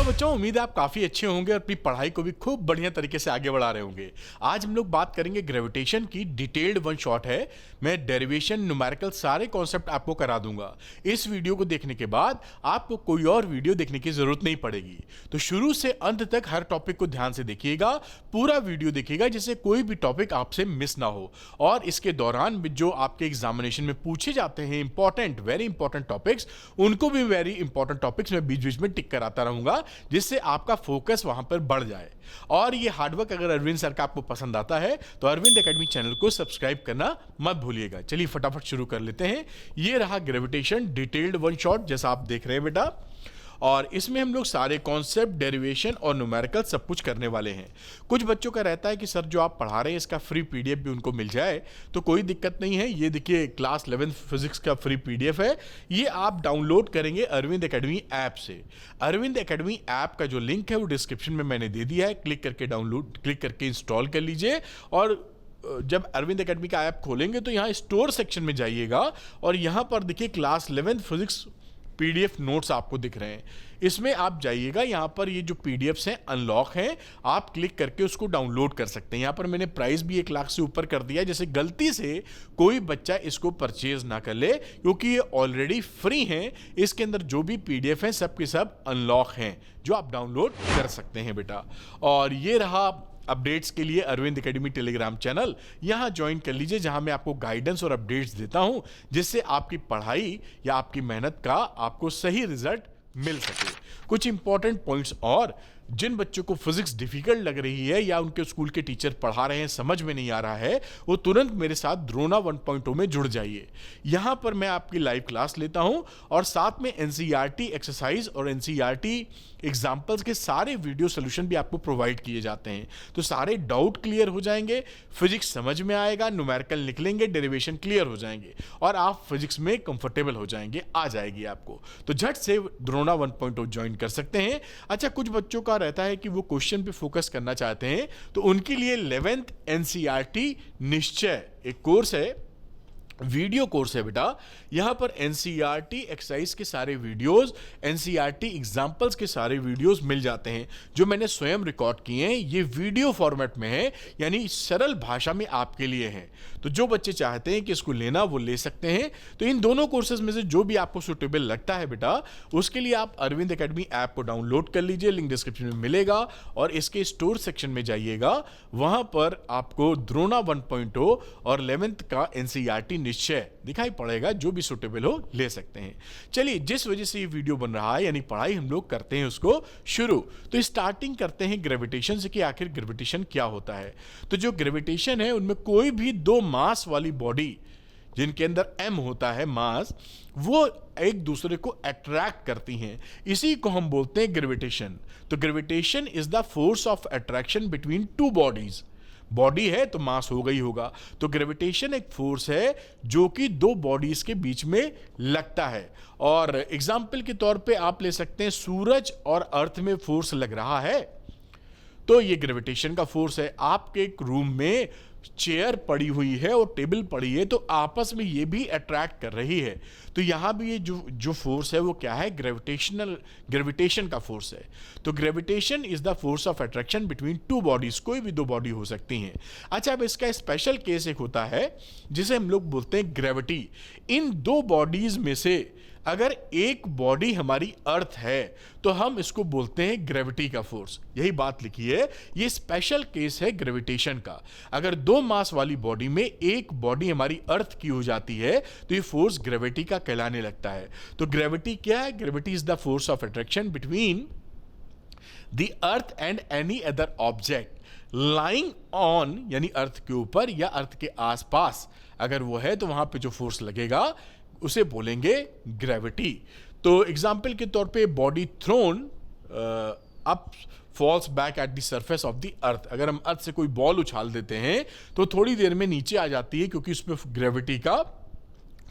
Hello बच्चों, उम्मीद है आप काफ़ी अच्छे होंगे और अपनी पढ़ाई को भी खूब बढ़िया तरीके से आगे बढ़ा रहे होंगे। आज हम लोग बात करेंगे ग्रेविटेशन की। डिटेल्ड वन शॉट है। मैं डेरिवेशन, न्यूमेरिकल सारे कॉन्सेप्ट आपको करा दूंगा। इस वीडियो को देखने के बाद आपको कोई और वीडियो देखने की जरूरत नहीं पड़ेगी। तो शुरू से अंत तक हर टॉपिक को ध्यान से देखिएगा, पूरा वीडियो देखिएगा जिससे कोई भी टॉपिक आपसे मिस ना हो। और इसके दौरान भी जो आपके एग्जामिनेशन में पूछे जाते हैं इंपॉर्टेंट, वेरी इंपॉर्टेंट टॉपिक्स, उनको भी वेरी इंपॉर्टेंट टॉपिक्स में बीच बीच में टिक कराता रहूंगा, जिससे आपका फोकस वहां पर बढ़ जाए। और ये हार्डवर्क अगर अरविंद सर का आपको पसंद आता है तो अरविंद एकेडमी चैनल को सब्सक्राइब करना मत भूलिएगा। चलिए फटाफट शुरू कर लेते हैं। ये रहा ग्रेविटेशन डिटेल्ड वन शॉट, जैसा आप देख रहे हैं बेटा। और इसमें हम लोग सारे कॉन्सेप्ट, डेरिवेशन और न्यूमेरिकल सब कुछ करने वाले हैं। कुछ बच्चों का रहता है कि सर जो आप पढ़ा रहे हैं इसका फ्री पीडीएफ भी उनको मिल जाए, तो कोई दिक्कत नहीं है। ये देखिए क्लास 11 फिजिक्स का फ्री पीडीएफ है। ये आप डाउनलोड करेंगे अरविंद एकेडमी ऐप से। अरविंद एकेडमी ऐप का जो लिंक है वो डिस्क्रिप्शन में मैंने दे दिया है। क्लिक करके डाउनलोड, क्लिक करके इंस्टॉल कर लीजिए। और जब अरविंद एकेडमी का ऐप खोलेंगे तो यहाँ स्टोर सेक्शन में जाइएगा और यहाँ पर देखिए क्लास 11 फिजिक्स पीडीएफ नोट्स आपको दिख रहे हैं। इसमें आप जाइएगा, यहाँ पर ये जो पीडीएफ्स हैं अनलॉक हैं, आप क्लिक करके उसको डाउनलोड कर सकते हैं। यहाँ पर मैंने प्राइस भी 1 लाख से ऊपर कर दिया, जैसे गलती से कोई बच्चा इसको परचेज ना कर ले, क्योंकि ये ऑलरेडी फ्री हैं। इसके अंदर जो भी पीडीएफ हैं सब के सब अनलॉक हैं, जो आप डाउनलोड कर सकते हैं बेटा। और ये रहा अपडेट्स के लिए अरविंद एकेडमी टेलीग्राम चैनल, यहां ज्वाइन कर लीजिए, जहां मैं आपको गाइडेंस और अपडेट्स देता हूं, जिससे आपकी पढ़ाई या आपकी मेहनत का आपको सही रिजल्ट मिल सके। कुछ इंपॉर्टेंट पॉइंट्स और, जिन बच्चों को फिजिक्स डिफिकल्ट लग रही है या उनके स्कूल के टीचर पढ़ा रहे हैं समझ में नहीं आ रहा है, वो तुरंत मेरे साथ द्रोणा 1.0 में जुड़ जाइए। यहां पर मैं आपकी लाइव क्लास लेता हूं और साथ में एनसीईआरटी एक्सरसाइज और एनसीईआरटी एग्जाम्पल्स के सारे वीडियो सोल्यूशन भी आपको प्रोवाइड किए जाते हैं। तो सारे डाउट क्लियर हो जाएंगे, फिजिक्स समझ में आएगा, न्यूमेरिकल निकलेंगे, डेरिवेशन क्लियर हो जाएंगे और आप फिजिक्स में कंफर्टेबल हो जाएंगे, आ जाएगी आपको। तो झट से द्रोणा 1.0 ज्वाइन कर सकते हैं। अच्छा, कुछ बच्चों का रहता है कि वो क्वेश्चन पे फोकस करना चाहते हैं, तो उनके लिए 11th एनसीईआरटी निश्चय एक कोर्स है, वीडियो कोर्स है बेटा। यहां पर एनसीईआरटी एक्सरसाइज के सारे वीडियोस, एनसीईआरटी एग्जांपल्स के सारे वीडियोस मिल जाते हैं, जो मैंने स्वयं रिकॉर्ड किए हैं। ये वीडियो फॉर्मेट में है, यानी सरल भाषा में आपके लिए है। तो जो बच्चे चाहते हैं कि इसको लेना वो ले सकते हैं। तो इन दोनों कोर्सेज में से जो भी आपको सुटेबल लगता है बेटा, उसके लिए आप अरविंद एकेडमी ऐप को डाउनलोड कर लीजिए, लिंक डिस्क्रिप्शन में मिलेगा। और इसके स्टोर सेक्शन में जाइएगा, वहां पर आपको द्रोणा 1.0 और 11th का एनसीईआरटी निश्चय दिखाई पड़ेगा। जो भी सुटेबल हो ले सकते हैं। चलिए, जिस वजह से ये वीडियो बन रहा है, यानी पढ़ाई हम लोग करते हैं उसको शुरू, तो स्टार्टिंग करते हैं ग्रेविटेशन से कि आखिर ग्रेविटेशन क्या होता है। तो जो ग्रेविटेशन है, उनमें कोई भी 2 मास वाली बॉडी जिनके अंदर m होता है मास, वो एक दूसरे को अट्रैक्ट करती हैं, इसी को हम बोलते हैं ग्रेविटेशन। तो gravitation is the force of attraction between 2 bodies. Body है तो मास होगा ही होगा। तो ग्रेविटेशन एक फोर्स है जो कि 2 बॉडीज के बीच में लगता है। और एग्जाम्पल के तौर पे आप ले सकते हैं, सूरज और अर्थ में फोर्स लग रहा है, तो ये ग्रेविटेशन का फोर्स है। आपके एक रूम में चेयर पड़ी हुई है और टेबल पड़ी है, तो आपस में ये भी अट्रैक्ट कर रही है। तो यहां भी ये जो फोर्स है वो क्या है? ग्रेविटेशन का फोर्स है। तो gravitation is the force of attraction between 2 bodies. कोई भी 2 बॉडी हो सकती हैं। अच्छा, अब इसका स्पेशल केस एक होता है जिसे हम लोग बोलते हैं ग्रेविटी। इन 2 बॉडीज में से अगर एक बॉडी हमारी अर्थ है तो हम इसको बोलते हैं ग्रेविटी का फोर्स। यही बात लिखी है, ये स्पेशल केस है ग्रेविटेशन का। अगर 2 मास वाली बॉडी में एक बॉडी हमारी अर्थ की हो जाती है तो ये फोर्स ग्रेविटी का कहलाने लगता है। तो ग्रेविटी क्या है? Gravity is the force of attraction between the earth and any other object lying on, यानी अर्थ के ऊपर या अर्थ के आसपास अगर वो है तो वहां पे जो फोर्स लगेगा उसे बोलेंगे ग्रेविटी। तो एग्जाम्पल के तौर पे body throne up falls back at the surface of the earth. अगर हम अर्थ से कोई बॉल उछाल देते हैं तो थोड़ी देर में नीचे आ जाती है, क्योंकि उसमें ग्रेविटी का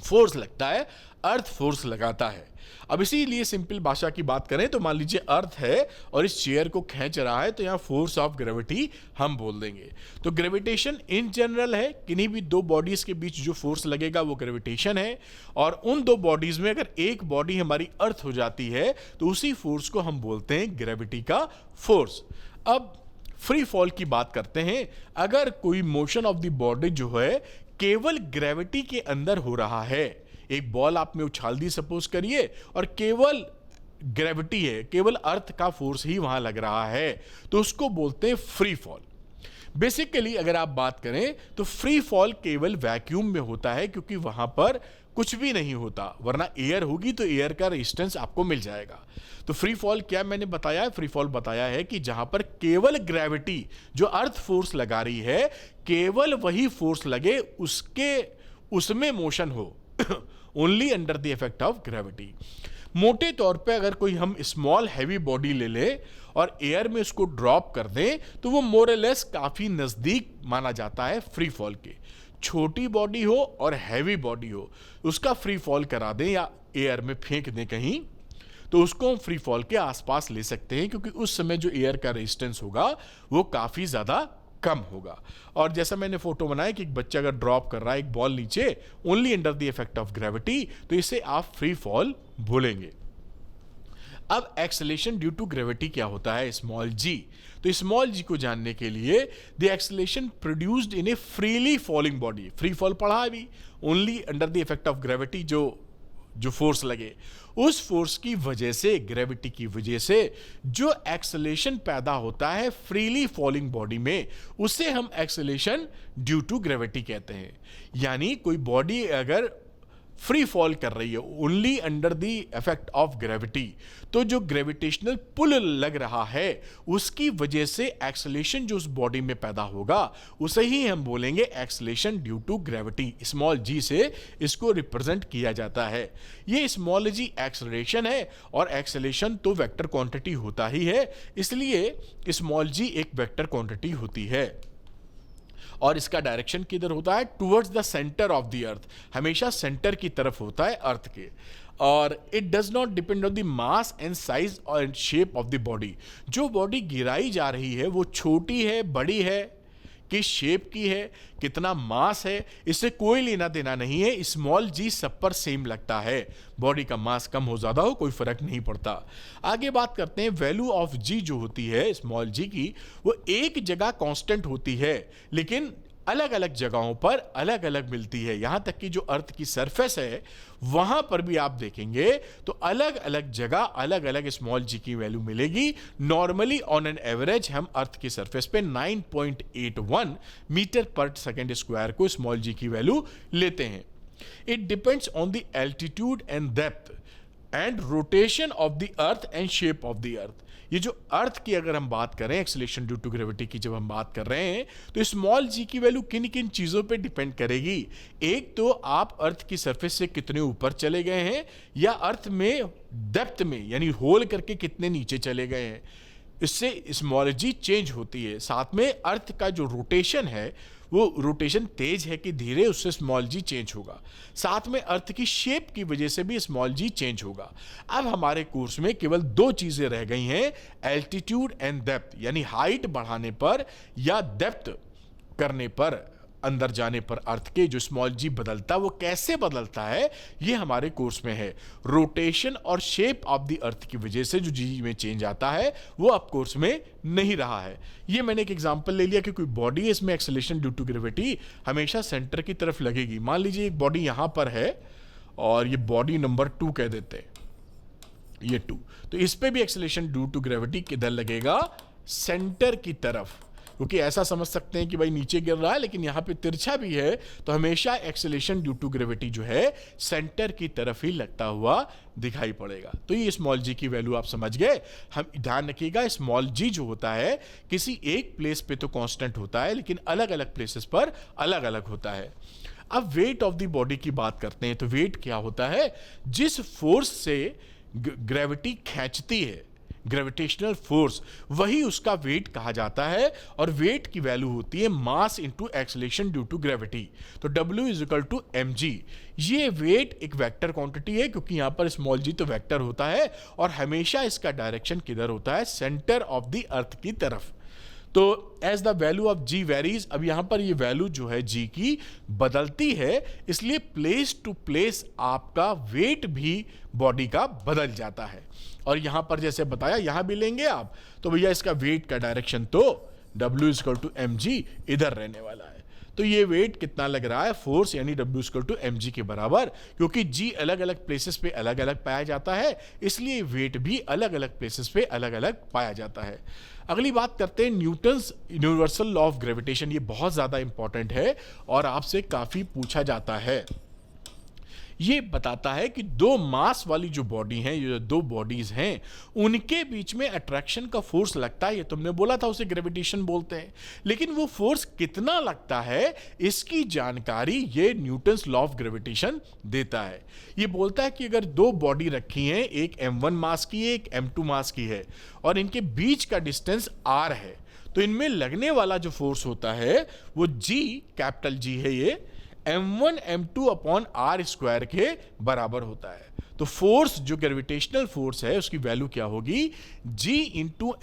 फोर्स लगता है, अर्थ फोर्स लगाता है। अब इसीलिए सिंपल भाषा की बात करें तो मान लीजिए अर्थ है और इस चेयर को खींच रहा है, तो यहाँ फोर्स ऑफ ग्रेविटी हम बोल देंगे। तो ग्रेविटेशन इन जनरल है, किन्हीं भी दो बॉडीज के बीच जो फोर्स लगेगा वो ग्रेविटेशन है, और उन दो बॉडीज में अगर एक बॉडी हमारी अर्थ हो जाती है तो उसी फोर्स को हम बोलते हैं ग्रेविटी का फोर्स। अब फ्री फॉल की बात करते हैं। अगर कोई मोशन ऑफ द बॉडी जो है केवल ग्रेविटी के अंदर हो रहा है, एक बॉल आप में उछाल दी सपोज करिए और केवल ग्रेविटी है, केवल अर्थ का फोर्स ही वहां लग रहा है, तो उसको बोलते हैं फ्री फॉल। बेसिकली अगर आप बात करें तो फ्री फॉल केवल वैक्यूम में होता है, क्योंकि वहां पर कुछ भी नहीं होता, वरना एयर होगी तो एयर का रेजिस्टेंस आपको मिल जाएगा। तो फ्री फॉल क्या मैंने बताया है? फ्री फॉल बताया है कि जहां पर केवल ग्रेविटी जो अर्थ फोर्स लगा रही है, केवल वही फोर्स लगे, उसमें मोशन हो only under the effect of gravity. मोटे तौर पे अगर कोई हम स्मॉल हैवी बॉडी ले ले और एयर में उसको ड्रॉप कर दें तो वो मोर लेस काफी नजदीक माना जाता है फ्री फॉल के। छोटी बॉडी हो और हैवी बॉडी हो, उसका फ्री फॉल करा दें या एयर में फेंक दें कहीं, तो उसको हम फ्री फॉल के आसपास ले सकते हैं, क्योंकि उस समय जो एयर का रेजिस्टेंस होगा वो काफी ज्यादा कम होगा। और जैसा मैंने फोटो बनाया कि एक बच्चा अगर ड्रॉप कर रहा है एक बॉल नीचे only under the effect of gravity, तो इसे आप फ्री फॉल बोलेंगे। अब एक्सेलेरेशन ड्यू टू ग्रेविटी क्या होता है? स्मॉल जी। तो स्मॉल जी को जानने के लिए the acceleration produced in A freely falling body, free fall पढ़ा अभी, only under the effect of gravity, जो फोर्स लगे उस फोर्स की वजह से, ग्रेविटी की वजह से जो एक्सेलेरेशन पैदा होता है फ्रीली फॉलिंग बॉडी में, उसे हम एक्सेलेरेशन ड्यू टू ग्रेविटी कहते हैं। यानी कोई बॉडी अगर फ्री फॉल कर रही है only under the effect of gravity, तो जो ग्रेविटेशनल पुल लग रहा है उसकी वजह से एक्सेलेरेशन जो उस बॉडी में पैदा होगा उसे ही हम बोलेंगे acceleration due to gravity. Small g से इसको रिप्रेजेंट किया जाता है। ये स्मॉल जी एक्सेलरेशन है और एक्सेलेरेशन तो वेक्टर क्वांटिटी होता ही है, इसलिए स्मॉल जी एक वेक्टर क्वांटिटी होती है। और इसका डायरेक्शन किधर होता है? Towards the centre of the अर्थ, हमेशा सेंटर की तरफ होता है अर्थ के। और it does not depend on the mass and size और शेप ऑफ द बॉडी। जो बॉडी गिराई जा रही है वो छोटी है, बड़ी है, किस शेप की है, कितना मास है, इससे कोई लेना देना नहीं है। स्मॉल जी सब पर सेम लगता है, बॉडी का मास कम हो ज्यादा हो कोई फर्क नहीं पड़ता। आगे बात करते हैं वैल्यू ऑफ जी जो होती है स्मॉल जी की, वो एक जगह कांस्टेंट होती है लेकिन अलग अलग जगहों पर अलग अलग मिलती है। यहां तक कि जो अर्थ की सरफेस है वहां पर भी आप देखेंगे तो अलग अलग जगह अलग अलग स्मॉल जी की वैल्यू मिलेगी। नॉर्मली ऑन एन एवरेज हम अर्थ की सरफेस पे 9.81 मीटर पर सेकेंड स्क्वायर को स्मॉल जी की वैल्यू लेते हैं। It depends on the altitude and depth and rotation of the earth and shape of the अर्थ। ये जो अर्थ की अगर हम बात करें एक्सेलरेशन ड्यू टू ग्रेविटी की जब हम बात कर रहे हैं तो स्मॉल जी की वैल्यू किन किन चीजों पे डिपेंड करेगी? एक तो आप अर्थ की सरफेस से कितने ऊपर चले गए हैं, या अर्थ में डेप्थ में यानी होल करके कितने नीचे चले गए हैं, इससे स्मॉल जी चेंज होती है। साथ में अर्थ का जो रोटेशन है वो रोटेशन तेज है कि धीरे, उससे स्मॉल जी चेंज होगा। साथ में अर्थ की शेप की वजह से भी स्मॉल जी चेंज होगा। अब हमारे कोर्स में केवल दो चीजें रह गई हैं, एल्टीट्यूड एंड डेप्थ, यानी हाइट बढ़ाने पर या डेप्थ करने पर, अंदर जाने पर अर्थ के जो स्मॉल जी बदलता है वो कैसे बदलता है ये हमारे कोर्स में है। रोटेशन और शेप ऑफ द अर्थ की वजह से जो जी में चेंज आता है वो अब कोर्स में नहीं रहा है। ये मैंने एक एग्जांपल ले लिया कि कोई बॉडी है, इसमें एक्सेलरेशन ड्यू टू ग्रेविटी हमेशा सेंटर की तरफ लगेगी। मान लीजिए एक बॉडी यहां पर है और ये बॉडी नंबर 2 कह देते हैं, ये 2, तो इस पे भी एक्सेलरेशन ड्यू टू ग्रेविटी किधर लगेगा? सेंटर की तरफ, क्योंकि ऐसा समझ सकते हैं कि भाई नीचे गिर रहा है लेकिन यहां पे तिरछा भी है, तो हमेशा एक्सेलरेशन ड्यू टू ग्रेविटी जो है सेंटर की तरफ ही लगता हुआ दिखाई पड़ेगा। तो ये स्मॉल जी की वैल्यू आप समझ गए। हम ध्यान रखिएगा स्मॉल जी जो होता है किसी एक प्लेस पे तो कांस्टेंट होता है लेकिन अलग अलग प्लेसेस पर अलग अलग होता है। अब वेट ऑफ द बॉडी की बात करते हैं तो वेट क्या होता है? जिस फोर्स से ग्रेविटी खींचती है, ग्रेविटेशनल फोर्स, वही उसका वेट कहा जाता है। और वेट की वैल्यू होती है mass into acceleration due to gravity. तो W is equal to mg। ये वेट एक वेक्टर क्वांटिटी है, क्योंकि यहां पर स्मॉल g तो वेक्टर होता है और हमेशा इसका डायरेक्शन किधर होता है, सेंटर ऑफ द अर्थ की तरफ। तो as the value of g varies, अब यहां पर ये वैल्यू जो है g की बदलती है, इसलिए प्लेस टू प्लेस आपका वेट भी बॉडी का बदल जाता है। और यहां पर जैसे बताया, यहां भी लेंगे आप, तो भैया इसका वेट का डायरेक्शन तो W इक्वल टू mg इधर रहने वाला है। तो ये वेट कितना लग रहा है, फोर्स यानी W इक्वल टू mg के बराबर, क्योंकि g अलग अलग प्लेसेस पे अलग अलग पाया जाता है, इसलिए वेट भी अलग अलग प्लेसेस पे अलग अलग पाया जाता है। अगली बात करते हैं Newton's universal law of gravitation. ये बहुत ज्यादा इंपॉर्टेंट है और आपसे काफी पूछा जाता है। ये बताता है कि दो मास वाली जो बॉडी हैं, ये दो बॉडीज हैं, उनके बीच में अट्रैक्शन का फोर्स लगता है। ये तुमने बोला था उसे ग्रेविटेशन बोलते हैं, लेकिन वो फोर्स कितना लगता है इसकी जानकारी ये न्यूटन्स लॉ ऑफ ग्रेविटेशन देता है। ये बोलता है कि अगर दो बॉडी रखी हैं, एक m1 मास की है, एक m2 मास की है, और इनके बीच का डिस्टेंस r है, तो इनमें लगने वाला जो फोर्स होता है वो G, कैपिटल G है ये, m1 m2 upon r square के बराबर होता है। तो फोर्स जो ग्रेविटेशनल फोर्स है उसकी वैल्यू क्या होगी, G into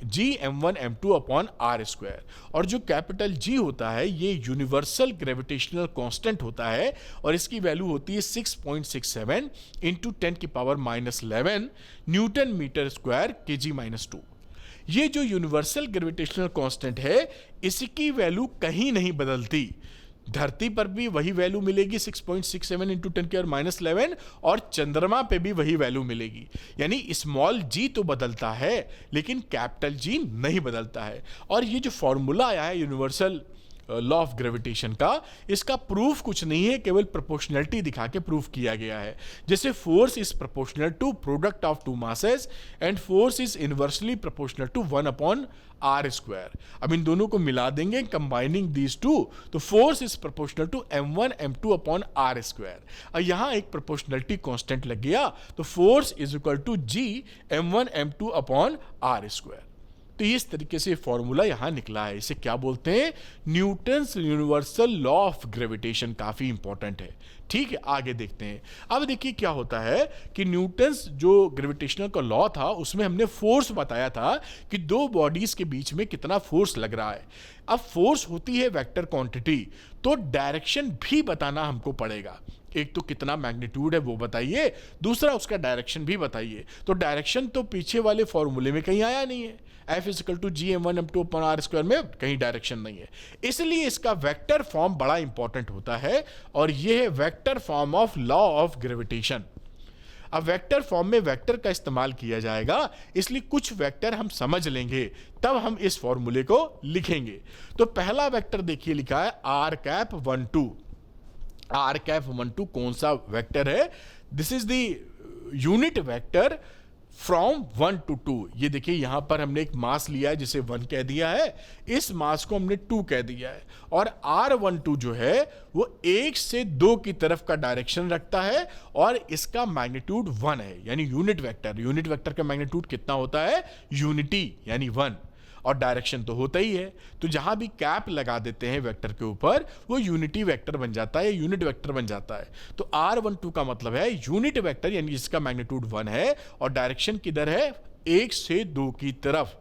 G m1 m2 upon r square. और जो कैपिटल G होता है ये यूनिवर्सल ग्रेविटेशनल कांस्टेंट होता है और इसकी वैल्यू होती है 6.67 इंटू 10 की power -11 Newton metre square kg-2। ये जो यूनिवर्सल ग्रेविटेशनल कांस्टेंट है इसकी वैल्यू कहीं नहीं बदलती। धरती पर भी वही वैल्यू मिलेगी 6.67 इंटू 10 की पावर -11, और चंद्रमा पे भी वही वैल्यू मिलेगी। यानी स्मॉल g तो बदलता है लेकिन कैपिटल G नहीं बदलता है। और ये जो फॉर्मूला आया है यूनिवर्सल लॉ ऑफ ग्रेविटेशन का, इसका प्रूफ कुछ नहीं है, केवल प्रोपोर्शनलिटी दिखा के प्रूफ किया गया है। जैसे force is proportional to product of two masses and force is inversely proportional to 1 upon r square. अब इन दोनों को मिला देंगे, कंबाइनिंग दीज टू, तो force is proportional to m1 m2 upon r square. और यहां एक प्रोपोर्शनलिटी कांस्टेंट लग गया, तो force is equal to G m1 m2 upon r square. तो इस तरीके से फॉर्मूला यहां निकला है। इसे क्या बोलते हैं, Newton's universal law of gravitation. काफी इंपॉर्टेंट है। ठीक है, आगे देखते हैं। अब देखिए क्या होता है कि न्यूटन्स जो ग्रेविटेशनल का लॉ था उसमें हमने फोर्स बताया था कि दो बॉडीज के बीच में कितना फोर्स लग रहा है। अब फोर्स होती है वेक्टर क्वांटिटी, तो डायरेक्शन भी बताना हमको पड़ेगा। एक तो कितना मैग्नीट्यूड है वो बताइए, दूसरा उसका डायरेक्शन भी बताइए। तो डायरेक्शन तो पीछे वाले फॉर्मूले में कहीं आया नहीं है, F is equal to G m1 m2 upon r square में कहीं डायरेक्शन नहीं है, इसलिए इसका वेक्टर फॉर्म बड़ा इंपॉर्टेंट होता है और यह है vector form of law of gravitation. अब वेक्टर फॉर्म में वेक्टर का इस्तेमाल किया जाएगा, इसलिए कुछ वेक्टर हम समझ लेंगे तब हम इस फॉर्मूले को लिखेंगे। तो पहला वेक्टर देखिए लिखा है r कैप 1 2। r कैप 1 2 कौन सा वेक्टर है, this is the unit vector from 1 to 2। ये देखिए यहां पर हमने एक मास लिया है जिसे 1 कह दिया है, इस मास को हमने 2 कह दिया है, और r12 जो है वो 1 से 2 की तरफ का डायरेक्शन रखता है और इसका मैग्नीट्यूड 1 है, यानी यूनिट वेक्टर। यूनिट वेक्टर का मैग्नीट्यूड कितना होता है, यूनिटी यानी 1, और डायरेक्शन तो होता ही है। तो जहां भी कैप लगा देते हैं वेक्टर के ऊपर वो यूनिटी वेक्टर बन जाता है, यूनिट वेक्टर बन जाता है। तो r12 का मतलब है यूनिट वेक्टर, यानी जिसका मैग्नीट्यूड 1 है और डायरेक्शन किधर है, 1 से 2 की तरफ।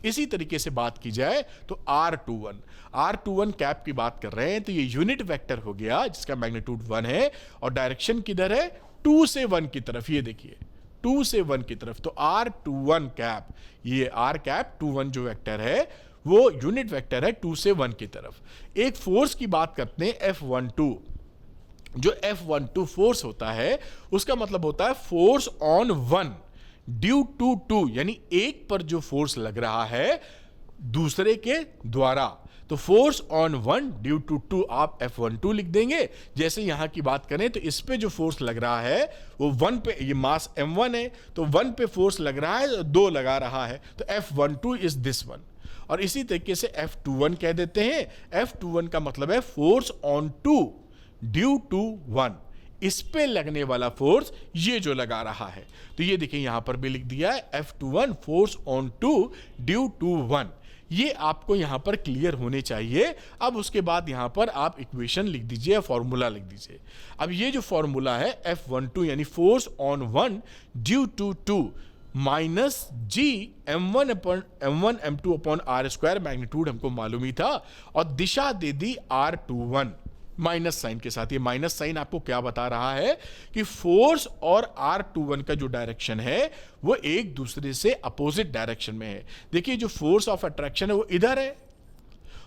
इसी तरीके से बात की जाए तो r21 कैप की बात कर रहे हैं, तो ये यूनिट वेक्टर हो गया जिसका मैग्नीट्यूड 1 है और डायरेक्शन किधर है, 2 से 1 की तरफ। ये देखिए 2 से 1 की तरफ। तो r21 कैप, ये r कैप 21 जो वेक्टर है वो यूनिट वेक्टर है 2 से 1 की तरफ। एक फोर्स की बात करते हैं F12। जो F12 फोर्स होता है उसका मतलब होता है फोर्स ऑन 1 ड्यू टू 2, यानी एक पर जो फोर्स लग रहा है दूसरे के द्वारा। तो फोर्स ऑन 1 ड्यू टू 2 आप F12 लिख देंगे। जैसे यहां की बात करें तो इस पे जो फोर्स लग रहा है वो 1 पे, ये मास m1 है तो 1 पे फोर्स लग रहा है, 2 लगा रहा है, तो F12 इज दिस वन। और इसी तरीके से F21 कह देते हैं। F21 का मतलब है फोर्स ऑन 2 ड्यू टू 1, इस पे लगने वाला फोर्स ये जो लगा रहा है, तो ये देखिए यहां पर भी लिख दिया है F21 force on two due to 1। ये आपको यहां पर क्लियर होने चाहिए। अब उसके बाद यहां पर आप इक्वेशन लिख दीजिए, फॉर्मूला लिख दीजिए। अब ये जो फॉर्मूला है F12 यानी force on 1 due to 2 minus G m1 m2 upon are square, magnitude हमको मालूम ही था, और दिशा दे दी R21 माइनस साइन के साथ। ये माइनस साइन आपको क्या बता रहा है कि फोर्स और R21 का जो डायरेक्शन है वो एक दूसरे से अपोजिट डायरेक्शन में है। देखिए जो फोर्स ऑफ अट्रैक्शन है वो इधर है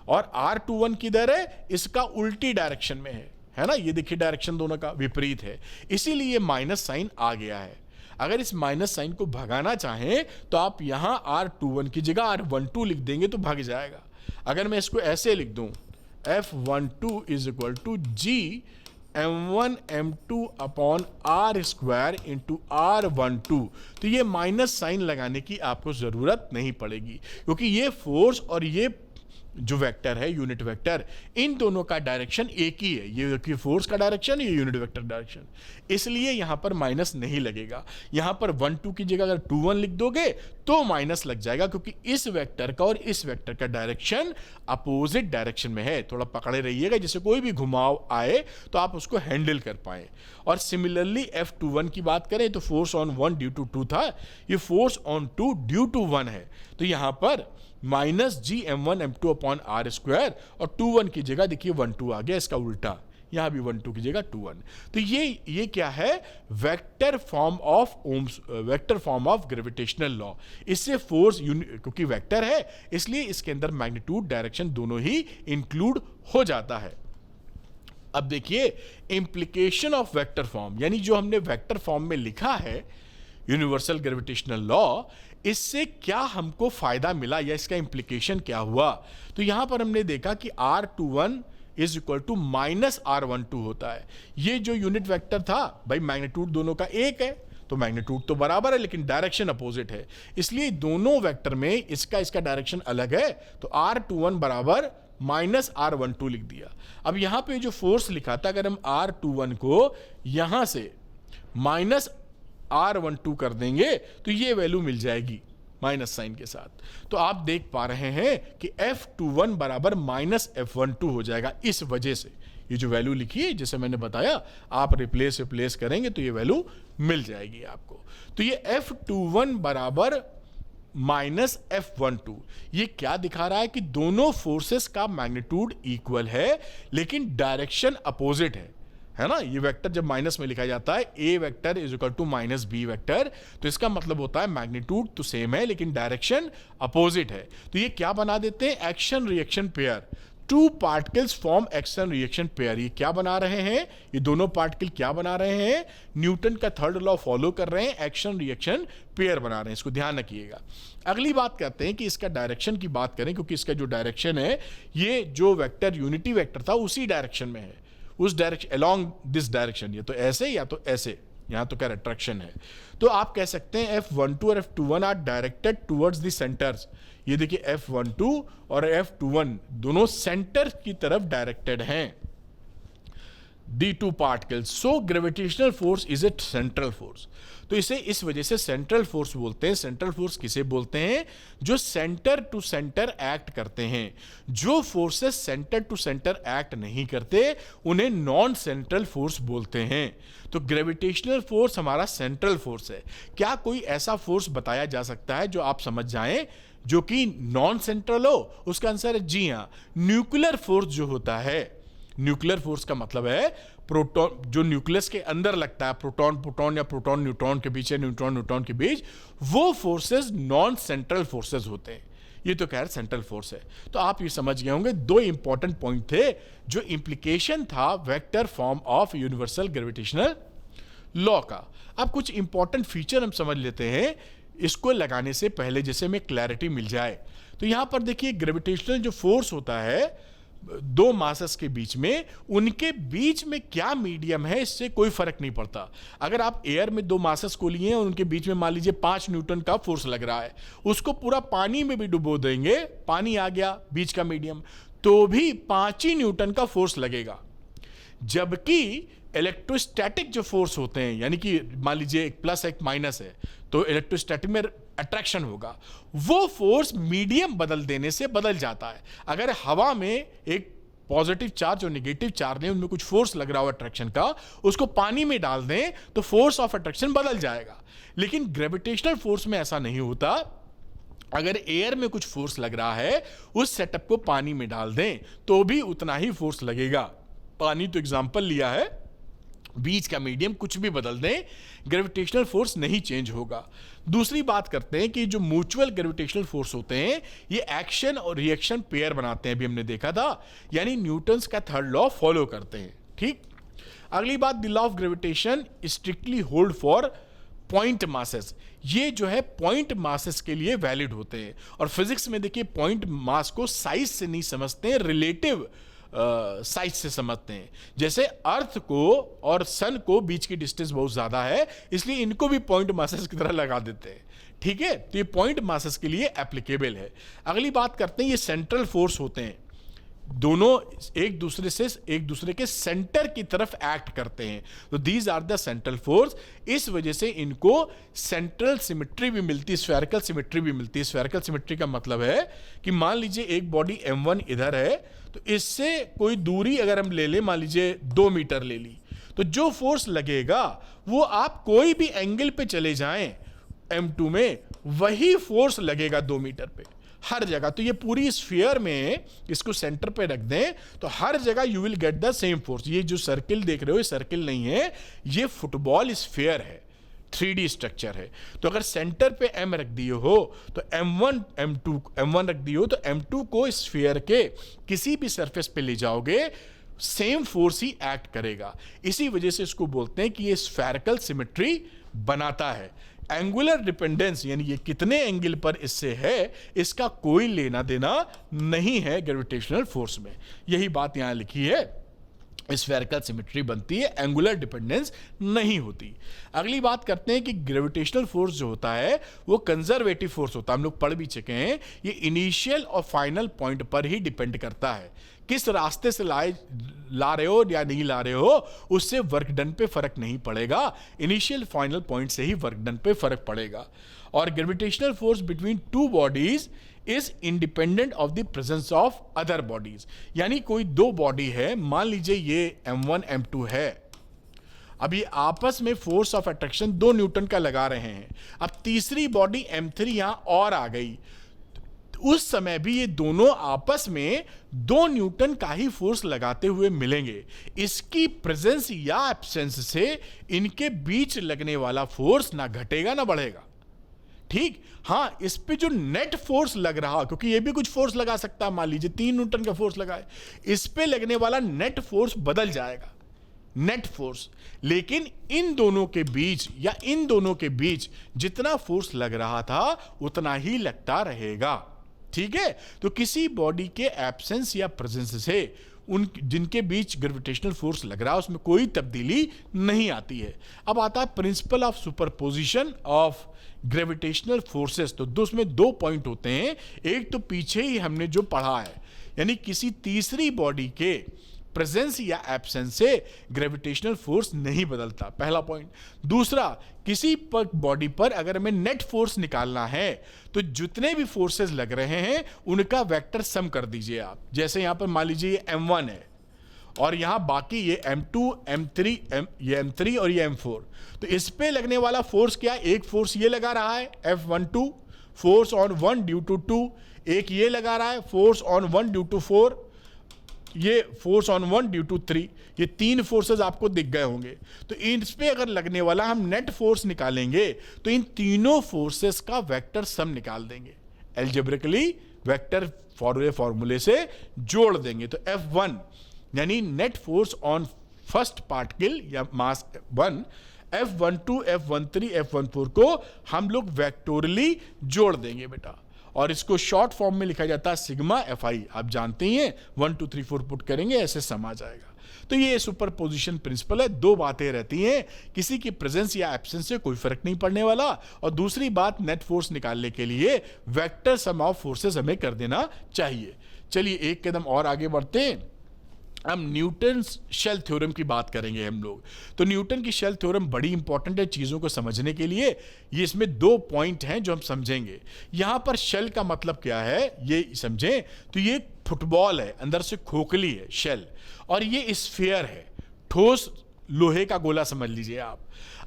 और R21 किधर है, इसका उल्टी डायरेक्शन में है ना। ये देखिए डायरेक्शन दोनों का विपरीत है, इसीलिए माइनस साइन आ गया है। अगर इस माइनस साइन को भगाना चाहें तो आप यहां R21 की जगह R12 लिख देंगे तो भाग जाएगा। अगर मैं इसको ऐसे लिख दूं F12 is equal to G m1 m2 upon are square into R12, तो ये माइनस साइन लगाने की आपको जरूरत नहीं पड़ेगी, क्योंकि ये फोर्स और ये जो वेक्टर है यूनिट वेक्टर, इन दोनों का डायरेक्शन एक ही है। ये फोर्स का डायरेक्शन, ये यूनिट वेक्टर डायरेक्शन, इसलिए यहां पर माइनस नहीं लगेगा। यहां पर 1 2 की जगह अगर 2 1 लिख दोगे तो माइनस लग जाएगा, क्योंकि इस वेक्टर का और इस वेक्टर का डायरेक्शन अपोजिट डायरेक्शन में है। थोड़ा पकड़े रहिएगा, जैसे कोई भी घुमाव आए तो आप उसको हैंडल कर पाए। और सिमिलरली F21 की बात करें तो फोर्स ऑन 1 ड्यू टू 2 था, ये फोर्स ऑन 2 ड्यू टू 1 है, तो यहां पर minus G m1 m2 upon are square, और 2 1 की जगह देखिए 1 2 आ गया, इसका उल्टा यहां भी 1 2 की जगह 2 1। तो ये क्या है, vector form of ohms, vector form of gravitational law. इससे फोर्स क्योंकि वेक्टर है इसलिए इसके अंदर मैग्नीट्यूड डायरेक्शन दोनों ही इंक्लूड हो जाता है। अब देखिए इंप्लीकेशन ऑफ वेक्टर फॉर्म, यानी जो हमने वेक्टर फॉर्म में लिखा है यूनिवर्सल ग्रेविटेशनल लॉ, इससे क्या हमको फायदा मिला या इसका इंप्लीकेशन क्या हुआ। तो यहां पर हमने देखा कि R21 is equal to minus R12 होता है। ये जो यूनिट वेक्टर था भाई, मैग्नीट्यूड दोनों का एक है, तो मैग्नीट्यूड तो बराबर है लेकिन डायरेक्शन अपोजिट है, इसलिए दोनों वेक्टर में इसका डायरेक्शन अलग है, तो R21 बराबर माइनस R12 लिख दिया। अब यहां पे जो फोर्स लिखा था, अगर हम R21 को यहां से माइनस R12 कर देंगे तो ये वैल्यू मिल जाएगी माइनस साइन के साथ। तो आप देख पा रहे हैं कि F21 बराबर माइनस F12 हो जाएगा। इस वजह से ये जो वैल्यू लिखी है, जैसे मैंने बताया, आप रिप्लेस करेंगे तो ये वैल्यू मिल जाएगी आपको। तो ये F21 बराबर माइनस F12, ये क्या दिखा रहा है कि दोनों फोर्सेस का मैग्नीट्यूड इक्वल है लेकिन डायरेक्शन अपोजिट है ना। ये वेक्टर जब माइनस में लिखा जाता है, A vector is equal to minus B vector, तो इसका मतलब होता है मैग्नीट्यूड तो सेम है लेकिन डायरेक्शन अपोजिट है। तो ये क्या बना देते हैं, action reaction pair. Two particles form action reaction pair. ये क्या बना रहे हैं, ये दोनों पार्टिकल क्या बना रहे हैं, न्यूटन का थर्ड लॉ फॉलो कर रहे हैं, एक्शन रिएक्शन पेयर बना रहे हैं। इसको ध्यान रखिएगा। अगली बात करते हैं कि इसका डायरेक्शन की बात करें, क्योंकि इसका जो डायरेक्शन है, ये जो वेक्टर यूनिटी वेक्टर था उसी डायरेक्शन में है, उस डायरेक्शन अलोंग दिस डायरेक्शन, ये तो ऐसे या तो ऐसे, यहां तो क्या अट्रैक्शन है। तो आप कह सकते हैं F12 और F21 are directed towards the centres. ये देखिए F12 और F21 दोनों सेंटर की तरफ डायरेक्टेड हैं। The two particles, so gravitational force is a central force. तो इसे इस वजह से सेंट्रल फोर्स बोलते हैं। सेंट्रल फोर्स किसे बोलते हैं, जो सेंटर टू सेंटर एक्ट करते हैं। जो forces centre to centre act नहीं करते उन्हें नॉन सेंट्रल फोर्स बोलते हैं। तो ग्रेविटेशनल फोर्स हमारा सेंट्रल फोर्स है। क्या कोई ऐसा फोर्स बताया जा सकता है जो आप समझ जाएं जो कि नॉन सेंट्रल हो? उसका आंसर है जी हां, न्यूक्लियर फोर्स जो होता है। न्यूक्लियर फोर्स का मतलब है प्रोटॉन जो न्यूक्लियस के अंदर लगता है, प्रोटॉन प्रोटॉन या प्रोटॉन न्यूट्रॉन के बीच या न्यूट्रॉन न्यूट्रॉन के बीच, वो फोर्सेस नॉन सेंट्रल फोर्सेस होते हैं। ये तो खैर सेंट्रल फोर्स है। तो आप ये समझ गए होंगे, दो इंपॉर्टेंट पॉइंट थे जो इंप्लीकेशन था vector form of universal gravitational law का। अब कुछ इंपॉर्टेंट फीचर हम समझ लेते हैं इसको लगाने से पहले, जैसे में क्लैरिटी मिल जाए। तो यहां पर देखिए ग्रेविटेशनल जो फोर्स होता है दो मासेस के बीच में, उनके बीच में क्या मीडियम है इससे कोई फर्क नहीं पड़ता। अगर आप एयर में दो मासेस को लिए और उनके बीच में मान लीजिए 5 न्यूटन का फोर्स लग रहा है, उसको पूरा पानी में भी डुबो देंगे, पानी आ गया बीच का मीडियम, तो भी 5 ही न्यूटन का फोर्स लगेगा। जबकि इलेक्ट्रोस्टैटिक जो फोर्स होते हैं, यानी कि मान लीजिए एक प्लस एक माइनस है, तो इलेक्ट्रोस्टैटिक में अट्रैक्शन होगा, वो फोर्स मीडियम बदल देने से बदल जाता है। अगर हवा में एक पॉजिटिव चार्ज और नेगेटिव चार्ज है, उनमें कुछ फोर्स लग रहा हो अट्रैक्शन का, उसको पानी में डाल दें तो फोर्स ऑफ अट्रैक्शन बदल जाएगा। लेकिन ग्रेविटेशनल फोर्स में ऐसा नहीं होता। अगर एयर में कुछ फोर्स लग रहा है, उस सेटअप को पानी में डाल दें तो भी उतना ही फोर्स लगेगा। पानी तो एग्जांपल लिया है, बीच का मीडियम कुछ भी बदल दें, ग्रेविटेशनल फोर्स नहीं चेंज होगा। दूसरी बात करते हैं कि जो म्यूचुअल ग्रेविटेशनल फोर्स होते हैं, ये एक्शन और रिएक्शन पेयर बनाते हैं, अभी हमने देखा था, यानी न्यूटन्स का थर्ड लॉ फॉलो करते हैं। ठीक, अगली बात, the law of gravitation strictly hold for point masses. ये जो है पॉइंट मासेस के लिए वैलिड होते हैं। और फिजिक्स में देखिए पॉइंट मास को साइज से नहीं समझते हैं, रिलेटिव साइज से समझते हैं। जैसे अर्थ को और सन को बीच की डिस्टेंस बहुत ज्यादा है, इसलिए इनको भी पॉइंट मासेस की तरह लगा देते हैं। ठीक है, तो ये पॉइंट मासेस के लिए एप्लीकेबल है। अगली बात करते हैं, ये सेंट्रल फोर्स होते हैं, दोनों एक दूसरे के सेंटर की तरफ एक्ट करते हैं, तो these are the central force. इस वजह से इनको सेंट्रल सिमेट्री भी मिलती है, स्फेरिकल सिमेट्री भी मिलती है। स्फेरिकल सिमेट्री का मतलब है कि मान लीजिए एक बॉडी m1 इधर है, तो इससे कोई दूरी अगर हम ले लें, मान लीजिए 2 मीटर ले ली, तो जो फोर्स लगेगा वो आप कोई भी एंगल पे चले जाएं m2 में, वही फोर्स लगेगा 2 मीटर पे हर जगह। तो ये पूरी स्फीयर में इसको सेंटर पे रख दें तो हर जगह you will get the same force. ये जो सर्किल देख रहे हो, ये सर्किल नहीं है, ये फुटबॉल स्फीयर है, 3D स्ट्रक्चर है। तो अगर सेंटर पे m रख दिए हो तो m1 रख दिए हो तो m2 को स्फीयर के किसी भी सरफेस पे ले जाओगे, सेम फोर्स ही एक्ट करेगा। इसी वजह से इसको बोलते हैं कि ये स्फेरिकल सिमेट्री बनाता है। एंगुलर डिपेंडेंस, यानी ये कितने एंगल पर इससे है, इसका कोई लेना देना नहीं है ग्रेविटेशनल फोर्स में। यही बात यहां लिखी है, स्फेरिकल सिमेट्री बनती है, एंगुलर डिपेंडेंस नहीं होती। अगली बात करते हैं कि ग्रेविटेशनल फोर्स जो होता है वो कंजर्वेटिव फोर्स होता है। हम लोग पढ़ भी चुके हैं, ये इनिशियल और फाइनल पॉइंट पर ही डिपेंड करता है। किस रास्ते से ला रहे हो या नहीं ला रहे हो, उससे वर्क डन पे फर्क नहीं पड़ेगा, इनिशियल फाइनल पॉइंट से ही वर्क डन पे फर्क पड़ेगा। और gravitational force between two bodies is independent of the presence of other bodies. यानी कोई दो बॉडी है, मान लीजिए ये m1 m2 है, अब ये आपस में फोर्स ऑफ अट्रैक्शन 2 न्यूटन का लगा रहे हैं। अब तीसरी बॉडी m3 यहां और आ गई, उस समय भी ये दोनों आपस में 2 न्यूटन का ही फोर्स लगाते हुए मिलेंगे। इसकी प्रेजेंस या एब्सेंस से इनके बीच लगने वाला फोर्स ना घटेगा ना बढ़ेगा। ठीक, हां, इस पे जो नेट फोर्स लग रहा, क्योंकि ये भी कुछ फोर्स लगा सकता है, मान लीजिए 3 न्यूटन का फोर्स लगा है, इस पे लगने वाला नेट फोर्स बदल जाएगा, नेट फोर्स। लेकिन इन दोनों के बीच या इन दोनों के बीच जितना फोर्स लग रहा था उतना ही लगता रहेगा। ठीक है, तो किसी बॉडी के एब्सेंस या प्रेजेंस से उन जिनके बीच ग्रेविटेशनल फोर्स लग रहा है उसमें कोई तब्दीली नहीं आती है। अब आता है principle of superposition of gravitational forces. तो उसमें 2 पॉइंट होते हैं। एक तो पीछे ही हमने जो पढ़ा है, यानी किसी तीसरी बॉडी के प्रेजेंस या एब्सेंस से ग्रेविटेशनल फोर्स नहीं बदलता, पहला पॉइंट। दूसरा, किसी पर बॉडी पर अगर हमें नेट फोर्स निकालना है तो जितने भी फोर्सेस लग रहे हैं उनका वेक्टर सम कर दीजिए आप। जैसे यहां पर मान लीजिए ये m1 है और यहां बाकी ये m2 m3 ये m3 और ये m4, तो इस पे लगने वाला फोर्स क्या, एक फोर्स ये लगा रहा है F12, force on 1 due to 2, एक ये लगा रहा है फोर्स ऑन 1 ड्यू टू 4, ये फोर्स ऑन 1 ड्यू टू 3, ये 3 फोर्सेस आपको दिख गए होंगे। तो इन पे अगर लगने वाला हम नेट फोर्स निकालेंगे तो इन तीनों फोर्सेस का वेक्टर सम निकाल देंगे, एल्जेब्रिकली वेक्टर फॉर्मूले से जोड़ देंगे। तो F1 यानी net force on first particle या मास 1, F12 F13 F14 को हम लोग वेक्टोरली जोड़ देंगे बेटा, और इसको शॉर्ट फॉर्म में लिखा जाता है सिग्मा FI। आप जानते ही हैं, 1 2 3 4 पुट करेंगे ऐसे सम आ जाएगा। तो ये सुपरपोजिशन प्रिंसिपल है। 2 बातें रहती हैं, किसी की प्रेजेंस या एब्सेंस से कोई फर्क नहीं पड़ने वाला, और दूसरी बात नेट फोर्स निकालने के लिए वेक्टर सम ऑफ फोर्सेस हमें कर देना चाहिए। चलिए एक कदम और आगे बढ़ते हैं। अब न्यूटन शेल थ्योरम की बात करेंगे हम लोग। तो न्यूटन की शेल थ्योरम बड़ी इंपॉर्टेंट है चीज़ों को समझने के लिए। ये इसमें 2 पॉइंट हैं जो हम समझेंगे। यहाँ पर शेल का मतलब क्या है ये समझें तो ये फुटबॉल है, अंदर से खोखली है शेल, और ये स्फीयर है, ठोस लोहे का गोला समझ लीजिए आप।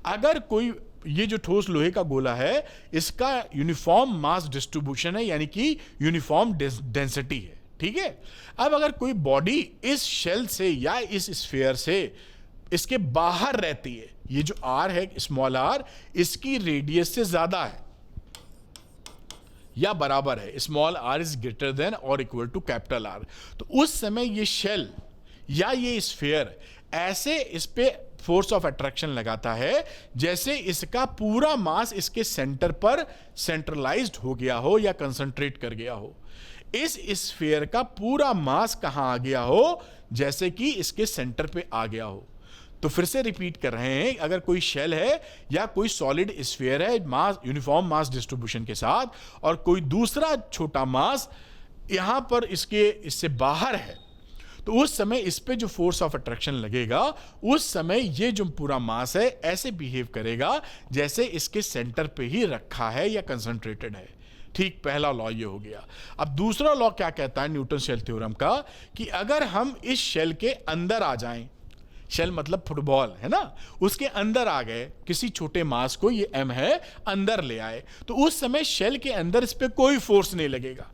अगर कोई ये जो ठोस लोहे का गोला है इसका यूनिफॉर्म मास डिस्ट्रीब्यूशन है, यानी कि यूनिफॉर्म डेंसिटी है, ठीक है। अब अगर कोई बॉडी इस शेल से या इस स्फीयर से इसके बाहर रहती है, ये जो आर है स्मॉल आर इसकी रेडियस से ज्यादा है या बराबर है, small R is greater than और इक्वल टू कैपिटल आर, तो उस समय ये शेल या ये स्फीयर ऐसे इस पे फोर्स ऑफ अट्रैक्शन लगाता है जैसे इसका पूरा मास इसके सेंटर पर सेंट्रलाइज्ड हो गया हो या कंसंट्रेट कर गया हो। इस स्फीयर का पूरा मास कहां आ गया हो, जैसे कि इसके सेंटर पे आ गया हो। तो फिर से रिपीट कर रहे हैं, अगर कोई शेल है या कोई सॉलिड स्फीयर है मास यूनिफॉर्म मास डिस्ट्रीब्यूशन के साथ, और कोई दूसरा छोटा मास यहां पर इससे बाहर है, तो उस समय इस पे जो फोर्स ऑफ अट्रैक्शन लगेगा उस समय ये जो पूरा मास है ऐसे बिहेव करेगा जैसे इसके सेंटर पे ही रखा है या कंसंट्रेटेड है। ठीक, पहला लॉ ये हो गया। अब दूसरा लॉ क्या कहता है न्यूटन शेल थ्योरम का, कि अगर हम इस शेल के अंदर आ जाएं, शेल मतलब फुटबॉल है ना, उसके अंदर आ गए, किसी छोटे मास को, ये m है, अंदर ले आए, तो उस समय शेल के अंदर इस पे कोई फोर्स नहीं लगेगा।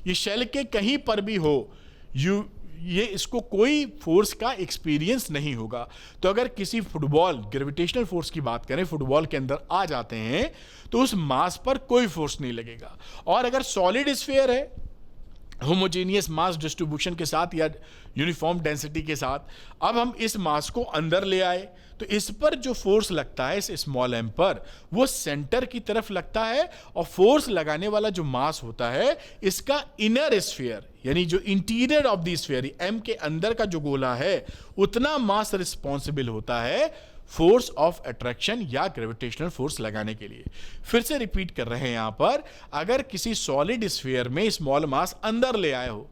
ये शेल के कहीं पर भी हो, ये इसको कोई फोर्स का एक्सपीरियंस नहीं होगा। तो अगर किसी फुटबॉल, ग्रेविटेशनल फोर्स की बात करें, फुटबॉल के अंदर आ जाते हैं तो उस मास पर कोई फोर्स नहीं लगेगा। और अगर सॉलिड स्फीयर है होमोजेनियस मास डिस्ट्रीब्यूशन के साथ या यूनिफॉर्म डेंसिटी के साथ, अब हम इस मास को अंदर ले आए तो इस पर जो फोर्स लगता है इस स्मॉल एम पर, वो सेंटर की तरफ लगता है, और फोर्स लगाने वाला जो मास होता है इसका इनर स्फीयर यानी जो interior of the sphere, M के अंदर का जो गोला है, उतना मास रिस्पॉन्सिबल होता है फोर्स ऑफ अट्रैक्शन या ग्रेविटेशनल फोर्स लगाने के लिए। फिर से रिपीट कर रहे हैं यहां पर, अगर किसी सॉलिड स्फीयर में स्मॉल मास अंदर ले आए हो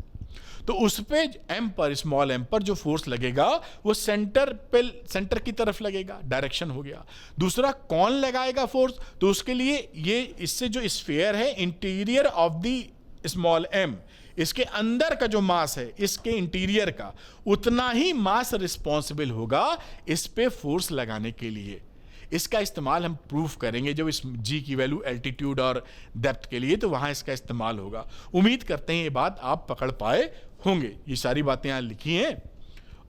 तो उस पे एम पर, स्मॉल एम पर जो फोर्स लगेगा वो सेंटर की तरफ लगेगा, डायरेक्शन हो गया। दूसरा कौन लगाएगा फोर्स, तो उसके लिए ये इससे जो स्फीयर है interior of the small M, इसके अंदर का जो मास है इसके इंटीरियर का, उतना ही मास रिस्पॉन्सिबल होगा इस पे फोर्स लगाने के लिए। इसका इस्तेमाल हम प्रूफ करेंगे जब इस जी की वैल्यू एल्टीट्यूड और डेप्थ के लिए, तो वहां इसका इस्तेमाल होगा। उम्मीद करते हैं ये बात आप पकड़ पाए होंगे। ये सारी बातें यहां लिखी हैं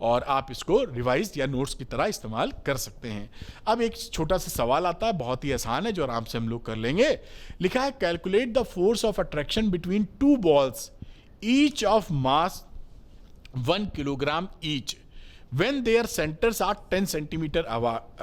और आप इसको रिवाइज या नोट्स की तरह इस्तेमाल कर सकते हैं। अब एक छोटा सा सवाल आता है, बहुत ही आसान है, जो आराम से हम लोग कर लेंगे। लिखा है, calculate the force of attraction between 2 balls each of mass 1 kilogram each when their centers are 10 centimeter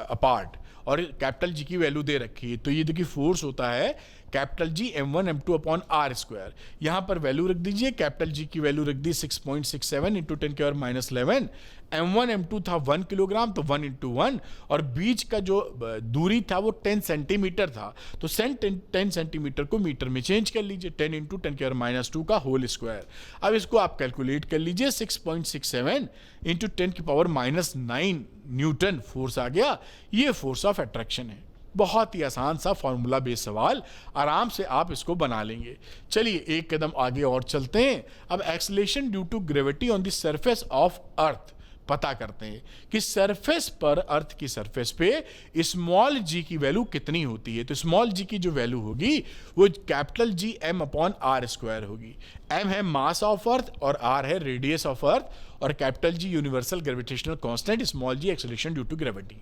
apart। और कैपिटल जी की वैल्यू दे रखी है, तो ये देखिए फोर्स होता है capital G m1 m2 upon are square. यहां पर वैल्यू रख दीजिए, कैपिटल जी की वैल्यू रख दी 6.67 इंटू 10 की पावर -11। m1 m2 था 1 किलोग्राम, तो 1 इंटू 1, और बीच का जो दूरी था वो 10 सेंटीमीटर था, तो 10 सेंटीमीटर को मीटर में चेंज कर लीजिए, 10 इंटू 10 की पावर -2 का होल स्क्वायर। अब इसको आप कैलकुलेट कर लीजिए, 6.67 इंटू 10 की पावर -9 न्यूटन फोर्स आ गया। ये फोर्स ऑफ अट्रैक्शन है। बहुत ही आसान सा फॉर्मूला बेस्ड सवाल, आराम से आप इसको बना लेंगे। चलिए एक कदम आगे और चलते हैं। अब acceleration due to gravity on the surface of earth पता करते हैं कि सरफेस पर, अर्थ की सरफेस पे स्मॉल जी की वैल्यू कितनी होती है। तो स्मॉल जी की जो वैल्यू होगी वो capital G m upon are square होगी। m है मास ऑफ अर्थ और r है रेडियस ऑफ अर्थ, और capital G universal gravitational constant, small G acceleration due to gravity.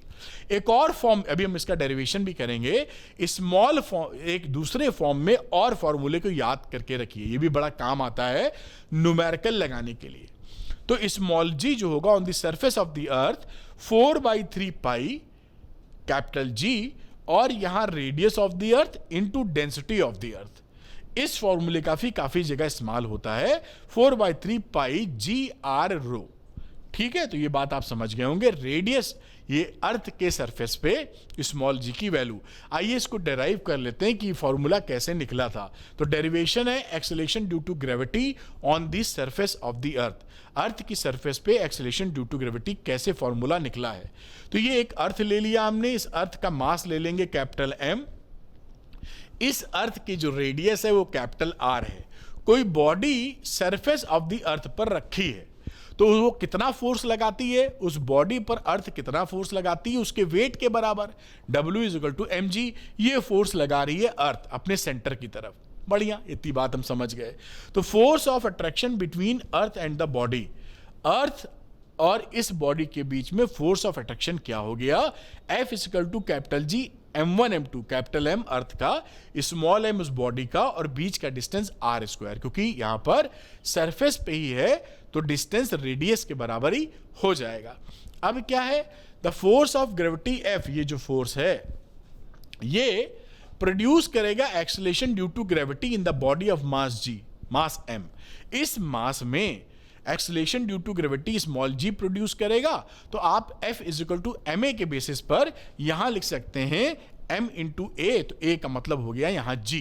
एक और फॉर्म, अभी हम इसका डेरिवेशन भी करेंगे, स्मॉल फॉर्म, एक दूसरे फॉर्म में और फॉर्मूले को याद करके रखिए, ये भी बड़ा काम आता है न्यूमेरिकल लगाने के लिए। तो स्मॉल जी जो होगा on the surface of the earth 4/3 pi capital जी, और यहां radius of the earth into density of the अर्थ। इस फॉर्मूले का भी काफी जगह इस्तेमाल होता है, 4/3 पाई जी आर रो। ठीक है, तो ये बात आप समझ गए होंगे। रेडियस ये अर्थ के सरफेस पे स्मॉल जी की वैल्यू। आइए इसको डेराइव कर लेते हैं कि फॉर्मूला कैसे निकला था। तो डेरिवेशन है acceleration due to gravity on the surface of the earth. Earth की सरफेस पे एक्सेलरेशन ड्यू टू ग्रेविटी कैसे फॉर्मूला निकला है। तो ये एक अर्थ ले लिया हमने, इस अर्थ का मास ले लेंगे कैपिटल एम, इस अर्थ की जो रेडियस है वो कैपिटल आर है। कोई बॉडी सरफेस ऑफ द अर्थ पर रखी है तो वो कितना फोर्स लगाती है, उस बॉडी पर अर्थ कितना फोर्स लगाती है उसके वेट के बराबर W = mg। ये फोर्स लगा रही है अर्थ अपने सेंटर की तरफ। बढ़िया, इतनी बात हम समझ गए। तो force of attraction between earth and the body, earth और इस बॉडी के बीच में फोर्स ऑफ अट्रैक्शन क्या हो गया, F = capital G m1 m2, capital M earth का, स्मॉल m उस बॉडी का, और बीच का डिस्टेंस r², क्योंकि यहां पर सरफेस पे ही है तो डिस्टेंस रेडियस के बराबर ही हो जाएगा। अब क्या है, the force of gravity F, ये जो फोर्स है ये प्रोड्यूस करेगा acceleration due to gravity in the body of mass G, mass M। इस मास में acceleration due to gravity small g produce करेगा। तो आप F = ma के बेसिस पर यहां लिख सकते हैं m × a, तो a का मतलब हो गया यहां g,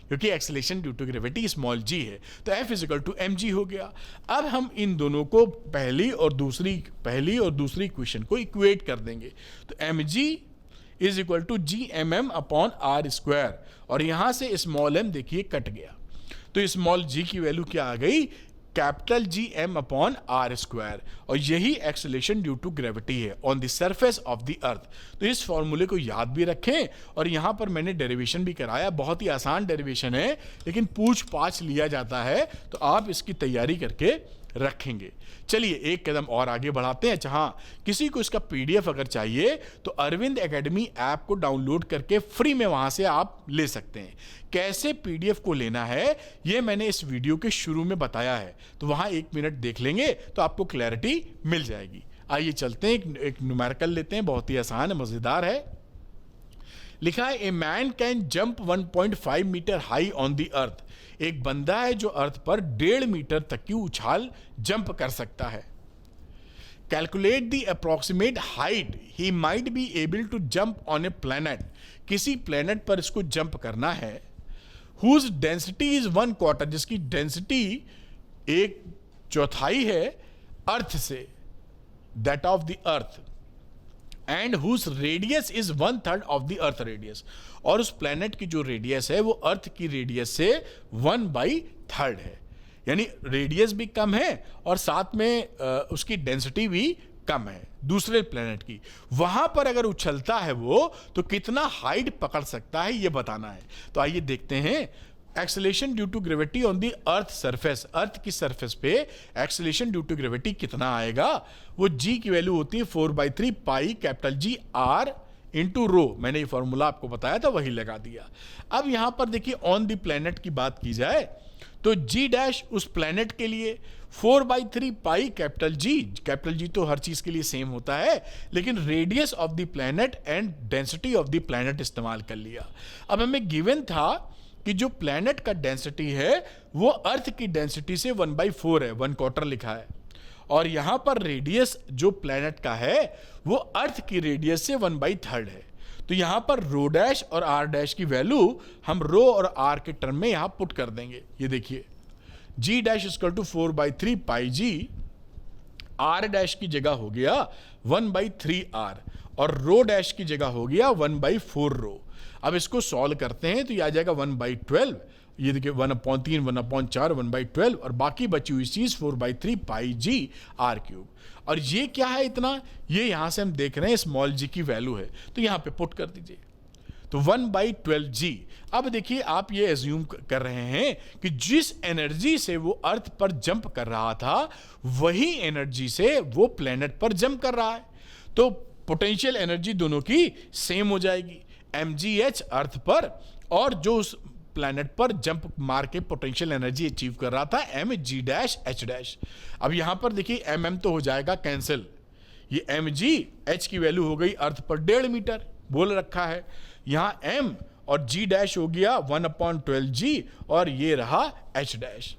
क्योंकि acceleration due to gravity small g है, तो F = mg हो गया। अब हम इन दोनों को पहली और दूसरी इक्वेशन को इक्वेट कर देंगे। तो mg = Gmm/r², और यहां से स्मॉल m देखिए कट गया, तो स्मॉल g की वैल्यू क्या आ गई, कैपिटल Gm/r², और यही एक्सेलरेशन ड्यू टू ग्रेविटी है on the surface of the अर्थ। तो इस फॉर्मूले को याद भी रखें, और यहां पर मैंने डेरिवेशन भी कराया, बहुत ही आसान डेरिवेशन है लेकिन पूछ पाछ लिया जाता है, तो आप इसकी तैयारी करके रखेंगे। चलिए एक कदम और आगे बढ़ाते हैं। हाँ, किसी को इसका PDF अगर चाहिए तो अरविंद एकेडमी ऐप को डाउनलोड करके फ्री में वहां से आप ले सकते हैं। कैसे PDF को लेना है ये मैंने इस वीडियो के शुरू में बताया है, तो वहां 1 मिनट देख लेंगे तो आपको क्लैरिटी मिल जाएगी। आइए चलते हैं, एक न्यूमेरिकल लेते हैं, बहुत ही आसान है, मजेदार है। लिखा है a man can jump 1.5 metre high on the earth. एक बंदा है जो अर्थ पर 1.5 मीटर तक की उछाल जंप कर सकता है। Calculate the approximate height he might be able to jump on a planet. किसी प्लैनेट पर इसको जंप करना है। हुज डेंसिटी इज 1/4, जिसकी डेंसिटी 1/4 है अर्थ से, that of the earth, and whose radius is 1/3 of the earth radius, और उस प्लैनेट की जो रेडियस है वो अर्थ की रेडियस से 1/3 है, यानी रेडियस भी कम है और साथ में उसकी डेंसिटी भी कम है दूसरे प्लैनेट की। वहां पर अगर उछलता है वो तो कितना हाइट पकड़ सकता है ये बताना है। तो आइए देखते हैं। Acceleration due to gravity on the earth surface, earth की सरफेस पे एक्सेलरेशन ड्यू टू ग्रेविटी कितना आएगा, वो g की वैल्यू होती है 4/3 pi capital G r into rho. मैंने ये फॉर्मूला आपको बताया था, वही लगा दिया। अब यहां पर देखिए ऑन दी प्लैनेट की बात की जाए तो g' उस प्लैनेट के लिए 4/3 पाई कैपिटल G तो हर चीज के लिए सेम होता है, लेकिन radius of the planet and density of the planet इस्तेमाल कर लिया। अब हमें गिवन था कि जो प्लैनेट का डेंसिटी है वो अर्थ की डेंसिटी से 1/4 है, 1/4 लिखा है, और यहां पर रेडियस जो प्लैनेट का है वो अर्थ की रेडियस से 1/3 है। तो यहां पर रो डैश और आर डैश की वैल्यू हम रो और आर के टर्म में यहां पुट कर देंगे। ये देखिए g' = 4/3 पाई G, r डैश की जगह हो गया 1/3r, और रो डैश की जगह हो गया 1/4 रो। अब इसको सॉल्व करते हैं तो ये आ जाएगा 1/12, ये देखिए 1/3, 1/4, 1/12, और बाकी बची हुई चीज 4/3 पाई G r³। और ये क्या है इतना, ये यहां से हम देख रहे हैं स्मॉल g की वैल्यू है, तो यहां पे पुट कर दीजिए, तो 1/12g। अब देखिए आप ये एज्यूम कर रहे हैं कि जिस एनर्जी से वो अर्थ पर जंप कर रहा था वही एनर्जी से वो प्लेनेट पर जंप कर रहा है, तो पोटेंशियल एनर्जी दोनों की सेम हो जाएगी, mgh अर्थ पर, और जो उस प्लैनेट पर जंप मार के पोटेंशियल एनर्जी अचीव कर रहा था mg'h'। अब यहां पर देखिए mm तो हो जाएगा कैंसिल, ये mgh की वैल्यू हो गई अर्थ पर 1.5 मीटर बोल रखा है, यहां m और g' हो गया 1/12g, और ये रहा h'।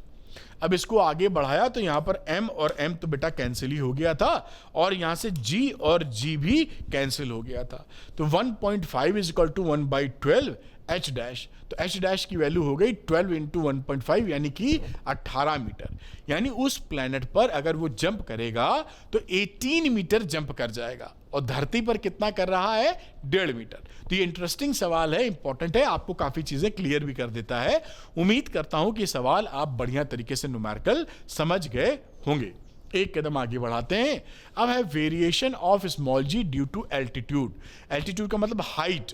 अब इसको आगे बढ़ाया तो यहाँ पर m और m तो बेटा कैंसिल ही हो गया था, और यहाँ से g और g भी कैंसिल हो गया था। तो 1.5 is equal to 1/12 h dash. तो h डैश की वैल्यू हो गई 12 इंटू 1.5 यानी कि 18 मीटर। यानी उस प्लैनेट पर अगर वो जंप करेगा तो 18 मीटर जंप कर जाएगा, और धरती पर कितना कर रहा है? 1.5 मीटर। तो ये इंटरेस्टिंग सवाल है, इंपॉर्टेंट है, आपको काफी चीजें क्लियर भी कर देता है। उम्मीद करता हूं कि सवाल आप बढ़िया तरीके से न्यूमेरिकल समझ गए होंगे। एक कदम आगे बढ़ाते हैं। अब है variation of small g due to altitude. Altitude का मतलब हाइट।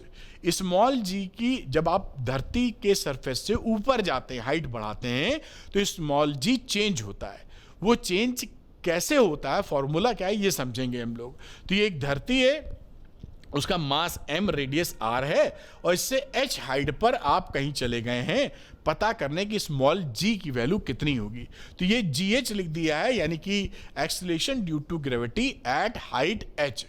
स्मॉल जी की जब आप धरती के सरफेस से ऊपर जाते हैं, हाइट बढ़ाते हैं, तो स्मॉल जी चेंज होता है। वो चेंज कैसे होता है, फॉर्मूला क्या है, ये समझेंगे हम लोग। तो ये एक धरती है, उसका मास m, रेडियस r है, और इससे h हाइट पर आप कहीं चले गए हैं पता करने की स्मॉल g की वैल्यू कितनी होगी। तो ये gh लिख दिया है, यानी कि acceleration due to gravity at height h।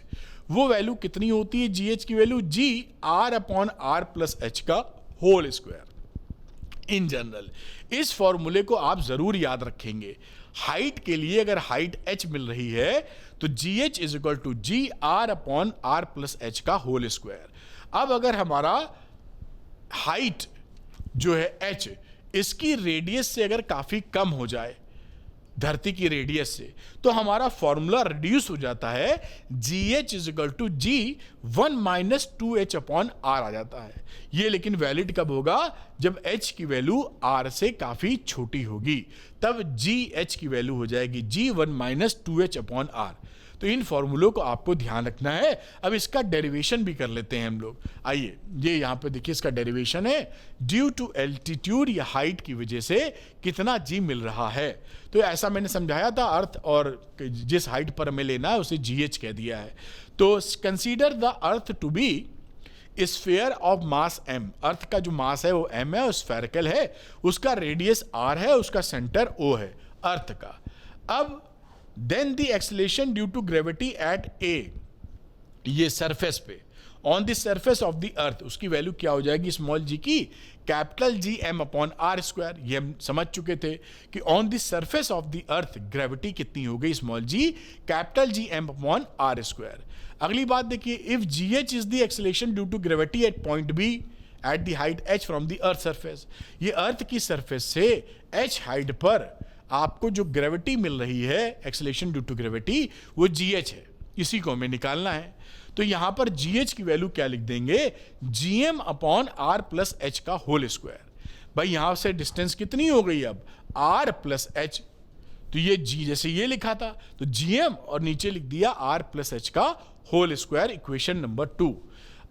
वो वैल्यू कितनी होती है gh की value? g r/r plus h का होल स्क्वायर। इन जनरल इस फॉर्मूले को आप जरूर याद रखेंगे। हाइट के लिए अगर हाइट h मिल रही है तो gh is equal to g r/r plus h का होल स्क्वायर। अब अगर हमारा हाइट जो है h, इसकी रेडियस से अगर काफी कम हो जाए धरती की रेडियस से, तो हमारा फॉर्मूला रिड्यूस हो जाता है, gh is equal to g 1 - 2h/r आ जाता है। ये लेकिन वैलिड कब होगा? जब h की वैल्यू r से काफी छोटी होगी, तब gh की वैल्यू हो जाएगी g 1 - 2h/r। तो इन फॉर्मूलों को आपको ध्यान रखना है। अब इसका डेरिवेशन भी कर लेते हैं हम लोग। आइए, ये यहाँ पे देखिए, इसका डेरिवेशन है ड्यू टू एल्टीट्यूड, या हाइट की वजह से कितना जी मिल रहा है। तो ऐसा मैंने समझाया था, अर्थ और जिस हाइट पर हमें लेना है उसे GH कह दिया है। तो consider the earth to be sphere of mass m। Earth का जो मास है वो m है, स्फेरिकल है, उसका रेडियस r है, उसका सेंटर O है अर्थ का। अब then the acceleration due to gravity at A, ये सरफेस पे, on the surface of the earth, उसकी वैल्यू क्या हो जाएगी स्मॉल जी की? Capital G m/r square. ये हम समझ चुके थे कि on the surface of the earth gravity कितनी हो गई small g? Capital G m/r square. अगली बात देखिए, if gh is the acceleration due to gravity at point B at the height h from the earth surface. ये अर्थ की surface से h height पर आपको जो ग्रेविटी मिल रही है, एक्सेलरेशन ड्यू टू ग्रेविटी, वो gh है। इसी को हमें निकालना है। तो यहां पर gh की वैल्यू क्या लिख देंगे? gm/r प्लस h का होल स्क्वायर। भाई यहां से डिस्टेंस कितनी हो गई अब? r plus h। तो ये g जैसे ये लिखा था तो gm, और नीचे लिख दिया r प्लस h का होल स्क्वायर, इक्वेशन नंबर 2।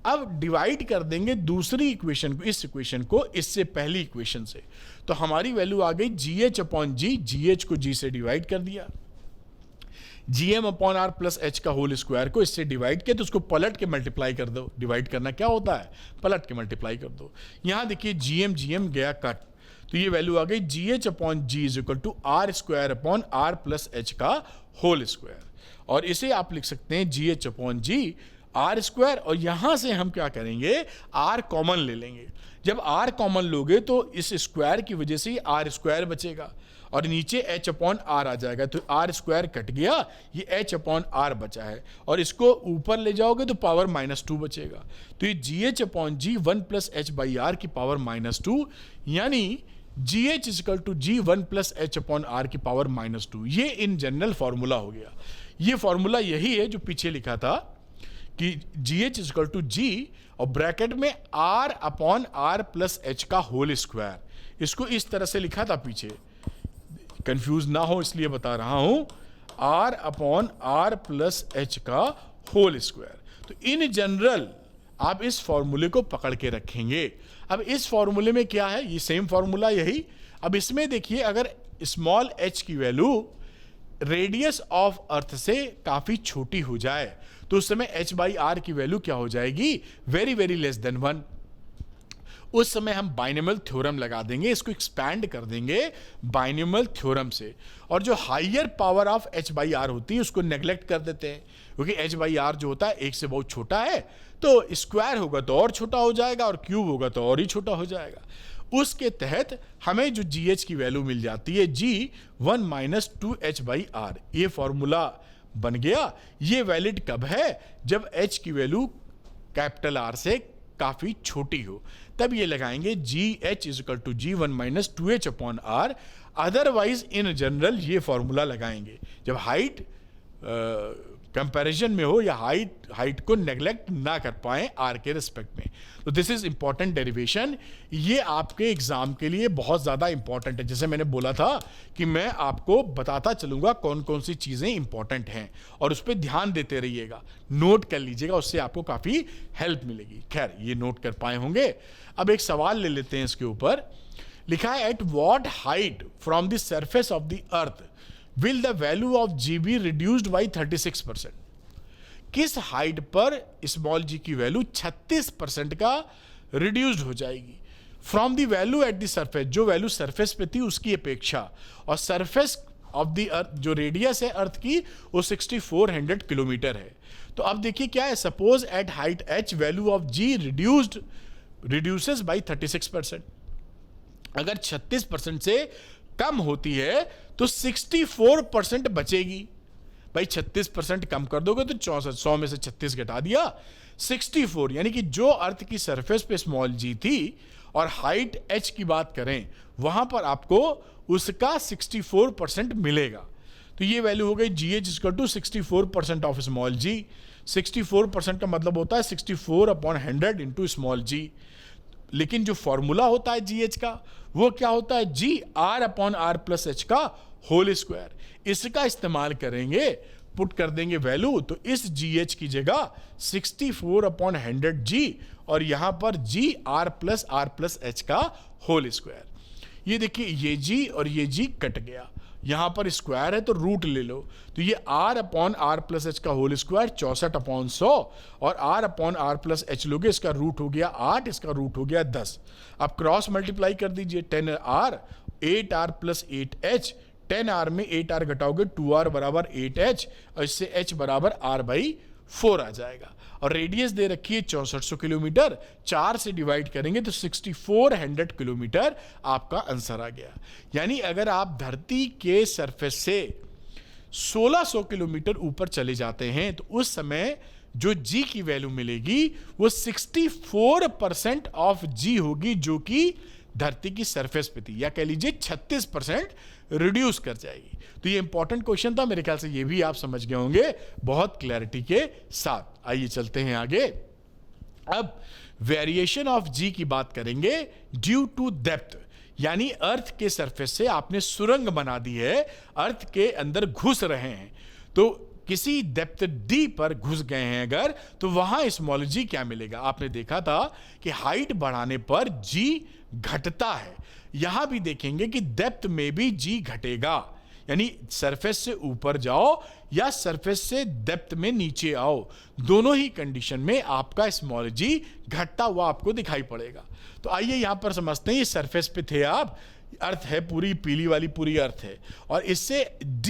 अब डिवाइड कर देंगे दूसरी इक्वेशन को, इस इक्वेशन को इससे पहली इक्वेशन से। तो हमारी वैल्यू आ गई gh/g, gh को g से डिवाइड कर दिया, gm/r प्लस h का होल स्क्वायर को इससे डिवाइड किया, तो उसको पलट के मल्टीप्लाई कर दो। डिवाइड करना क्या होता है? पलट के मल्टीप्लाई कर दो। यहां देखिए gm गया कट, तो ये वैल्यू आ गई gh/g is equal to r² plus h का होल स्क्वायर। और इसे आप लिख सकते हैं gh/g r², और यहां से हम क्या करेंगे? r कॉमन ले लेंगे। जब r कॉमन लोगे तो इस स्क्वायर की वजह से r² बचेगा, और नीचे h/r आ जाएगा, तो r² कट गया, ये h/r बचा है, और इसको ऊपर ले जाओगे तो पावर -2 बचेगा। तो ये gh/g 1 प्लस h/r की पावर -2, यानी gh is equal to g 1 plus h/r की पावर -2। ये इन जनरल फॉर्मूला हो गया। ये फॉर्मूला यही है जो पीछे लिखा था कि gh is equal to g, और ब्रैकेट में r/r प्लस h का होल स्क्वायर। इसको इस तरह से लिखा था पीछे, कंफ्यूज ना हो इसलिए बता रहा हूं, r/r प्लस h का होल स्क्वायर। तो इन जनरल आप इस फॉर्मूले को पकड़ के रखेंगे। अब इस फॉर्मूले में क्या है? ये सेम फॉर्मूला यही। अब इसमें देखिए, अगर स्मॉल h की वैल्यू रेडियस ऑफ अर्थ से काफी छोटी हो जाए तो उस समय h/r की वैल्यू क्या हो जाएगी? Very very less than 1। उस समय हम बाइनोमियल थ्योरम लगा देंगे, इसको एक्सपैंड कर देंगे बाइनोमियल थ्योरम से, और जो हायर पावर ऑफ h/r होती है उसको नेग्लेक्ट कर देते हैं, क्योंकि h/r जो होता है 1 से बहुत छोटा है, तो स्क्वायर होगा तो और छोटा हो जाएगा, और क्यूब होगा तो और ही छोटा हो जाएगा। उसके तहत हमें जो GH की वैल्यू मिल जाती है G1 माइनस 2H/R। ये फॉर्मूला बन गया। ये वैलिड कब है? जब H की वैल्यू कैपिटल R से काफी छोटी हो, तब ये लगाएंगे GH equal to G1 minus 2H/R। Otherwise in general ये फॉर्मूला लगाएंगे जब हाइट कंपैरिजन में हो या हाइट को नेग्लेक्ट ना कर पाए आर के रिस्पेक्ट में। तो दिस इज इंपॉर्टेंट डेरिवेशन। ये आपके एग्जाम के लिए बहुत ज़्यादा इंपॉर्टेंट है। जैसे मैंने बोला था कि मैं आपको बताता चलूँगा कौन कौन सी चीज़ें इंपॉर्टेंट हैं और उस पर ध्यान देते रहिएगा, नोट कर लीजिएगा, उससे आपको काफ़ी हेल्प मिलेगी। खैर, ये नोट कर पाए होंगे। अब एक सवाल ले लेते हैं इसके ऊपर। लिखा है at what height from the surface of the earth will the value of G be reduced by 36%? किस हाइट पर स्मॉल g की वैल्यू 36% का रिड्यूस्ड हो जाएगी from the value eight the surface, जो वैल्यू सरफेस पे थी उसकी अपेक्षा। और सरफेस ऑफ द अर्थ जो रेडियस है अर्थ की वो 6400 किलोमीटर है। तो अब देखिए क्या है, suppose at height h value of g reduces by 36%। अगर 36% से कम होती है तो 64% बचेगी। भाई 36% कम कर दोगे तो 64, 100 में से 36 घटा दिया, 64, यानी कि जो अर्थ की सरफेस पे स्मॉल g थी और हाइट h की बात करें वहां पर आपको उसका 64% मिलेगा। तो ये वैल्यू हो गई GH equal to 64% of small g। 64% का मतलब होता है 64/100 इंटू स्मॉल g। लेकिन जो फॉर्मूला होता है GH का वो क्या होता है, GR/R प्लस H का होल स्क्वायर। इसका इस्तेमाल करेंगे, पुट कर देंगे वैल्यू, तो इस GH की जगह 64/100G और यहां पर GR plus R plus H का होल स्क्वायर। ये देखिए ये G और ये G कट गया, यहां पर स्क्वायर है तो रूट ले लो, तो ये R/R प्लस H का होल स्क्वायर 64/100 और R/R प्लस H लोगे, इसका रूट हो गया 8, इसका रूट हो गया 10। अब क्रॉस मल्टीप्लाई कर दीजिए, 10R 8R plus 8H, 10R में 8R घटाओगे 2R बराबर 8H और इससे H बराबर R/4 आ जाएगा। और रेडियस दे रखी है 6400 किलोमीटर, 4 से डिवाइड करेंगे तो 6400 किलोमीटर आपका आंसर आ गया। यानी अगर आप धरती के सरफेस से 1600 किलोमीटर ऊपर चले जाते हैं तो उस समय जो G की वैल्यू मिलेगी वो 64% ऑफ G होगी, जो कि धरती की सरफेस पे थी, या कह लीजिए 36% रिड्यूस कर जाएगी। तो ये इंपॉर्टेंट क्वेश्चन था, मेरे ख्याल से ये भी आप समझ गए होंगे बहुत क्लैरिटी के साथ। आइए चलते हैं आगे। अब वेरिएशन ऑफ G की बात करेंगे ड्यू टू डेप्थ, यानी अर्थ के सरफेस से आपने सुरंग बना दी है, अर्थ के अंदर घुस रहे हैं, तो किसी डेप्थ D पर घुस गए हैं अगर, तो वहां स्मॉल g क्या मिलेगा। आपने देखा था कि हाइट बढ़ाने पर G घटता है, यहां भी देखेंगे कि डेप्थ में भी G घटेगा, यानी सरफेस से ऊपर जाओ या सरफेस से डेप्थ में नीचे आओ, दोनों ही कंडीशन में आपका स्मॉल g घटता हुआ आपको दिखाई पड़ेगा। तो आइए यहां पर समझते हैं, ये सरफेस पे थे आप, अर्थ है पूरी पीली वाली पूरी अर्थ है, और इससे D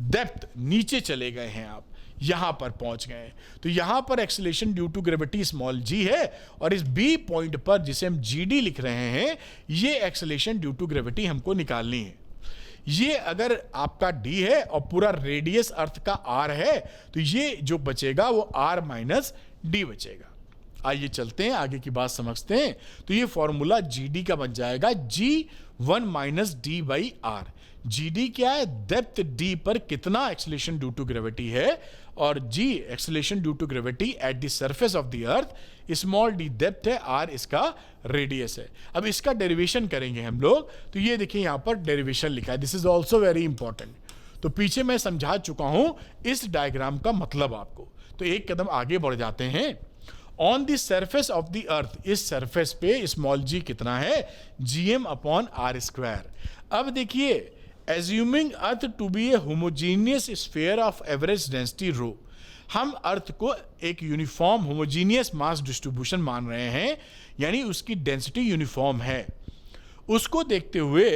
डेप्थ नीचे चले गए हैं, आप यहां पर पहुंच गए हैं, तो यहां पर acceleration due to gravity small g है, और इस B पॉइंट पर जिसे हम GD लिख रहे हैं, ये एक्सेलरेशन ड्यू टू ग्रेविटी हमको निकालनी है। ये अगर आपका D है और पूरा रेडियस अर्थ का R है, तो ये जो बचेगा वो R माइनस D बचेगा। आइए चलते हैं आगे की बात समझते हैं। तो ये फॉर्मूला GD का बन जाएगा G1 minus D by R। GD क्या है, डेप्थ D पर कितना एक्सेलरेशन ड्यू टू ग्रेविटी है, और G acceleration due to gravity at the surface of the earth, small d depth है, R इसका रेडियस है। अब इसका डेरिवेशन करेंगे हम लोग, तो ये देखिए यहां पर डेरिवेशन लिखा है, this is also very important. तो पीछे मैं समझा चुका हूं इस डायग्राम का मतलब आपको, तो एक कदम आगे बढ़ जाते हैं। On the surface of the अर्थ, इस सरफेस पे स्मॉल g कितना है, Gm/R²। अब देखिए, assuming earth to be a homogeneous sphere of average density rho, हम अर्थ को एक यूनिफॉर्म होमोजीनियस मास डिस्ट्रीब्यूशन मान रहे हैं, यानी उसकी डेंसिटी यूनिफॉर्म है। उसको देखते हुए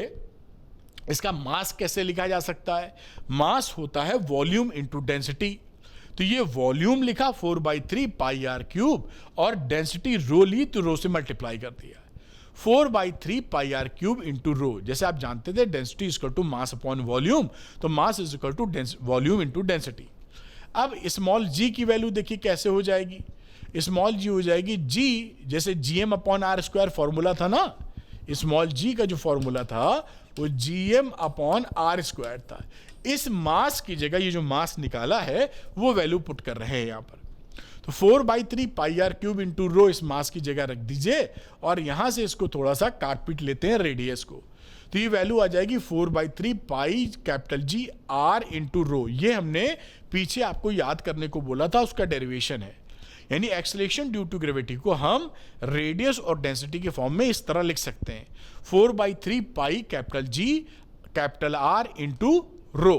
इसका मास कैसे लिखा जा सकता है, मास होता है वॉल्यूम इंटू डेंसिटी, तो ये वॉल्यूम लिखा 4/3 πr क्यूब, और डेंसिटी रो ली तो रो से मल्टीप्लाई कर दिया। 4/3 pi r cube into rho. जैसे आप जानते थे density is equal to mass upon volume, तो mass is equal to volume into density. अब स्मॉल जी की वैल्यू देखिए कैसे हो जाएगी। स्मॉल जी हो जाएगी जी, जैसे GM upon are square formula था ना, स्मॉल जी का जो फॉर्मूला था वो जीएम अपॉन आर स्क्वायर था। इस मास की जगह ये जो मास निकाला है वो वैल्यू पुट कर रहे हैं यहां पर। तो 4/3 पाई आर क्यूब इंटू रो इस मास की जगह रख दीजिए और यहां से इसको थोड़ा सा काट पीट लेते हैं रेडियस को, तो ये वैल्यू आ जाएगी 4/3 pi capital G R into rho. ये हमने पीछे आपको याद करने को बोला था, उसका डेरिवेशन है। यानी एक्सेलरेशन ड्यू टू ग्रेविटी को हम रेडियस और डेंसिटी के फॉर्म में इस तरह लिख सकते हैं, 4/3 pi capital G capital R into rho.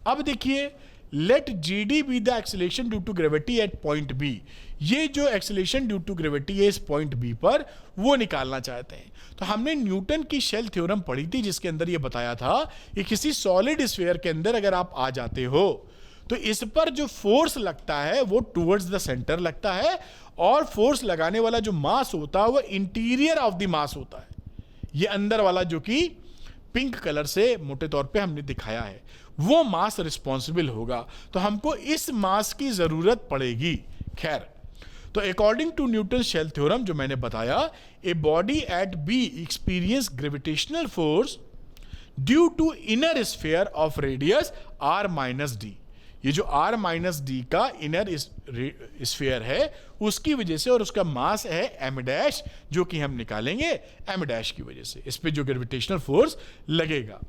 अब देखिए, let g d be the acceleration due to gravity at point B. ये जो एक्सेलरेशन ड्यू टू ग्रेविटी है इस पॉइंट बी पर, वो निकालना चाहते हैं। तो हमने न्यूटन की शेल थ्योरम पढ़ी थी जिसके अंदर ये बताया था कि किसी सॉलिड स्फीयर के अंदर अगर आप आ जाते हो तो इस पर जो फोर्स लगता है वो टुवर्ड्स द सेंटर लगता है, और फोर्स लगाने वाला जो मास होता है वो इंटीरियर ऑफ द मास होता है। ये अंदर वाला जो कि पिंक कलर से मोटे तौर पे हमने दिखाया है, वो मास रिस्पॉन्सिबल होगा। तो हमको इस मास की जरूरत पड़ेगी। खैर, तो according to Newton shell theorem जो मैंने बताया, a body at B experience gravitational force due to inner sphere of radius R minus d. ये जो आर माइनस डी का इनर स्फीयर है उसकी वजह से, और उसका मास है एम डैश, जो कि हम निकालेंगे एम डैश की वजह से, इस पे जो ग्रेविटेशनल फोर्स लगेगा।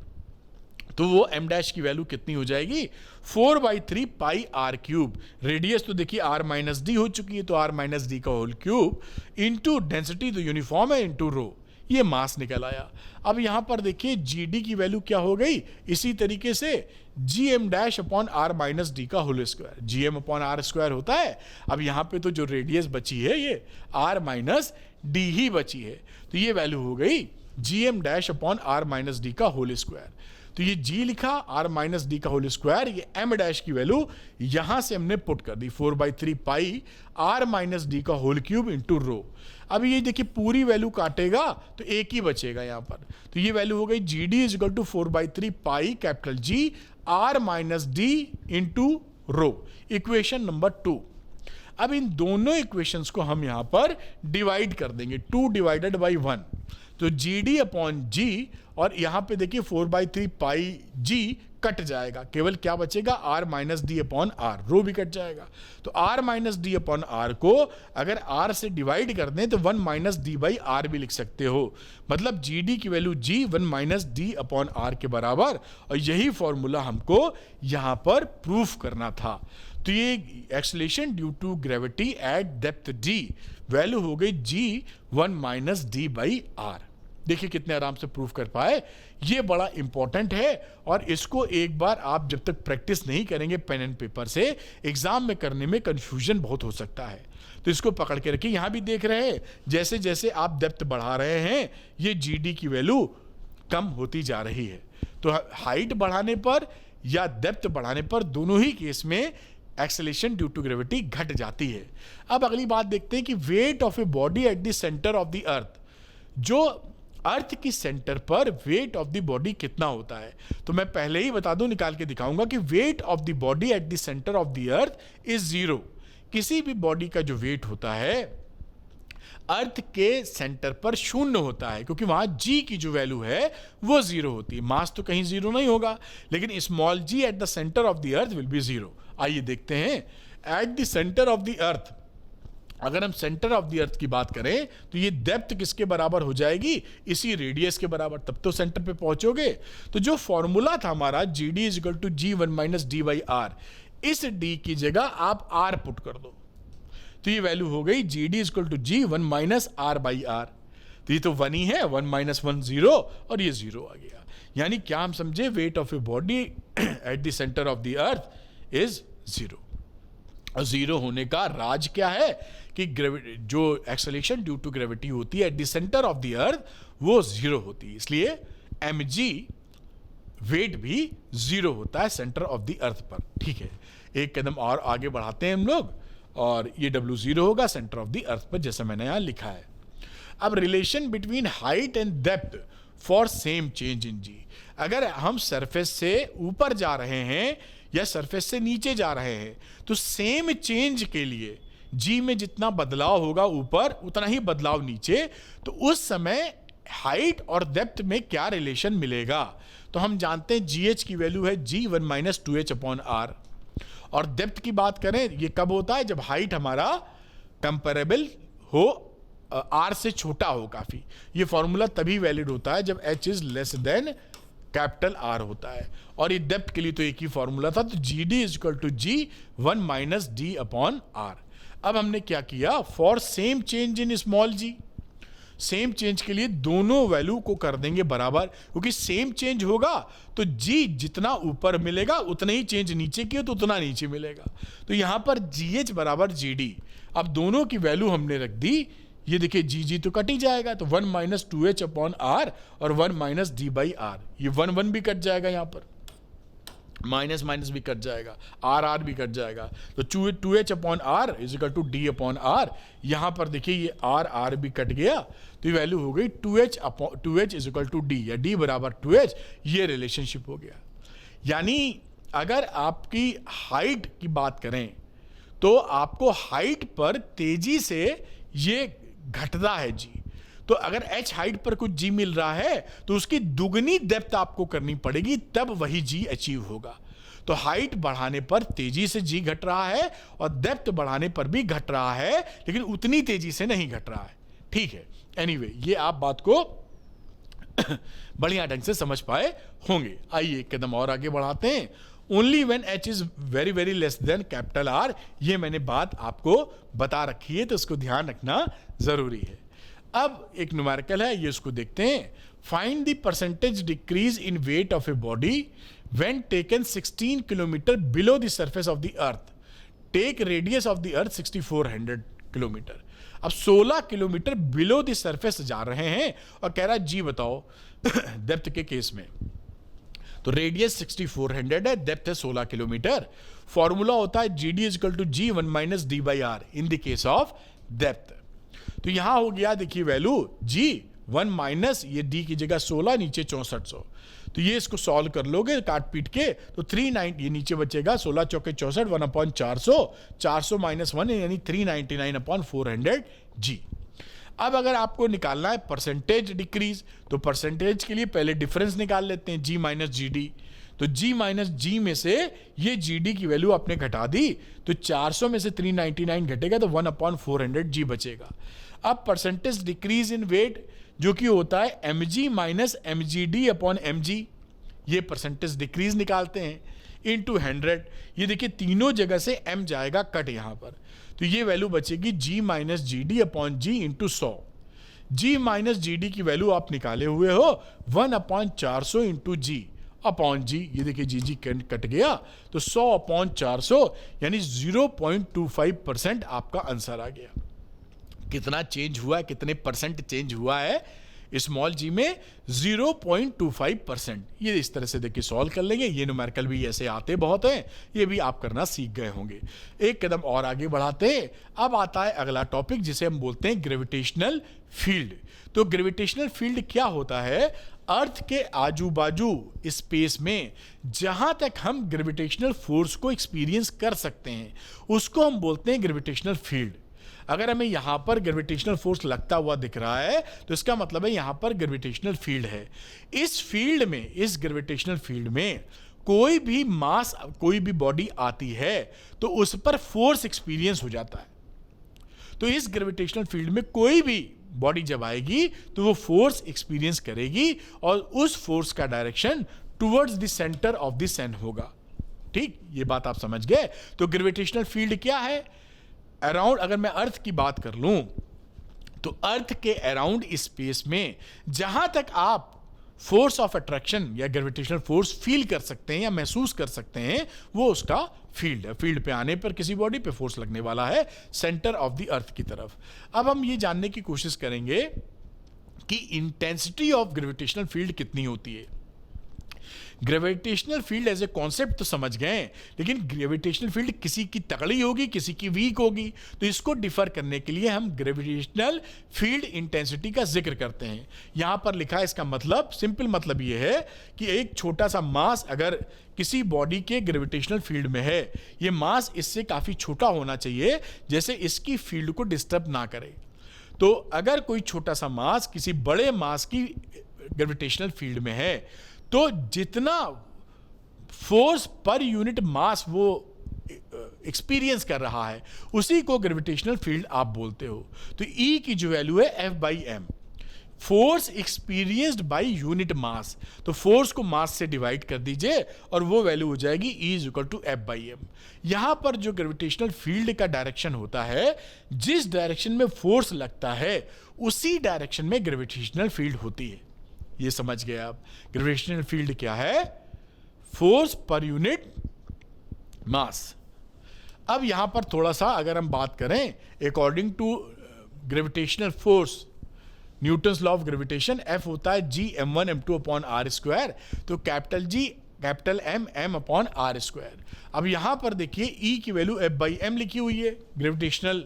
तो वो एम डैश की वैल्यू कितनी हो जाएगी, 4/3 पाई आर क्यूब। रेडियस तो देखिए आर माइनस डी हो चुकी है, तो आर माइनस डी का होल क्यूब इंटू डेंसिटी तो यूनिफॉर्म है इंटू रो, ये मास निकल आया। अब यहां पर देखिए जी डी की वैल्यू क्या हो गई, इसी तरीके से G M dash upon are minus d का whole square, G M upon are square होता है। अब यहां पे तो जो रेडियस बची है ये आर माइनस डी ही बची है, तो ये वैल्यू हो गई G M dash upon are minus d का होल स्क्वायर। तो ये जी लिखा, आर माइनस डी का होल स्क्वायर, ये एम डैश की वैल्यू यहां से हमने पुट कर दी 4/3 पाई आर माइनस डी का होल क्यूब इंटू रो। अब ये देखिए पूरी वैल्यू काटेगा तो एक ही बचेगा यहां पर, तो ये वैल्यू हो गई g d is equal to 4/3 pi capital G R minus d into rho. Equation number 2। अब इन दोनों इक्वेशंस को हम यहां पर डिवाइड कर देंगे, 2 डिवाइडेड बाई 1, तो जी डी अपॉन जी, और यहां पे देखिए 4/3 पाई जी कट जाएगा, केवल क्या बचेगा r minus d upon r, rho भी कट जाएगा। तो r minus d upon r को अगर आर से डिवाइड कर दें तो 1 माइनस डी बाई आर भी लिख सकते हो, मतलब जी डी की value g 1 minus d upon R के बराबर, और यही फॉर्मूला हमको यहां पर प्रूफ करना था। तो ये acceleration due to gravity eight depth D value हो गई जी 1 माइनस डी बाई आर। देखिए कितने आराम से प्रूफ कर पाए, ये बड़ा इंपॉर्टेंट है, और इसको एक बार आप जब तक प्रैक्टिस नहीं करेंगे पेन एंड पेपर से, एग्जाम में करने में कंफ्यूजन बहुत हो सकता है। तो इसको पकड़ के रखिए। यहां भी देख रहे हैं जैसे जैसे आप डेप्थ बढ़ा रहे हैं ये जी डी की वैल्यू कम होती जा रही है। तो हाइट बढ़ाने पर या डेप्थ बढ़ाने पर दोनों ही केस में एक्सेलरेशन ड्यू टू ग्रेविटी घट जाती है। अब अगली बात देखते हैं कि wait of a body eight the centre of the अर्थ, जो अर्थ की सेंटर पर वेट ऑफ द बॉडी कितना होता है। तो मैं पहले ही बता दूं, निकाल के दिखाऊंगा कि weight of the body at the centre of the earth is 0। किसी भी बॉडी का जो वेट होता है अर्थ के सेंटर पर 0 होता है, क्योंकि वहां जी की जो वैल्यू है वो 0 होती है। मास तो कहीं 0 नहीं होगा, लेकिन small g at the centre of the earth will be 0। आइए देखते हैं, at the centre of the earth, अगर हम सेंटर ऑफ द अर्थ की बात करें तो ये डेप्थ किसके बराबर हो जाएगी, इसी रेडियस के बराबर, तब तो सेंटर पे पहुंचोगे। तो जो फॉर्मूला था हमारा g d is equal to g 1 minus d by R, इस डी की जगह आप आर पुट कर दो, तो ये वैल्यू हो गई g d is equal to g 1 minus R by R. तो ये तो 1 ही है, 1 माइनस 1 0, और ये 0 आ गया। यानी क्या हम समझे, wait of a body eight the centre of the earth is 0। और 0 होने का राज क्या है कि जो एक्सेलरेशन ड्यू टू ग्रेविटी होती है eight the centre of the अर्थ वो 0 होती है, इसलिए mg वेट भी 0 होता है सेंटर ऑफ द अर्थ पर। ठीक है, एक कदम और आगे बढ़ाते हैं हम लोग, और ये W0 होगा सेंटर ऑफ द अर्थ पर, जैसा मैंने यहां लिखा है। अब relation between height and depth for same change in g, अगर हम सरफेस से ऊपर जा रहे हैं या सरफेस से नीचे जा रहे हैं तो सेम चेंज के लिए जी में जितना बदलाव होगा ऊपर उतना ही बदलाव नीचे, तो उस समय हाइट और डेप्थ में क्या रिलेशन मिलेगा। तो हम जानते हैं जी एच की वैल्यू है जी 1 माइनस 2h अपॉन आर, और डेप्थ की बात करें ये कब होता है, जब हाइट हमारा कंपेरेबल हो आर से छोटा हो काफी। ये फॉर्मूला तभी वैलिड होता है जब H is less than capital R होता है, और ये डेप्थ के लिए तो एक ही फॉर्मूला था, तो g d is equal to g 1 minus d upon R. अब हमने क्या किया, for same change in small g, same change के लिए दोनों वैल्यू को कर देंगे बराबर, क्योंकि सेम चेंज होगा तो जी जितना ऊपर मिलेगा उतना ही चेंज नीचे किया तो उतना नीचे मिलेगा। तो यहां पर जी एच बराबर जी डी, अब दोनों की वैल्यू हमने रख दी, ये देखिए जी जी तो कट ही जाएगा, तो 1 माइनस 2h अपॉन आर और 1 माइनस डी बाई आर, ये 1 1 भी कट जाएगा, यहां पर माइनस माइनस भी कट जाएगा, आर आर भी कट जाएगा, तो 2h upon R is equal to d upon R. यहां पर देखिए ये आर आर भी कट गया, तो ये वैल्यू हो गई 2h is equal to d, या डी बराबर 2h, ये रिलेशनशिप हो गया। यानी अगर आपकी हाइट की बात करें तो आपको हाइट पर तेजी से ये घटता है जी, तो अगर एच हाइट पर कुछ जी मिल रहा है तो उसकी दुगनी डेप्थ आपको करनी पड़ेगी, तब वही जी अचीव होगा। तो हाइट बढ़ाने पर तेजी से जी घट रहा है और डेप्थ बढ़ाने पर भी घट रहा है, लेकिन उतनी तेजी से नहीं घट रहा है। ठीक है, एनीवे ये आप बात को बढ़िया ढंग से समझ पाए होंगे। आइए एक कदम और आगे बढ़ाते हैं। Only when H is very very less than capital R, ये मैंने बात आपको बता रखी है, तो इसको ध्यान रखना जरूरी है। अब एक न्यूमेरिकल है, ये इसको देखते हैं। Find the percentage decrease in weight of a body when taken 16 kilometre below the surface of the earth, take radius of the earth 6400 kilometre. अब 16 किलोमीटर बिलो द सरफेस जा रहे हैं और कह रहा है जी बताओ डेप्थ के केस में, तो रेडियस 6400 है, डेप्थ है 16 किलोमीटर। फॉर्मूला होता है g d is equal to g 1 minus d by R in the case of depth. तो यहां हो गया देखिए वैल्यू जी 1 माइनस ये डी की जगह 16, नीचे 6400, तो ये इसको सॉल्व कर लोगे काट पीट के तो 390, ये नीचे बचेगा 16 चौके 64, 1 अपॉन 400, 400 माइनस 1 यानी 399 अपॉन 400 जी। अब अगर आपको निकालना है परसेंटेज डिक्रीज, तो परसेंटेज के लिए पहले डिफरेंस निकाल लेते हैं, जी माइनस जी डी। तो जी माइनस जी में से ये जी डी की वैल्यू आपने घटा दी, तो 400 में से 399 घटेगा तो 1 अपॉन 400 जी बचेगा। अब परसेंटेज डिक्रीज इन वेट जो कि होता है m g minus m g d upon m g, ये परसेंटेज डिक्रीज निकालते हैं इनटू 100। ये देखिए तीनों जगह से एम जाएगा कट यहां पर, तो ये वैल्यू बचेगी जी माइनस जी डी अपॉन जी इंटू 100। जी माइनस जी डी की वैल्यू आप निकाले हुए हो 1 अपॉन 400 इंटू जी अपॉन जी, ये देखिए जी जी कट गया, तो 100 अपॉन 400 यानी 0.25% आपका आंसर आ गया। कितना चेंज हुआ है, कितने परसेंट चेंज हुआ है स्मॉल जी में, 0.25%। ये इस तरह से देखिए सॉल्व कर लेंगे। ये न्यूमेरिकल भी ऐसे आते बहुत हैं, ये भी आप करना सीख गए होंगे। एक कदम और आगे बढ़ाते हैं। अब आता है अगला टॉपिक जिसे हम बोलते हैं ग्रेविटेशनल फील्ड। तो ग्रेविटेशनल फील्ड क्या होता है, अर्थ के आजू बाजू स्पेस में जहां तक हम ग्रेविटेशनल फोर्स को एक्सपीरियंस कर सकते हैं उसको हम बोलते हैं ग्रेविटेशनल फील्ड। अगर हमें यहां पर ग्रेविटेशनल फोर्स लगता हुआ दिख रहा है तो इसका मतलब है यहां पर ग्रेविटेशनल फील्ड है। इस फील्ड में, इस ग्रेविटेशनल फील्ड में कोई भी मास, कोई भी बॉडी आती है तो उस पर फोर्स एक्सपीरियंस हो जाता है। तो इस ग्रेविटेशनल फील्ड में कोई भी बॉडी जब आएगी तो वो फोर्स एक्सपीरियंस करेगी और उस फोर्स का direction towards the centre of the sun होगा। ठीक, ये बात आप समझ गए। तो ग्रेविटेशनल फील्ड क्या है, अराउंड, अगर मैं अर्थ की बात कर लूं तो अर्थ के अराउंड स्पेस में जहां तक आप फोर्स ऑफ अट्रैक्शन या ग्रेविटेशनल फोर्स फील कर सकते हैं या महसूस कर सकते हैं वो उसका फील्ड है। फील्ड पे आने पर किसी बॉडी पे फोर्स लगने वाला है सेंटर ऑफ द अर्थ की तरफ। अब हम ये जानने की कोशिश करेंगे कि इंटेंसिटी ऑफ ग्रेविटेशनल फील्ड कितनी होती है। Gravitational field as a concept तो समझ गए, लेकिन ग्रेविटेशनल फील्ड किसी की तगड़ी होगी, किसी की वीक होगी, तो इसको डिफर करने के लिए हम ग्रेविटेशनल फील्ड इंटेंसिटी का जिक्र करते हैं। यहां पर लिखा है, इसका मतलब सिंपल मतलब यह है कि एक छोटा सा मास अगर किसी बॉडी के ग्रेविटेशनल फील्ड में है, यह मास इससे काफी छोटा होना चाहिए जैसे इसकी फील्ड को डिस्टर्ब ना करे। तो अगर कोई छोटा सा मास किसी बड़े मास की ग्रेविटेशनल फील्ड में है, तो जितना फोर्स पर यूनिट मास वो एक्सपीरियंस कर रहा है उसी को ग्रेविटेशनल फील्ड आप बोलते हो। तो E की जो वैल्यू है F/m, force experienced by unit mass, तो फोर्स को मास से डिवाइड कर दीजिए और वो वैल्यू हो जाएगी E=F/m। यहां पर जो ग्रेविटेशनल फील्ड का डायरेक्शन होता है, जिस डायरेक्शन में फोर्स लगता है उसी डायरेक्शन में ग्रेविटेशनल फील्ड होती है। ये समझ गए आप? ग्रेविटेशनल फील्ड क्या है? Force per unit mass. अब यहां पर थोड़ा सा अगर हम बात करें, according to gravitational force, Newton's law of gravitation, F होता है G(m1m2)/r², तो capital G capital M m/r²। अब यहां पर देखिए E की वैल्यू F/m लिखी हुई है ग्रेविटेशनल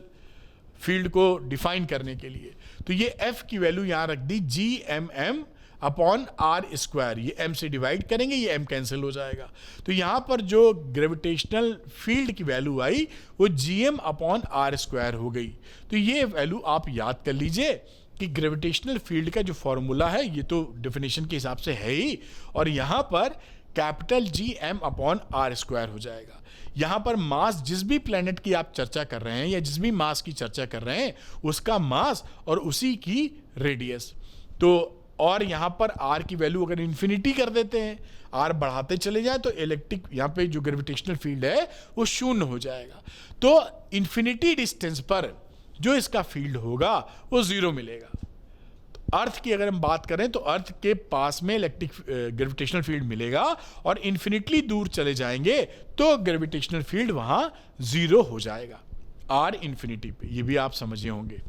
फील्ड को डिफाइन करने के लिए, तो ये F की वैल्यू यहां रख दी Gmm/r², ये m से डिवाइड करेंगे, ये m कैंसिल हो जाएगा, तो यहां पर जो ग्रेविटेशनल फील्ड की वैल्यू आई वो Gm/r² हो गई। तो ये वैल्यू आप याद कर लीजिए कि ग्रेविटेशनल फील्ड का जो फॉर्मूला है ये तो डेफिनेशन के हिसाब से है ही, और यहां पर कैपिटल Gm/r² हो जाएगा। यहां पर मास, जिस भी प्लेनेट की आप चर्चा कर रहे हैं या जिस भी मास की चर्चा कर रहे हैं, उसका मास और उसी की रेडियस। तो और यहां पर r की वैल्यू अगर इन्फिनिटी कर देते हैं, r बढ़ाते चले जाए, तो इलेक्ट्रिक यहां पे जो ग्रेविटेशनल फील्ड है वो शून्य हो जाएगा। तो इन्फिनिटी डिस्टेंस पर जो इसका फील्ड होगा वो जीरो मिलेगा। तो अर्थ की अगर हम बात करें तो अर्थ के पास में इलेक्ट्रिक ग्रेविटेशनल फील्ड मिलेगा, और इन्फिनिटली दूर चले जाएंगे तो ग्रेविटेशनल फील्ड वहां जीरो हो जाएगा, r इन्फिनिटी पे। ये भी आप समझे होंगे।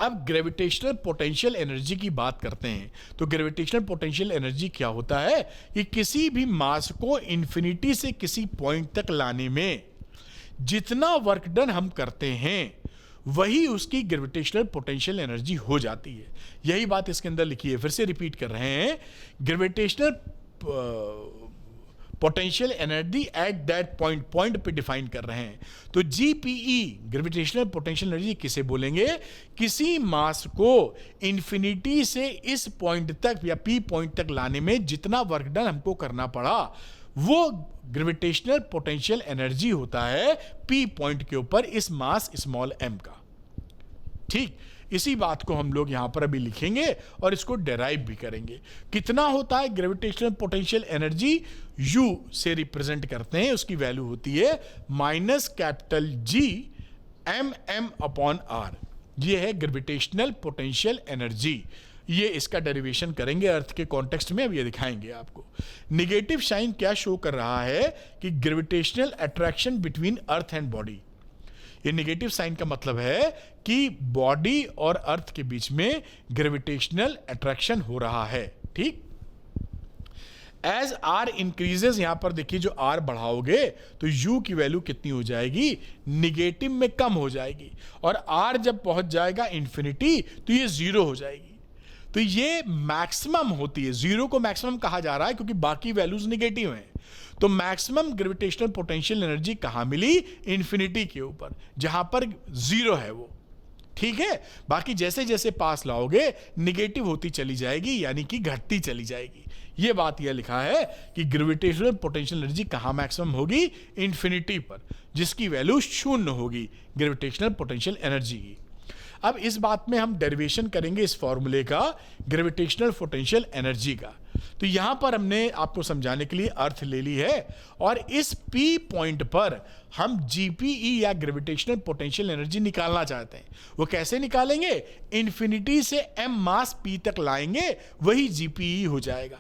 अब ग्रेविटेशनल पोटेंशियल एनर्जी की बात करते हैं, तो ग्रेविटेशनल पोटेंशियल एनर्जी क्या होता है कि किसी भी मास को इन्फिनिटी से किसी पॉइंट तक लाने में जितना वर्क डन हम करते हैं वही उसकी ग्रेविटेशनल पोटेंशियल एनर्जी हो जाती है। यही बात इसके अंदर लिखी है, फिर से रिपीट कर रहे हैं, gravitational potential energy at that point पे डिफाइन कर रहे हैं। तो GPE ग्रेविटेशनल पोटेंशियल एनर्जी किसे बोलेंगे? किसी मास को इन्फिनिटी से इस पॉइंट तक या P पॉइंट तक लाने में जितना वर्क डन हमको करना पड़ा वो ग्रेविटेशनल पोटेंशियल एनर्जी होता है P पॉइंट के ऊपर इस मास स्मॉल m का। ठीक, इसी बात को हम लोग यहां पर अभी लिखेंगे और इसको डेराइव भी करेंगे। कितना होता है ग्रेविटेशनल पोटेंशियल एनर्जी? U से रिप्रेजेंट करते हैं, उसकी वैल्यू होती है -G(m)m/r। ये है ग्रेविटेशनल पोटेंशियल एनर्जी। ये इसका डेरिवेशन करेंगे अर्थ के कॉन्टेक्स्ट में, अब ये दिखाएंगे आपको। निगेटिव साइन क्या शो कर रहा है कि gravitational attraction between earth and body. ये निगेटिव साइन का मतलब है कि बॉडी और अर्थ के बीच में ग्रेविटेशनल अट्रैक्शन हो रहा है। ठीक, एज आर इंक्रीजेस, यहां पर देखिए जो आर बढ़ाओगे तो यू की वैल्यू कितनी हो जाएगी? निगेटिव में कम हो जाएगी, और आर जब पहुंच जाएगा इंफिनिटी तो ये जीरो हो जाएगी। तो ये मैक्सिमम होती है, जीरो को मैक्सिमम कहा जा रहा है क्योंकि बाकी वैल्यूज निगेटिव हैं। तो मैक्सिमम ग्रेविटेशनल पोटेंशियल एनर्जी कहां मिली? इंफिनिटी के ऊपर, जहां पर जीरो है वो। ठीक है, बाकी जैसे जैसे पास लाओगे निगेटिव होती चली जाएगी, यानी कि घटती चली जाएगी। ये बात यह लिखा है कि ग्रेविटेशनल पोटेंशियल एनर्जी कहां मैक्सिमम होगी? इंफिनिटी पर, जिसकी वैल्यू शून्य होगी ग्रेविटेशनल पोटेंशियल एनर्जी की। अब इस बात में हम डेरिवेशन करेंगे इस फॉर्मूले का ग्रेविटेशनल पोटेंशियल एनर्जी का। तो यहां पर हमने आपको समझाने के लिए अर्थ ले ली है, और इस P पॉइंट पर हम GPE या ग्रेविटेशनल पोटेंशियल एनर्जी निकालना चाहते हैं। वो कैसे निकालेंगे? इंफिनिटी से m मास P तक लाएंगे, वही GPE हो जाएगा।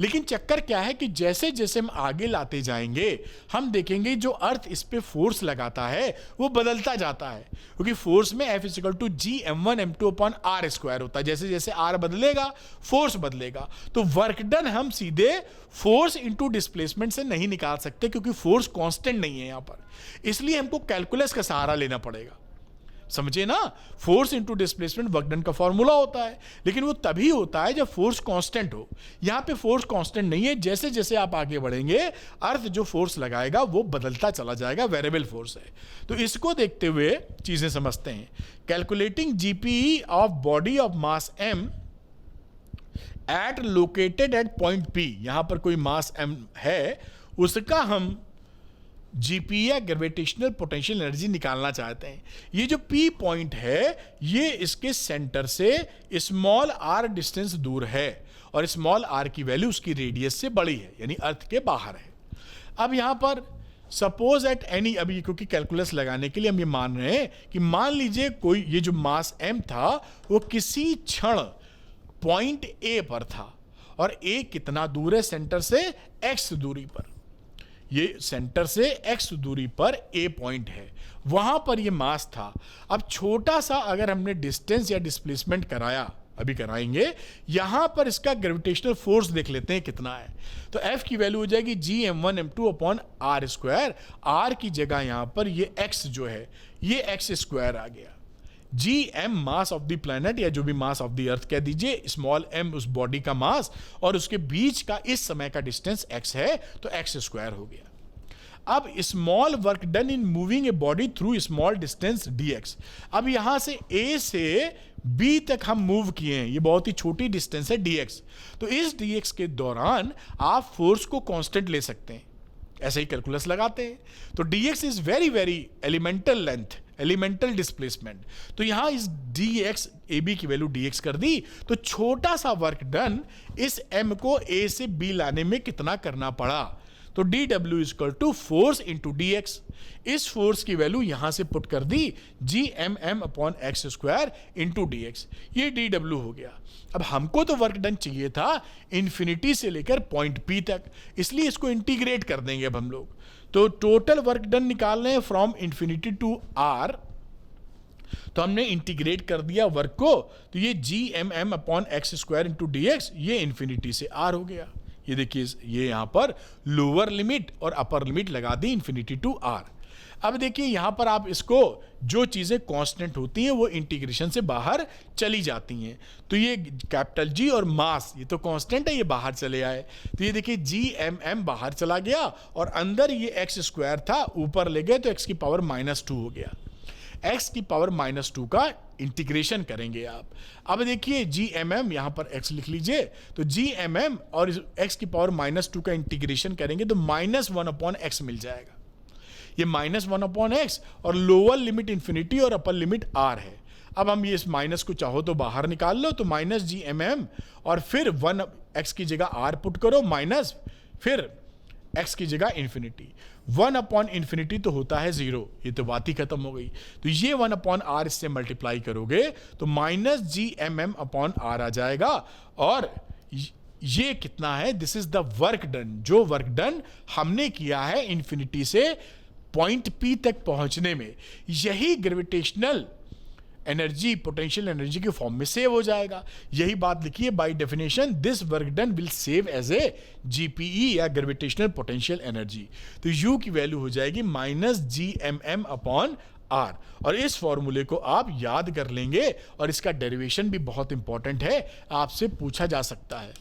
लेकिन चक्कर क्या है कि जैसे जैसे हम आगे लाते जाएंगे हम देखेंगे जो अर्थ इस पे फोर्स लगाता है वो बदलता जाता है, क्योंकि फोर्स में F equal to G m1m2 upon are square होता है। जैसे जैसे आर बदलेगा फोर्स बदलेगा। तो वर्क डन हम सीधे फोर्स इंटू डिस्प्लेसमेंट से नहीं निकाल सकते, क्योंकि फोर्स कांस्टेंट नहीं है यहां पर, इसलिए हमको कैलकुलस का सहारा लेना पड़ेगा। समझे ना, force into displacement work done का फॉर्मूला होता है, लेकिन वो तभी होता है जब फोर्स कांस्टेंट हो। यहां पे फोर्स कांस्टेंट नहीं है, जैसे जैसे आप आगे बढ़ेंगे अर्थ जो फोर्स लगाएगा वो बदलता चला जाएगा, वेरिएबल फोर्स है। तो इसको देखते हुए चीजें समझते हैं। Calculating GPE of body of mass m at located at point P, यहां पर कोई मास m है, उसका हम जीपी या ग्रेविटेशनल पोटेंशियल एनर्जी निकालना चाहते हैं। ये जो P पॉइंट है ये इसके सेंटर से स्मॉल r डिस्टेंस दूर है, और स्मॉल r की वैल्यू उसकी रेडियस से बड़ी है, यानी अर्थ के बाहर है। अब यहां पर सपोज एट एनी, अभी क्योंकि कैलकुलस लगाने के लिए हम ये मान रहे हैं कि मान लीजिए कोई ये जो मास m था वो किसी क्षण पॉइंट A पर था, और A कितना दूर है सेंटर से, x दूरी पर। ये सेंटर से x दूरी पर A पॉइंट है, वहां पर ये मास था। अब छोटा सा अगर हमने डिस्टेंस या डिस्प्लेसमेंट कराया, अभी कराएंगे, यहां पर इसका ग्रेविटेशनल फोर्स देख लेते हैं कितना है। तो F की वैल्यू हो जाएगी G m1m2 upon are square. R की जगह यहां पर ये x जो है ये x स्क्वायर आ गया। जी m mass of the planet, या जो भी मास ऑफ द अर्थ कह दीजिए, स्मॉल m उस बॉडी का मास, और उसके बीच का इस समय का डिस्टेंस x है, तो x स्क्वायर हो गया। अब small work done in moving a body through small distance dx। अब यहां से A से B तक हम मूव किए हैं, ये बहुत ही छोटी डिस्टेंस है dx। तो इस dx के दौरान आप फोर्स को कांस्टेंट ले सकते हैं, ऐसे ही कैलकुलस लगाते हैं। तो dx is very very elemental length, elemental displacement. तो यहां इस dx ab की वैल्यू dx कर दी, तो छोटा सा वर्क डन इस m को A से B लाने में कितना करना पड़ा, तो dw equal to force into dx। इस फोर्स की वैल्यू यहां से पुट कर दी G M M upon x square into dx, ये dw हो गया। अब हमको तो वर्क डन चाहिए था इंफिनिटी से लेकर पॉइंट P तक, इसलिए इसको इंटीग्रेट कर देंगे अब हम लोग। तो टोटल वर्क डन निकाल रहे हैं फ्रॉम इंफिनिटी टू r, तो हमने इंटीग्रेट कर दिया वर्क को, तो ये G M M upon x square into dx ये इंफिनिटी से r हो गया। ये देखिए ये यहां पर लोअर लिमिट और अपर लिमिट लगा दी इंफिनिटी टू r। अब देखिए यहां पर आप इसको, जो चीजें कांस्टेंट होती हैं वो इंटीग्रेशन से बाहर चली जाती हैं। तो ये कैपिटल G और मास ये तो कांस्टेंट है, ये बाहर चले आए। तो ये देखिए जी एम एम बाहर चला गया, और अंदर ये एक्स स्क्वायर था ऊपर ले गए, तो एक्स की पावर -2 हो गया। x की पावर -2 का इंटीग्रेशन करेंगे आप। अब देखिए जी एम एम, यहां पर x लिख लीजिए, तो जी एम एम और x की पावर -2 का इंटीग्रेशन करेंगे तो -1 अपॉन x मिल जाएगा। ये -1 अपॉन x, और लोअर लिमिट इंफिनिटी और अपर लिमिट r है। अब हम ये इस माइनस को चाहो तो बाहर निकाल लो, तो -जी एम एम और फिर 1 x की जगह r पुट करो, माइनस फिर x की जगह इंफिनिटी। 1 अपॉन इंफिनिटी तो होता है 0, ये तो बात ही खत्म हो गई। तो ये 1 अपॉन r इससे मल्टीप्लाई करोगे तो -G M M upon r आ जाएगा, और ये कितना है, this is the work done, जो वर्क डन हमने किया है इंफिनिटी से पॉइंट P तक पहुंचने में। यही ग्रेविटेशनल एनर्जी, पोटेंशियल एनर्जी के फॉर्म में सेव हो जाएगा। यही बात लिखिए, by definition this work done will save as a GPE या ग्रेविटेशनल पोटेंशियल एनर्जी। तो U की वैल्यू हो जाएगी -G M M upon r, और इस फॉर्मूले को आप याद कर लेंगे, और इसका डेरिवेशन भी बहुत इंपॉर्टेंट है, आपसे पूछा जा सकता है।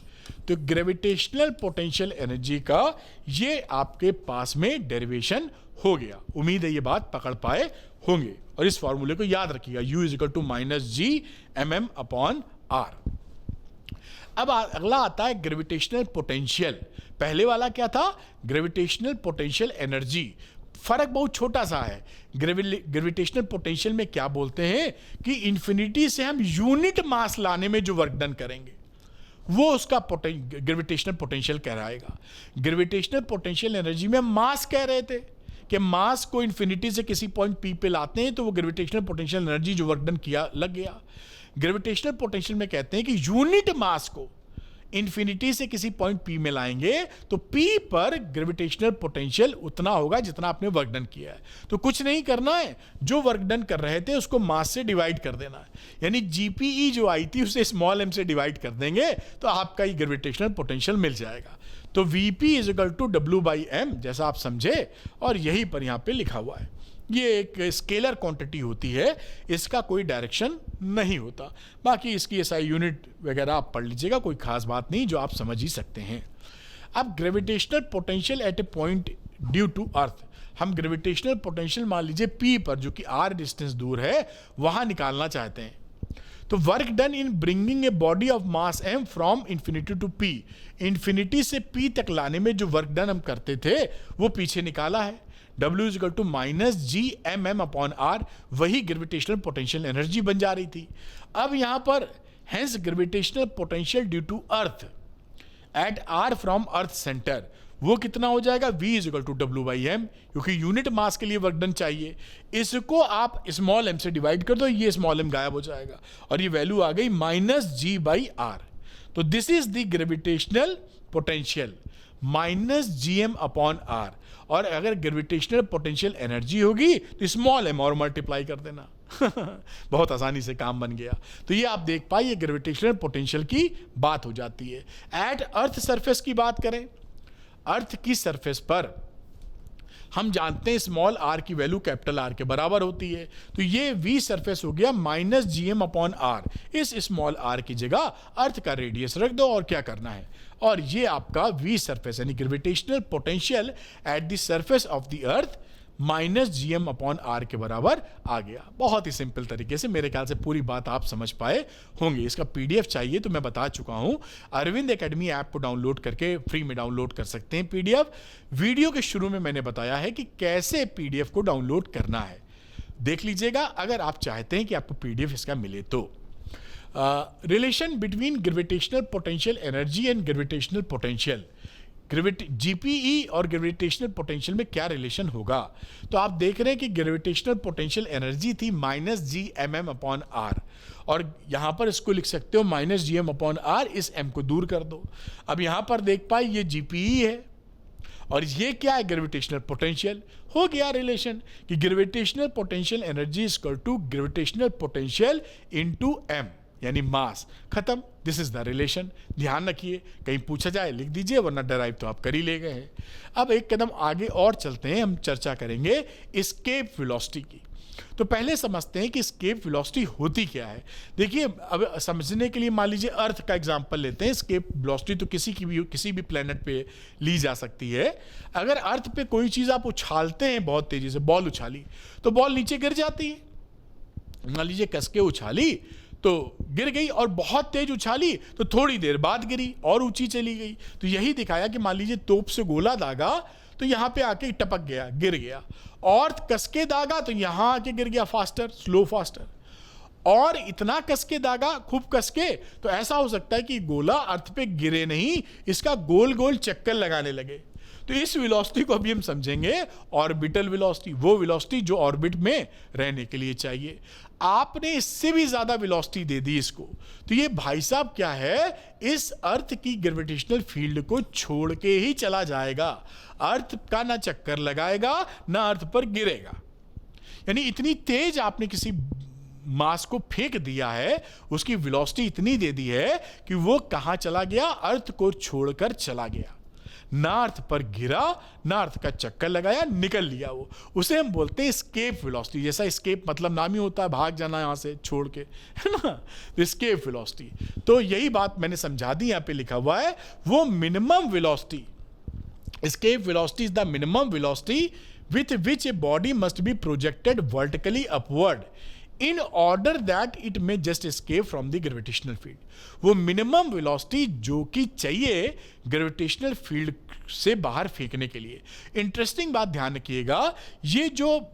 तो ग्रेविटेशनल पोटेंशियल एनर्जी का ये आपके पास में डेरिवेशन हो गया। उम्मीद है ये बात पकड़ पाए होंगे, और इस फॉर्मूले को याद रखिएगा, U is equal to -G M M upon r। अब अगला आता है ग्रेविटेशनल पोटेंशियल। पहले वाला क्या था, ग्रेविटेशनल पोटेंशियल एनर्जी। फर्क बहुत छोटा सा है। ग्रेविटेशनल पोटेंशियल में क्या बोलते हैं कि इंफिनिटी से हम यूनिट मास लाने में जो वर्क डन करेंगे वो उसका ग्रेविटेशनल पोटेंशियल कहलाएगा। ग्रेविटेशनल पोटेंशियल एनर्जी में मास कह रहे थे कि मास को इंफिनिटी से किसी पॉइंट P पे लाते हैं तो वो ग्रेविटेशनल पोटेंशियल एनर्जी जो वर्क डन किया लग गया। ग्रेविटेशनल पोटेंशियल में कहते हैं कि यूनिट मास को इन्फिनिटी से किसी पॉइंट P में लाएंगे तो P पर ग्रेविटेशनल पोटेंशियल उतना होगा जितना आपने वर्क डन किया है। तो कुछ नहीं करना है, जो वर्क डन कर रहे थे उसको मास से डिवाइड कर देना है, यानी GPE जो आई थी उसे स्मॉल m से डिवाइड कर देंगे तो आपका ये ग्रेविटेशनल पोटेंशियल मिल जाएगा। तो Vp is equal to W/m जैसा आप समझे, और यही पर यहाँ पे लिखा हुआ है। ये एक स्केलर क्वांटिटी होती है, इसका कोई डायरेक्शन नहीं होता। बाकी इसकी SI यूनिट वगैरह आप पढ़ लीजिएगा, कोई खास बात नहीं, जो आप समझ ही सकते हैं। अब gravitational potential at a point due to earth, हम ग्रेविटेशनल पोटेंशियल मान लीजिए P पर, जो कि r डिस्टेंस दूर है, वहां निकालना चाहते हैं। तो work done in bringing a body of mass m from infinity to P, infinity से P तक लाने में जो वर्क डन हम करते थे वो पीछे निकाला है। W is equal to -G/m/r, वही ग्रेविटेशनल पोटेंशियल एनर्जी बन जा रही थी। अब यहां पर hence gravitational potential due to earth at r from earth centre, वो कितना हो जाएगा? V is equal to W/m, क्योंकि यूनिट मास के लिए वर्क डन चाहिए। इसको आप स्मॉल m से डिवाइड कर दो, ये स्मॉल m गायब हो जाएगा और ये वैल्यू आ गई -G/r। तो this is the gravitational potential -Gm/r, और अगर ग्रेविटेशनल पोटेंशियल एनर्जी होगी तो स्मॉल m और मल्टीप्लाई कर देना। बहुत आसानी से काम बन गया। तो ये आप देख पाइए ग्रेविटेशनल पोटेंशियल की बात हो जाती है। एट अर्थ सरफेस की बात करें, अर्थ की सरफेस पर हम जानते हैं स्मॉल r की वैल्यू कैपिटल R के बराबर होती है। तो ये V सरफेस हो गया -Gm/r, इस स्मॉल r की जगह अर्थ का रेडियस रख दो और क्या करना है, और ये आपका V सरफेस यानी gravitational potential eight the surface of the earth -Gm/r के बराबर आ गया। बहुत ही सिंपल तरीके से, मेरे ख्याल से पूरी बात आप समझ पाए होंगे। इसका PDF चाहिए तो मैं बता चुका हूं, अरविंद एकेडमी ऐप को डाउनलोड करके फ्री में डाउनलोड कर सकते हैं PDF। वीडियो के शुरू में मैंने बताया है कि कैसे PDF को डाउनलोड करना है, देख लीजिएगा अगर आप चाहते हैं कि आपको PDF इसका मिले तो। Relation between gravitational potential energy and gravitational potential, GPE और ग्रेविटेशनल पोटेंशियल में क्या रिलेशन होगा? तो आप देख रहे हैं कि ग्रेविटेशनल पोटेंशियल एनर्जी थी -Gmm/r, और यहां पर इसको लिख सकते हो -Gm/r, इस m को दूर कर दो। अब यहां पर देख पाए ये GPE है और ये क्या है? Gravitational potential. हो गया रिलेशन कि gravitational potential energy is equal to gravitational potential into m, यानी मास। खत्म, दिस इज द रिलेशन। ध्यान रखिए, कहीं पूछा जाए लिख दीजिए, वरना डराइव तो आप कर ही ले गए हैं। अब एक कदम आगे और चलते हैं, हम चर्चा करेंगे एस्केप वेलोसिटी की। तो पहले समझते हैं कि एस्केप वेलोसिटी होती क्या है। देखिए, अब समझने के लिए मान लीजिए अर्थ का एग्जांपल लेते हैं। एस्केप वेलोसिटी तो किसी भी प्लेनेट पे ली जा सकती है। अगर अर्थ पे कोई चीज आप उछालते हैं बहुत तेजी से, बॉल उछाली तो बॉल नीचे गिर जाती है। मान लीजिए कस के उछाली तो गिर गई, और बहुत तेज उछाली तो थोड़ी देर बाद गिरी और ऊंची चली गई। तो यही दिखाया कि मान लीजिए तोप से गोला दागा तो यहां पे आके टपक गया, गिर गया, और कसके दागा तो यहां आके गिर गया फास्टर, स्लो फास्टर, और इतना कसके दागा खूब कसके तो ऐसा हो सकता है कि गोला अर्थ पे गिरे नहीं, इसका गोल गोल चक्कर लगाने लगे। तो इस वेलोसिटी को अभी हम समझेंगे ऑर्बिटल वेलोसिटी, वो वेलोसिटी जो ऑर्बिट में रहने के लिए चाहिए। आपने इससे भी ज्यादा वेलोसिटी दे दी इसको, तो ये भाई साहब क्या है, इस अर्थ की ग्रेविटेशनल फील्ड को छोड़ के ही चला जाएगा। अर्थ का ना चक्कर लगाएगा ना अर्थ पर गिरेगा। यानी इतनी तेज आपने किसी मास को फेंक दिया है, उसकी वेलोसिटी इतनी दे दी है कि वो कहां चला गया, अर्थ को छोड़कर चला गया। ना अर्थ पर गिरा ना अर्थ का चक्कर लगाया, निकल लिया वो। उसे हम बोलते हैं एस्केप वेलोसिटी। जैसा एस्केप मतलब नाम ही होता है भाग जाना यहां से छोड़ के, है ना, एस्केप वेलोसिटी। तो यही बात मैंने समझा दी, यहां पे लिखा हुआ है वो minimum velocity. Escape velocity is the minimum velocity with which a body must be projected vertically upward in order that it may just escape from the gravitational field. वो मिनिमम वेलोसिटी जो कि चाहिए ग्रेविटेशनल फील्ड से बाहर फेंकने के लिए। Interesting बात ध्यान रखिएगा, ये जो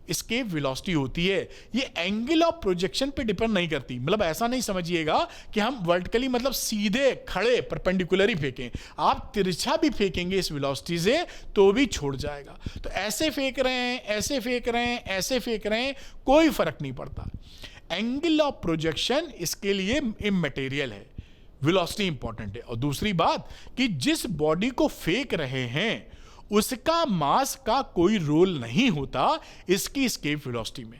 एस्केप वेलोसिटी होती है ये एंगल ऑफ प्रोजेक्शन पे डिपेंड नहीं करती। मतलब ऐसा नहीं समझिएगा कि हम वर्टिकली मतलब सीधे खड़े परपेंडिकुलर ही फेंकें, आप तिरछा भी फेंकेंगे इस वेलोसिटी से तो भी छोड़ जाएगा। तो ऐसे फेंक रहे हैं, ऐसे फेंक रहे हैं, ऐसे फेंक रहे हैं, कोई फर्क नहीं पड़ता। एंगल ऑफ प्रोजेक्शन इसके लिए इमैटेरियल है, वेलोसिटी इंपॉर्टेंट है। और दूसरी बात कि जिस बॉडी को फेंक रहे हैं उसका मास का कोई रोल नहीं होता इसकी एस्केप वेलोसिटी में।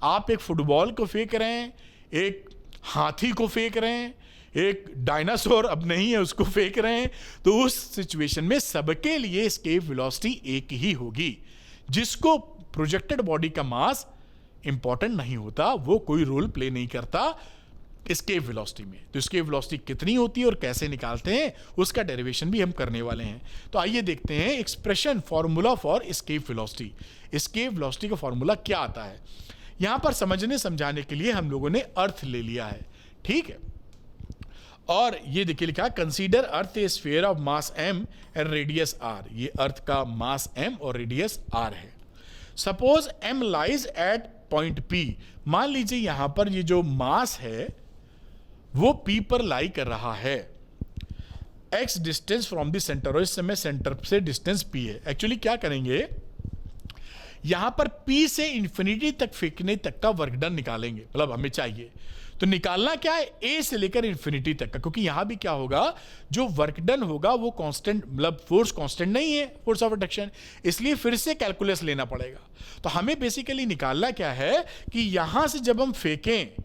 आप एक फुटबॉल को फेंक रहे हैं, एक हाथी को फेंक रहे हैं, एक डायनासोर अब नहीं है उसको फेंक रहे हैं, तो उस सिचुएशन में सबके लिए एस्केप वेलोसिटी एक ही होगी। जिसको प्रोजेक्टेड बॉडी का मास इंपॉर्टेंट नहीं होता, वो कोई रोल प्ले नहीं करता एस्केप वेलोसिटी में। तो एस्केप वेलोसिटी कितनी होती है और कैसे निकालते हैं उसका डेरिवेशन भी हम करने वाले हैं। तो आइए देखते हैं expression, formula for escape velocity. Escape velocity का फॉर्मूला क्या आता है। यहां पर समझने समझाने के लिए हम लोगों ने अर्थ ले लिया है, ठीक है। और ये देखिए लिखा है consider earth A sphere of mass m and radius r। ये अर्थ का मास m और रेडियस r है। Suppose m lies at point p। मान लीजिए यहां पर ये जो मास है वो p पर लाई कर रहा है। x distance from the centre, और इस समय सेंटर से डिस्टेंस p है। एक्चुअली क्या करेंगे, यहां पर P से इंफिनिटी तक फेंकने तक का वर्क डन निकालेंगे, मतलब हमें चाहिए। तो निकालना क्या है, A से लेकर इंफिनिटी तक का, क्योंकि यहां भी क्या होगा, जो वर्क डन होगा वो कांस्टेंट, मतलब फोर्स कांस्टेंट नहीं है, फोर्स ऑफ अट्रैक्शन, इसलिए फिर से कैलकुलस लेना पड़ेगा। तो हमें बेसिकली निकालना क्या है कि यहां से जब हम फेंकें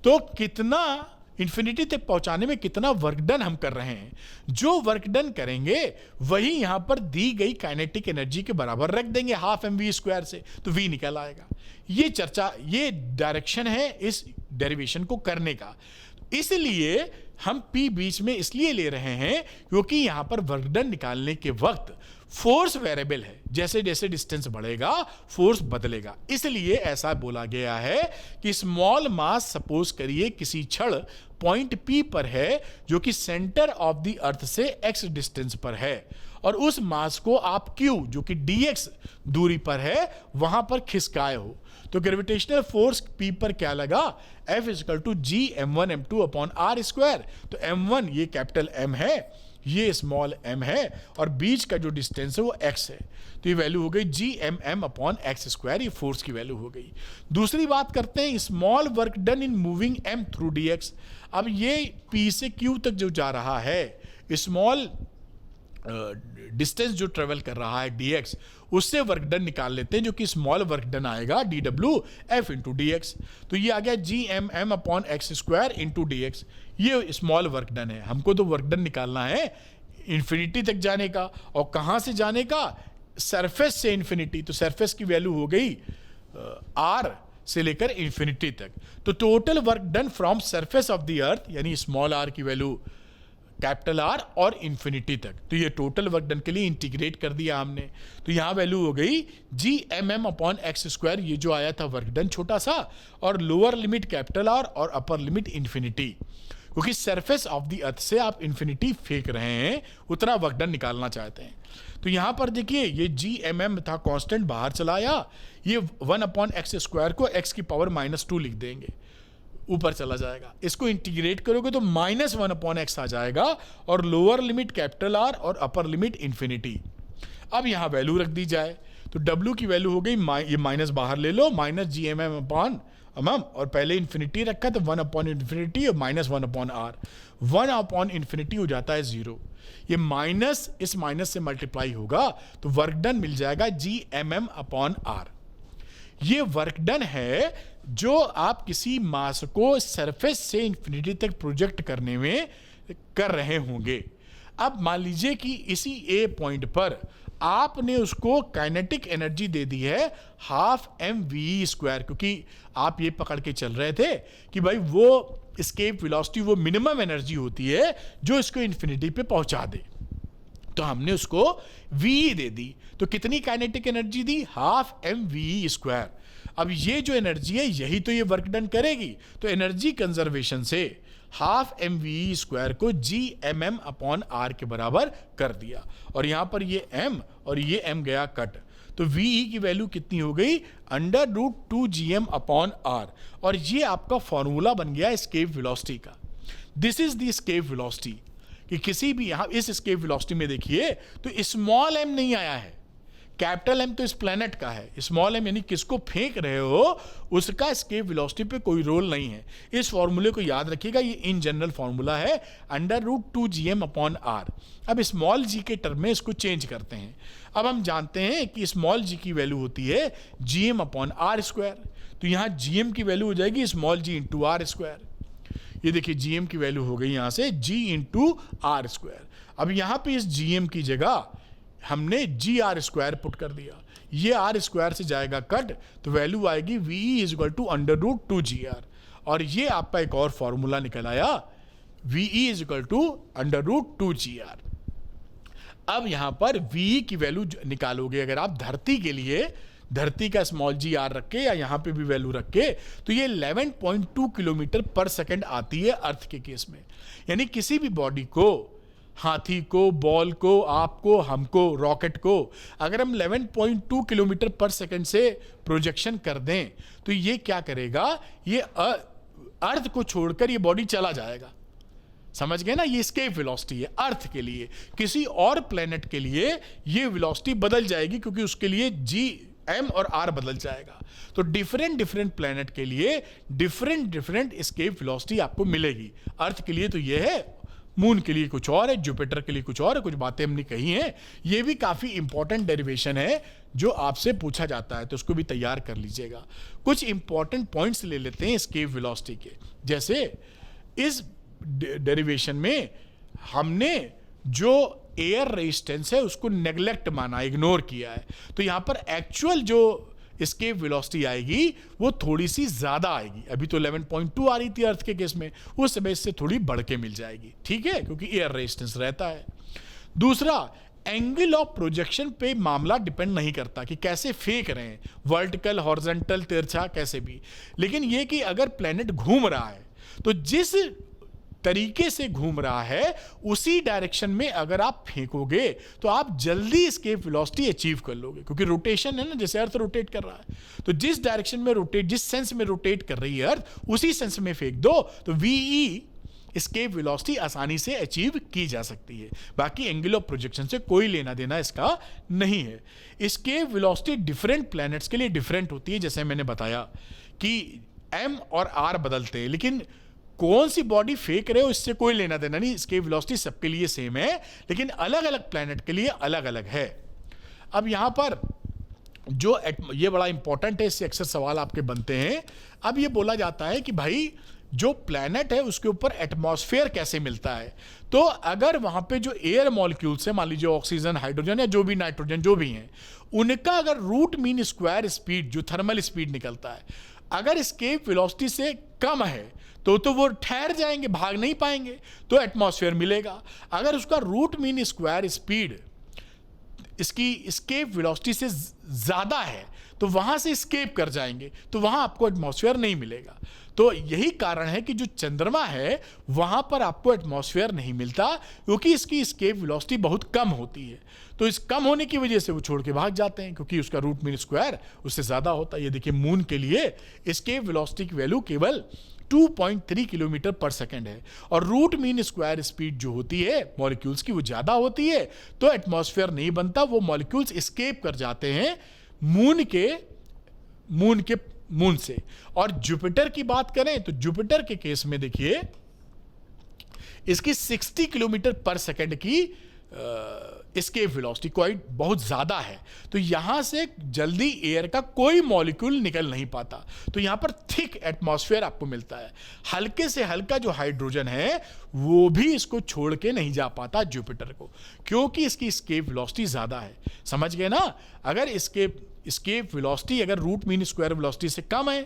तो कितना इंफिनिटी तक पहुंचाने में कितना वर्क डन हम कर रहे हैं। जो वर्क डन करेंगे वही यहां पर दी गई काइनेटिक एनर्जी के बराबर रख देंगे हाफ mv² से, तो v निकल आएगा। ये चर्चा, ये डायरेक्शन है इस डेरिवेशन को करने का। इसलिए हम p बीच में इसलिए ले रहे हैं क्योंकि यहां पर वर्क डन निकालने के वक्त फोर्स वेरिएबल है, जैसे जैसे डिस्टेंस बढ़ेगा फोर्स बदलेगा। इसलिए ऐसा बोला गया है कि स्मॉल मास सपोज करिए किसी क्षण पॉइंट P पर है जो कि सेंटर ऑफ द अर्थ से x डिस्टेंस पर है, और उस मास को आप Q जो कि dx दूरी पर है वहां पर खिसकाए हो। तो ग्रेविटेशनल फोर्स P पर क्या लगा, F = g m1 m2 upon r²। तो m1 ये कैपिटल M है, ये स्मॉल m है, और बीच का जो डिस्टेंस है वो x है। तो ये वैल्यू हो गई gmm अपॉन x², ये फोर्स की वैल्यू हो गई। दूसरी बात करते हैं small work done in moving m through dx। अब ये p से q तक जो जा रहा है, स्मॉल डिस्टेंस जो ट्रेवल कर रहा है dx, उससे वर्क डन निकाल लेते हैं, जो कि स्मॉल वर्क डन आएगा dw f इंटू dx। तो ये आ गया gmm upon x² into dx। ये स्मॉल वर्क डन है। हमको तो वर्क डन निकालना है इंफिनिटी तक जाने का, और कहां से जाने का, सरफेस से इंफिनिटी। तो सरफेस की वैल्यू हो गई r से लेकर इंफिनिटी तक। तो total work done from surface of the earth, यानी स्मॉल r की वैल्यू कैपिटल R और इंफिनिटी तक। तो ये टोटल वर्क डन के लिए इंटीग्रेट कर दिया हमने। तो यहां वैल्यू हो गई gmm अपॉन x², ये जो आया था वर्क डन छोटा सा, और लोअर लिमिट कैपिटल R और अपर लिमिट इंफिनिटी, क्योंकि सरफेस ऑफ द अर्थ से आप इंफिनिटी फेंक रहे हैं, उतना वर्क डन निकालना चाहते हैं। तो यहां पर देखिए ये gmm था कांस्टेंट, बाहर चला आया, ये 1 अपॉन x² को x की पावर -2 लिख देंगे, ऊपर चला जाएगा। इसको इंटीग्रेट करोगे तो -1 अपॉन x आ जाएगा, और लोअर लिमिट कैपिटल R और अपर लिमिट इंफिनिटी। अब यहां वैल्यू रख दी जाए तो w की वैल्यू हो गई, ये माइनस बाहर ले लो, -gmm अपॉन और पहले इंफिनिटी रखा तो 1 अपॉन इंफिनिटी और -1 अपॉन r। 1 अपॉन इंफिनिटी हो जाता है 0। ये माइनस इस माइनस से मल्टीप्लाई होगा तो वर्क डन मिल जाएगा gmm अपॉन r। ये वर्क डन है जो आप किसी मास को सरफेस से इंफिनिटी तक प्रोजेक्ट करने में कर रहे होंगे। अब मान लीजिए कि इसी ए पॉइंट पर आपने उसको काइनेटिक एनर्जी दे दी है हाफ mve², क्योंकि आप ये पकड़ के चल रहे थे कि भाई वो एस्केप वेलोसिटी वो मिनिमम एनर्जी होती है जो इसको इंफिनिटी पे पहुंचा दे, तो हमने उसको ve दे दी। तो कितनी काइनेटिक एनर्जी दी, हाफ mve²। अब ये जो एनर्जी है यही तो ये वर्क डन करेगी। तो एनर्जी कंजर्वेशन से हाफ mve² को gmm अपॉन r के बराबर कर दिया, और यहां पर ये m और ये m गया कट, तो ve की वैल्यू कितनी हो गई, √2gm अपॉन r। और ये आपका फॉर्मूला बन गया एस्केप वेलोसिटी का। This is the escape velocity. कि किसी भी यहां इस एस्केप वेलोसिटी में देखिए तो स्मॉल m नहीं आया है, कैपिटल एम तो इस प्लेनेट का है, स्मॉल एम यानी किसको फेंक रहे हो उसका एस्केप वेलोसिटी पे कोई रोल नहीं है। इस फॉर्मूले को याद रखिएगा, ये इन जनरल फॉर्मूला है √2gm/r। अब स्मॉल जी के टर्म में इसको चेंज करते हैं। अब हम जानते हैं कि स्मॉल जी की वैल्यू होती है gm/r², तो यहाँ gm की वैल्यू हो जाएगी स्मॉल g इंटू r²। ये देखिए gm की वैल्यू हो गई यहाँ से g इंटू r²। अब यहाँ पे इस gm की जगह हमने gr² पुट कर दिया, ये r² से जाएगा कट, तो वैल्यू आएगी ve = √2gr। और ये आपका एक और फॉर्मूला निकल आया ve = √2gr। अब यहां पर ve की वैल्यू निकालोगे अगर आप धरती के लिए, धरती का स्मॉल जी आर रख के या यहां पे भी वैल्यू रख के, तो ये 11.2 किलोमीटर पर सेकंड आती है अर्थ के केस में। यानी किसी भी बॉडी को, हाथी को, बॉल को, आपको, हमको, रॉकेट को अगर हम 11.2 किलोमीटर पर सेकंड से प्रोजेक्शन कर दें तो ये क्या करेगा, ये अर्थ को छोड़कर ये बॉडी चला जाएगा। समझ गए ना, ये एस्केप वेलोसिटी है अर्थ के लिए। किसी और प्लेनेट के लिए ये वेलोसिटी बदल जाएगी क्योंकि उसके लिए जी, एम और आर बदल जाएगा। तो डिफरेंट प्लेनेट के लिए डिफरेंट एस्केप वेलोसिटी आपको मिलेगी। अर्थ के लिए तो ये है, मून के लिए कुछ और है, जुपिटर के लिए कुछ और है। कुछ बातें हमने कही हैं, ये भी काफी इंपॉर्टेंट डेरिवेशन है जो आपसे पूछा जाता है, तो उसको भी तैयार कर लीजिएगा। कुछ इंपॉर्टेंट पॉइंट्स ले लेते हैं एस्केप वेलोसिटी के। जैसे इस डेरिवेशन में हमने जो एयर रेजिस्टेंस है उसको नेग्लेक्ट माना, इग्नोर किया है, तो यहां पर एक्चुअल जो एस्केप वेलोसिटी आएगी वो थोड़ी सी ज्यादा आएगी। अभी तो 11.2 आ रही थी अर्थ के केस में, उस समय इससे थोड़ी बढ़ के मिल जाएगी, ठीक है, क्योंकि एयर रेजिस्टेंस रहता है। दूसरा, एंगल ऑफ प्रोजेक्शन पे मामला डिपेंड नहीं करता कि कैसे फेंक रहे हैं, वर्टिकल, हॉरिजॉन्टल, तिरछा, कैसे भी, लेकिन ये कि अगर प्लेनेट घूम रहा है तो जिस तरीके से घूम रहा है उसी डायरेक्शन में अगर आप फेंकोगे तो आप जल्दी एस्केप वेलोसिटी अचीव कर लोगे, क्योंकि रोटेशन है ना, जैसे अर्थ रोटेट कर रहा है, तो जिस डायरेक्शन में रोटेट, जिस सेंस में रोटेट कर रही है अर्थ, उसी सेंस में फेंक दो तो वीई एस्केप वेलोसिटी आसानी से अचीव की जा सकती है। बाकी एंगल ऑफ प्रोजेक्शन से कोई लेना देना इसका नहीं है। एस्केप वेलोसिटी डिफरेंट प्लैनेट्स के लिए डिफरेंट होती है, जैसे मैंने बताया कि एम और आर बदलते हैं, लेकिन कौन सी बॉडी फेंक रहे हो इससे कोई लेना देना नहीं। एस्केप वेलोसिटी सबके लिए सेम है, लेकिन अलग अलग प्लैनेट के लिए अलग अलग है। अब यहां पर जो ये बड़ा इंपॉर्टेंट है, इससे अक्सर सवाल आपके बनते हैं। अब ये बोला जाता है कि भाई जो प्लैनेट है उसके ऊपर एटमॉस्फेयर कैसे मिलता है, तो अगर वहां पे जो एयर मॉलिक्यूल्स है, मान लीजिए ऑक्सीजन, हाइड्रोजन या जो भी नाइट्रोजन जो भी हैं, उनका अगर रूट मीन स्क्वायर स्पीड, जो थर्मल स्पीड निकलता है, अगर एस्केप वेलोसिटी से कम है तो वो ठहर जाएंगे, भाग नहीं पाएंगे, तो एटमॉस्फेयर मिलेगा। अगर उसका रूट मीन स्क्वायर स्पीड इसकी एस्केप वेलोसिटी से ज्यादा है तो वहां से एस्केप कर जाएंगे, तो वहां आपको एटमॉस्फेयर नहीं मिलेगा। तो यही कारण है कि जो चंद्रमा है वहां पर आपको एटमॉस्फेयर नहीं मिलता, क्योंकि इसकी एस्केप वेलोसिटी बहुत कम होती है। तो इस कम होने की वजह से वो छोड़ के भाग जाते हैं, क्योंकि उसका रूट मीन स्क्वायर उससे ज्यादा होता है। ये देखिए, मून के लिए एस्केप वेलोसिटी की वैल्यू केवल 2.3 किलोमीटर पर सेकेंड है, और रूट मीन स्क्वायर स्पीड जो होती है मॉलिक्यूल्स की वो ज्यादा होती है, तो एटमॉस्फेयर नहीं बनता, वो मॉलिक्यूल्स एस्केप कर जाते हैं मून से। और जुपिटर की बात करें तो जुपिटर के केस में देखिए इसकी 60 किलोमीटर पर सेकेंड की एस्केप वेलोसिटी कोई बहुत ज्यादा है, तो यहां से जल्दी एयर का कोई मॉलिक्यूल निकल नहीं पाता, तो यहां पर थिक एटमॉस्फेयर आपको मिलता है। हल्के से हल्का जो हाइड्रोजन है वो भी इसको छोड़ के नहीं जा पाता जुपिटर को, क्योंकि इसकी एस्केप वेलोसिटी ज्यादा है। समझ गए ना, अगर एस्केप वेलोसिटी अगर रूट मीन स्क्वायर वेलोसिटी से कम है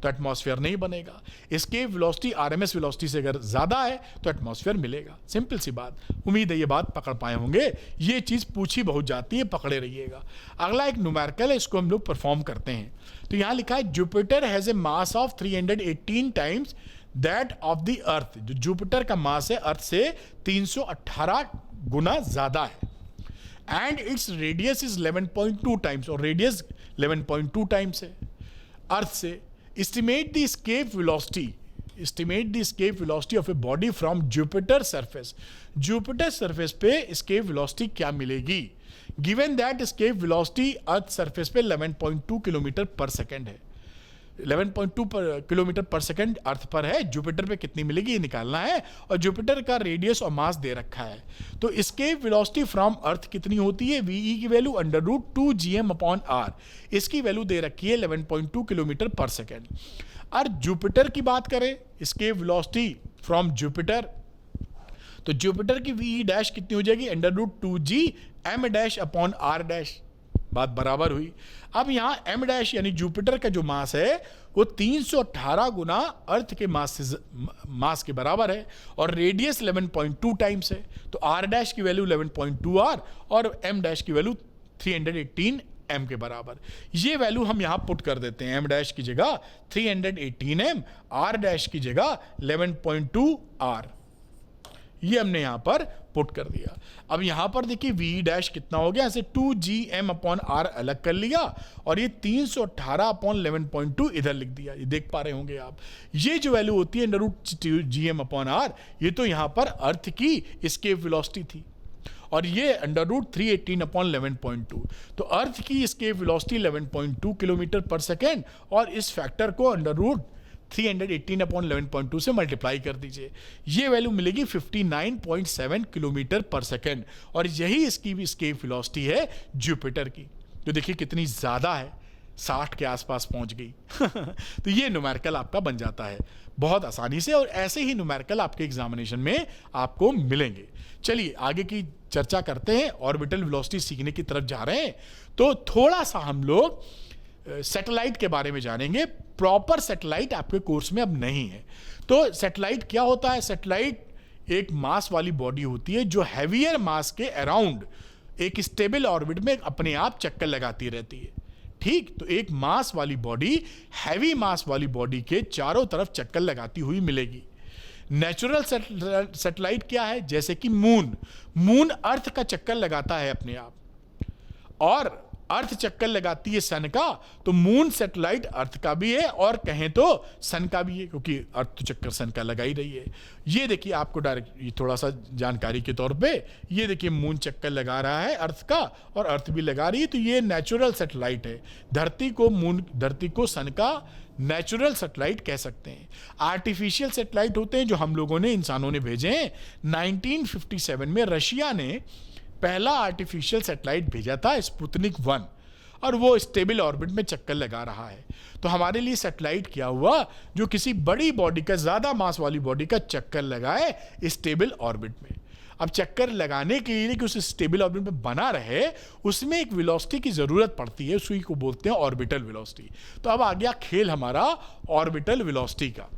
तो एटमॉस्फेयर नहीं बनेगा, एस्केप वेलोसिटी आरएमएस वेलोसिटी से अगर ज्यादा है तो एटमॉस्फेयर मिलेगा। सिंपल सी बात। उम्मीद है ये बात पकड़ पाए होंगे, ये चीज पूछी बहुत जाती है, पकड़े रहिएगा। अगला एक न्यूमेरिकल है, इसको हम लोग परफॉर्म करते हैं। तो यहां लिखा है Jupiter has a mass of 318 times that of the अर्थ। जो जुपिटर का मास है अर्थ से 318 गुना ज्यादा है, and its radius is 11.2 times, और रेडियस 11.2 टाइम्स है अर्थ से। Estimate the escape velocity of a body from Jupiter surface. Jupiter surface पे escape velocity क्या मिलेगी? Given that escape velocity earth surface पे 11.2 किलोमीटर पर सेकेंड है। 11.2 किलोमीटर पर सेकेंड अर्थ पर है, जुपिटर पे कितनी मिलेगी ये निकालना है, और जुपिटर का रेडियस और मास दे रखा है। तो एस्केप वेलोसिटी फ्रॉम अर्थ कितनी होती है, वीई की वैल्यू √2gm/r, इसकी वैल्यू दे रखी है 11.2 किलोमीटर पर सेकेंड। और जुपिटर की बात करें, एस्केप वेलोसिटी फ्रॉम जुपिटर, तो जुपिटर की वी डैश कितनी हो जाएगी, √2gm'/r', बात बराबर हुई। अब यहां m डैश यानी जुपिटर का जो मास है वो 318 गुना अर्थ के मास के बराबर है, और रेडियस 11.2 टाइम्स है, तो r डैश की वैल्यू 11.2r और m डैश की वैल्यू 318 m के बराबर। ये वैल्यू हम यहां पुट कर देते हैं, m डैश की जगह 318 m, r डैश की जगह 11.2 r, ये हमने यहां पर पुट कर दिया। अब यहां पर देखिए वी डैश कितना हो गया, ऐसे 2gm/r अलग कर लिया और ये 318/11.2 इधर लिख दिया, ये देख पा रहे होंगे आप। ये जो वैल्यू होती है √2gm/r, ये तो यहां पर अर्थ की एस्केप वेलोसिटी थी, और ये √318/11.2, तो अर्थ की एस्केप वेलोसिटी 11.2 किलोमीटर पर सेकेंड, और इस फैक्टर को √318/11.2 से मल्टीप्लाई कर दीजिए, ये वैल्यू मिलेगी 59.7 किलोमीटर पर सेकेंड, और यही इसकी भी एस्केप वेलोसिटी है जुपिटर की। तो देखिए कितनी ज़्यादा है, 60 के आसपास पहुंच गई। तो ये न्यूमेरिकल आपका बन जाता है बहुत आसानी से, और ऐसे ही न्यूमेरिकल आपके एग्जामिनेशन में आपको मिलेंगे। चलिए आगे की चर्चा करते हैं, ऑर्बिटल वेलोसिटी सीखने की तरफ जा रहे हैं, तो थोड़ा सा हम लोग सैटेलाइट के बारे में जानेंगे। प्रॉपर सैटेलाइट आपके कोर्स में अब नहीं है। तो सैटेलाइट क्या होता है, सैटेलाइट एक मास वाली बॉडी होती है जो हैवियर मास के अराउंड एक स्टेबल ऑर्बिट में अपने आप चक्कर लगाती रहती है। ठीक, तो एक मास वाली बॉडी हैवी मास वाली बॉडी के चारों तरफ चक्कर लगाती हुई मिलेगी। नेचुरल सैटेलाइट क्या है, जैसे कि मून अर्थ का चक्कर लगाता है अपने आप, और अर्थ चक्कर लगाती है सन का, तो मून सैटेलाइट अर्थ का भी है और कहें तो सन का भी है, क्योंकि अर्थ तो चक्कर सन का लगा ही रही है। ये देखिए आपको डायरेक्ट ये थोड़ा सा जानकारी के तौर पे, ये देखिए मून चक्कर लगा रहा है अर्थ का और अर्थ भी लगा रही है, तो ये नेचुरल सैटेलाइट है। धरती को सन का नेचुरल सैटेलाइट कह सकते हैं। आर्टिफिशियल सैटेलाइट होते हैं जो हम लोगों ने, इंसानों ने भेजे हैं। 1957 में रशिया ने पहला आर्टिफिशियल सैटेलाइट भेजा था, स्पुतनिक 1, और वो स्टेबल ऑर्बिट में चक्कर लगा रहा है। तो हमारे लिए सैटेलाइट क्या हुआ, जो किसी बड़ी बॉडी का, ज्यादा मास वाली बॉडी का चक्कर लगाए स्टेबल ऑर्बिट में। अब चक्कर लगाने के लिए कि उस स्टेबल ऑर्बिट में बना रहे, उसमें एक वेलोसिटी की जरूरत पड़ती है, उसी को बोलते हैं ऑर्बिटल वेलोसिटी। तो अब आ गया खेल हमारा ऑर्बिटल वेलोसिटी का।